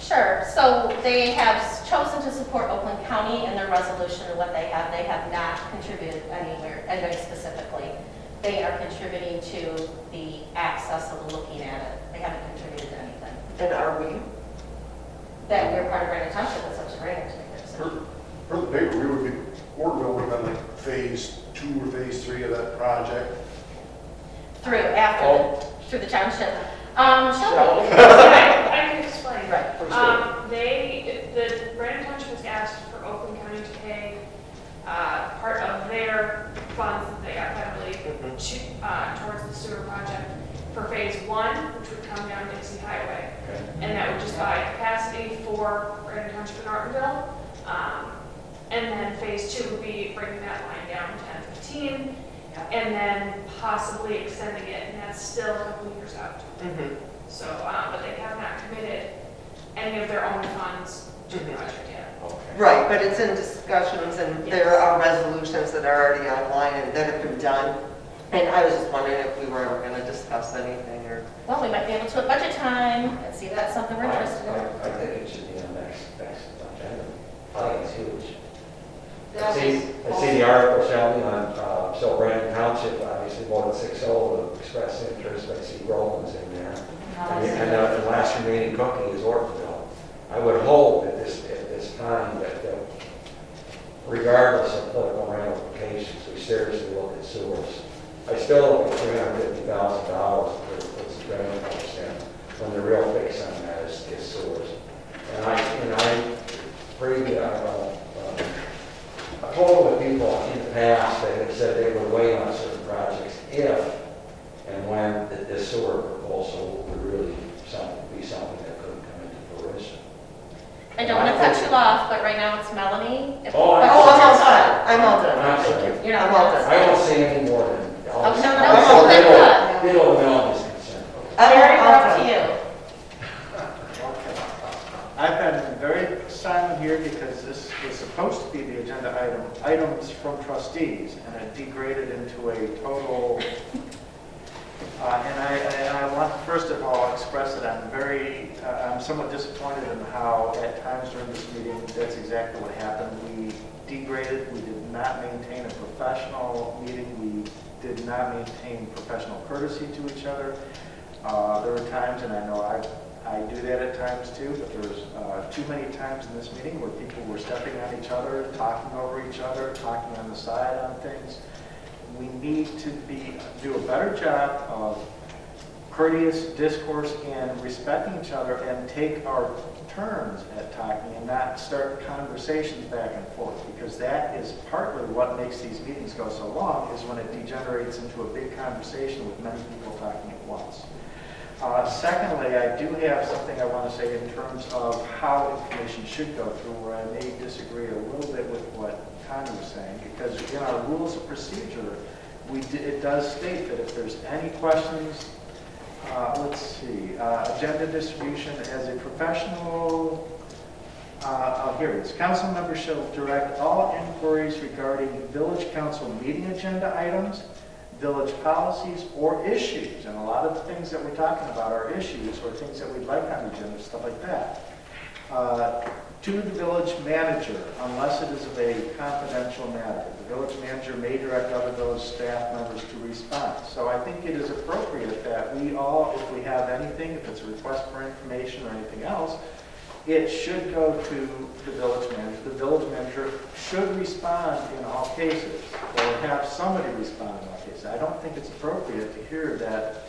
Sure. So they have chosen to support Oakland County in their resolution of what they have not contributed anybody specifically. They are contributing to the access of looking at it. They haven't contributed anything. And are we? That we're part of Brandon Township is such a great activity. For the paper, we would be, Ortonville would have been like phase 2 or phase 3 of that project. Through the township. Shelby. I can explain. Right. The Brandon Township has asked for Oakland County to pay part of their funds that they got federally towards the sewer project for phase 1, which would come down Dixie Highway. And that would just buy capacity for Brandon Township and Ortonville. And then phase 2 would be bringing that line down 10-15, and then possibly extending it, and that's still a couple of years out. So, but they have not committed any of their own funds to the project yet. Right, but it's in discussions, and there are resolutions that are already online and that have been done. And I was just wondering if we were ever going to discuss anything or... Well, we might be able to at budget time and see if that's something we're interested in. I think it should be on next agenda. I think it's huge. That I see the article, Shelby, on, so Brandon Township obviously voted 6-0 to express interest. I see Roland's in there. And the last remaining cookie is Ortonville. I would hope at this time that regardless of political ramifications, we seriously look at sewers. I still look at $350,000 for the Brandon understand when the real fix on that is sewers. And I I've told with people in the past that have said they would wait on certain projects if and when the sewer proposal would really be something that couldn't come into fruition. I don't want to cut you off, but right now it's Melanie. If Oh, questions Oh, I'm all are- done. I'm all done. I'm Thank sorry. you. You're not I'm all done. done. I don't see any more than. Oh, no, Little Melanie's concerned. Jerry, I'm we're all up to done. you. I've been very silent here because this was supposed to be the agenda items from trustees, and it degraded into a total, and I want to first of all express that I'm somewhat disappointed in how at times during this meeting, that's exactly what happened. We degraded, we did not maintain a professional meeting, we did not maintain professional courtesy to each other. There were times, and I know I do that at times too, but there was too many times in this meeting where people were stepping on each other, talking over each other, talking on the side on things. We need to do a better job of courteous discourse and respecting each other and take our turns at talking and not start conversations back and forth, because that is partly what makes these meetings go so long, is when it degenerates into a big conversation with many people talking at once. Secondly, I do have something I want to say in terms of how information should go through, where I may disagree a little bit with what Connie was saying, because in our rules of procedure, it does state that if there's any questions, let's see, agenda distribution as a professional, here it is. Council members shall direct all inquiries regarding village council meeting agenda items, village policies, or issues. And a lot of the things that we're talking about are issues or things that we'd like on the agenda, stuff like that. To the village manager, unless it is of a confidential matter. The village manager may direct other village staff members to respond. So I think it is appropriate that we all, if we have anything, if it's a request for information or anything else, it should go to the village manager. The village manager should respond in all cases, or have somebody respond in all cases. I don't think it's appropriate to hear that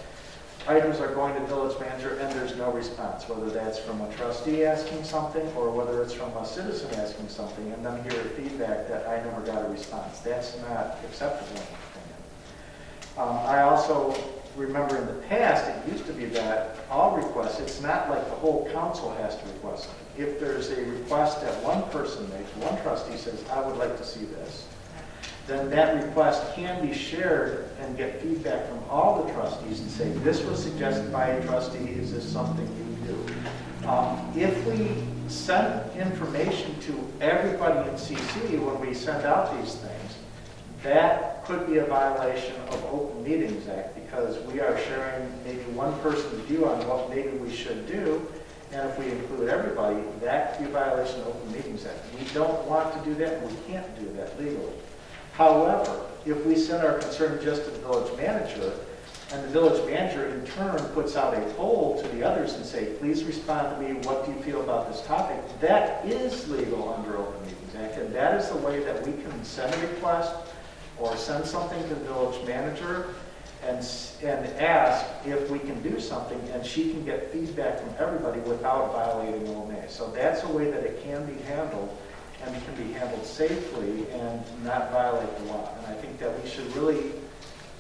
items are going to village manager and there's no response, whether that's from a trustee asking something or whether it's from a citizen asking something and then hear feedback that I never got a response. That's not acceptable in my opinion. I also remember in the past, it used to be that all requests, it's not like the whole council has to request it. If there's a request that one person makes, one trustee says, I would like to see this, then that request can be shared and get feedback from all the trustees and say, this was suggested by a trustee, is this something you do? If we send information to everybody in CC when we send out these things, that could be a violation of Open Meetings Act, because we are sharing maybe one person's view on what maybe we should do, and if we include everybody, that could be a violation of Open Meetings Act. We don't want to do that, and we can't do that legally. However, if we send our concern just to the village manager, and the village manager in turn puts out a poll to the others and say, please respond to me, what do you feel about this topic? That is legal under Open Meetings Act, and that is the way that we can send a request or send something to the village manager and ask if we can do something, and she can get feedback from everybody without violating OMA. So that's a way that it can be handled, and it can be handled safely and not violate the law. And I think that we should really,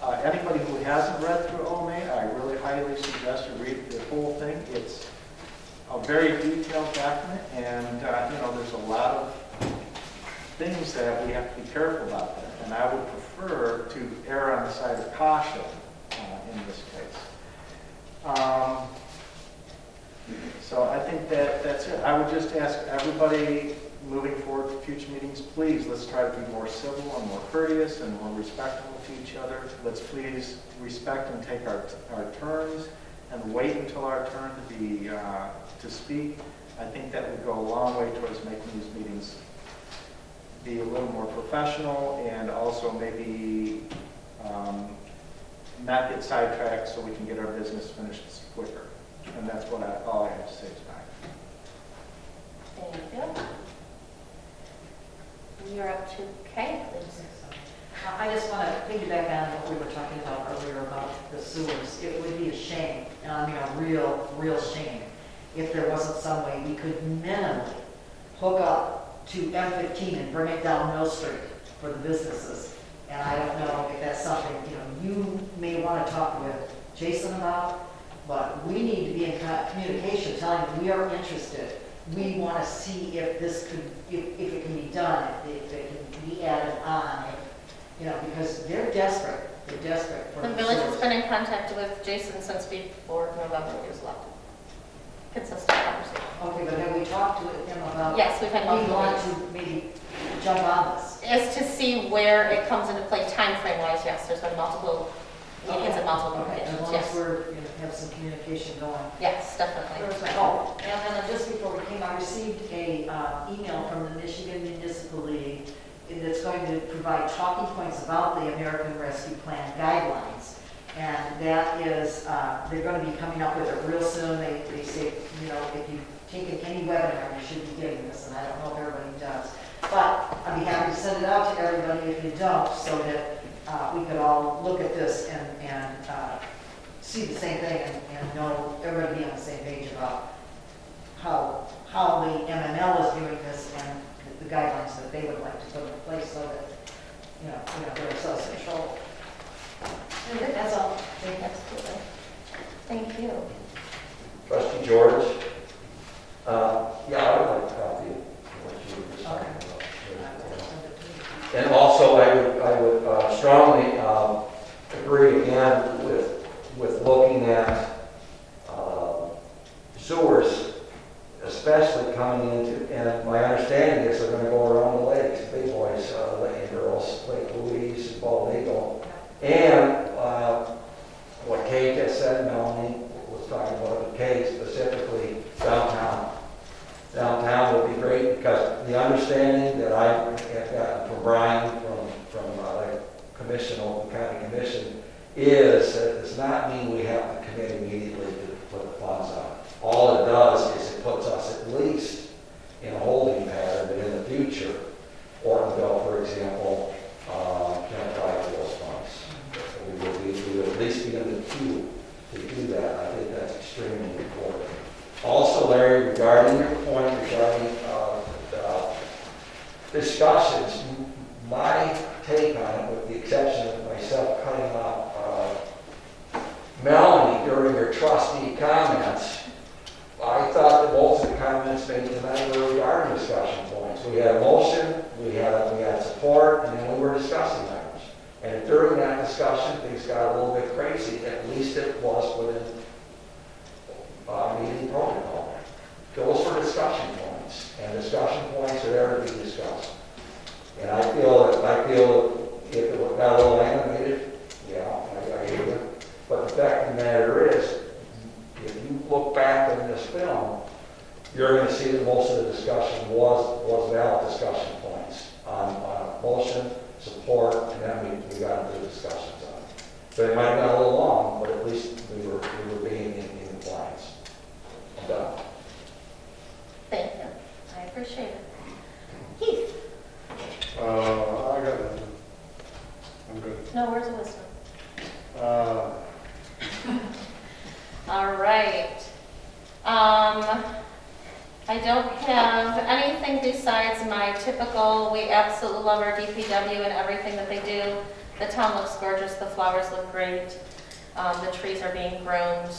anybody who hasn't read through OMA, I really highly suggest you read the whole thing. It's a very detailed document, and there's a lot of things that we have to be careful about there. And I would prefer to err on the side of caution in this case. So I think that's it. I would just ask everybody moving forward to future meetings, please, let's try to be more civil and more courteous and more respectful to each other. Let's please respect and take our turns and wait until our turn to speak. I think that would go a long way towards making these meetings be a little more professional, and also maybe not get sidetracked so we can get our business finished quicker. And that's what all I have to say tonight. Thank you. You're up to Kay, please. I just want to piggyback on what we were talking about earlier about the sewers. It would be a shame, and I mean a real shame, if there wasn't some way we could minimally hook up to M15 and bring it down Mill Street for the businesses. And I don't know if that's something you may want to talk with Jason about, but we need to be in communication, telling them we are interested. We want to see if this could, if it can be done, if it can be added on, because they're desperate. They're desperate for The village has been in contact with Jason since before November he was elected. Consistent conversation. Okay, but have we talked to him about? Yes, we've had multiple We want meetings. to maybe jump on this. Is to see where it comes into play time frame wise. Yes, there's been multiple meetings and multiple Okay, as communications. long as Yes. we're, have some communication going. Yes, definitely. Oh, and then just before we came, I received a email from the Michigan Municipal League that's going to provide talking points about the American Rescue Plan guidelines. And that is, they're going to be coming up with it real soon. They say, if you've taken any webinar, you should be getting this, and I don't know if everybody does. But I'd be happy to send it out to everybody if you don't, so that we could all look at this and see the same thing and know everybody be on the same page about how the MML is doing this and the guidelines that they would like to put in place so that they're self-control. That's all. Absolutely. Thank you. Trustee George? Yeah, I would like to copy what you were just talking about. And also, I would strongly agree again with looking at sewers, especially coming into, and my understanding is they're going to go around the lakes, big boys, Lake Girls, Lake Louise, Bald Eagle. And what Kay just said, Melanie was talking about, but Kay specifically, downtown. Downtown would be great, because the understanding that I have gotten from Brian, from the commission, Oakland County Commission, is that it does not mean we have to commit immediately to put the funds on. All it does is it puts us at least in a holding pattern, but in the future, Ortonville, for example, can apply for those funds. We would at least be in the queue to do that. I think that's extremely important. Also, Larry, regarding your point regarding discussions, my take on it, with the exception of myself cutting off Melanie during her trustee comments, I thought that most of the comments made tonight were regarding discussion points. We had a motion we had support, and then we were discussing items. And during that discussion, things got a little bit crazy. At least it was within meeting protocol. Those were discussion points, and discussion points are there to be discussed. And I feel if it got a little animated, yeah, I hear you. But the fact of the matter is, if you look back in this film, you're going to see that most of the discussion was valid discussion points on motion, support, and then we got into the discussions on it. So it might have gone a little long, but at least we were being in compliance. I'm done. Thank you. I appreciate it. Keith? I got nothing. I'm good. No words of wisdom. Uh, All right. I don't have anything besides my typical, we absolutely love our DPW and everything that they do. The town looks gorgeous, the flowers look great, the trees are being groomed,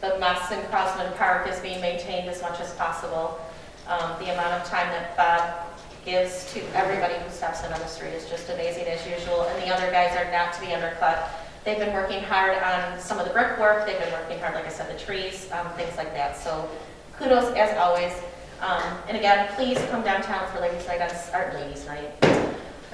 the mess in Crosman Park is being maintained as much as possible. The amount of time that Bob gives to everybody who steps in on the street is just amazing as usual, and the other guys are not to be undercut. They've been working hard on some of the brickwork, they've been working hard, like I said, the trees, things like that. So kudos as always. And again, please come downtown for Ladies' Night,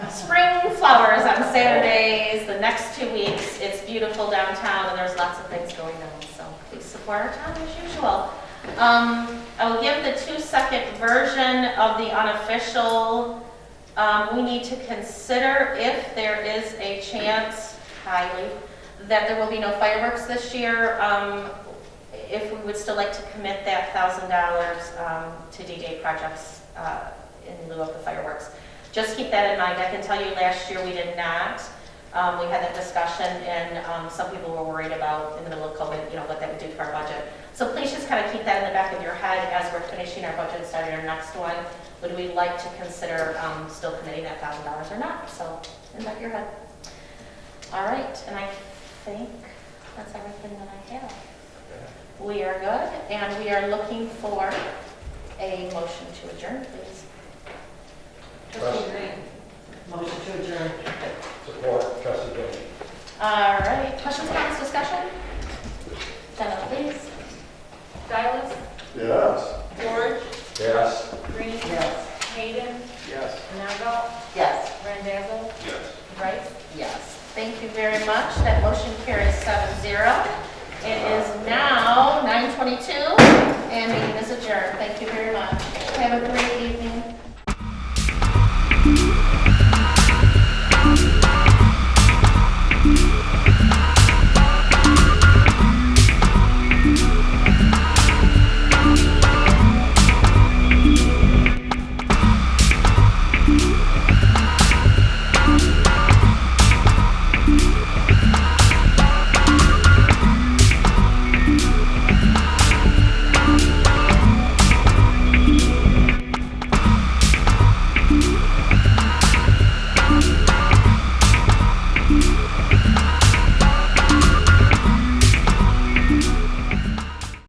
Spring flowers on Saturdays, the next 2 weeks. It's beautiful downtown and there's lots of things going on. So please support our town as usual. I'll give the 2-second version of the unofficial. We need to consider if there is a chance, highly, that there will be no fireworks this year. If we would still like to commit that $1,000 to D-Day projects in lieu of the fireworks. Just keep that in mind. I can tell you last year we did not. We had that discussion and some people were worried about in the middle of COVID, what that would do to our budget. So please just kind of keep that in the back of your head as we're finishing our budget and starting our next one. Would we like to consider still committing that $1,000 or not? So in the back of your head. All right, and I think that's everything that I have. We are good, and we are looking for a motion to adjourn, please. Trustee Green. Motion to adjourn. Support, trustee Green. All right, questions, comments, discussion? Jenna, please. Silas, yes. George, Yes. Green, Yes. Hayden, Yes. Nago, Yes. Randazzo, Yes. Rice. Yes. Thank you very much. That motion carries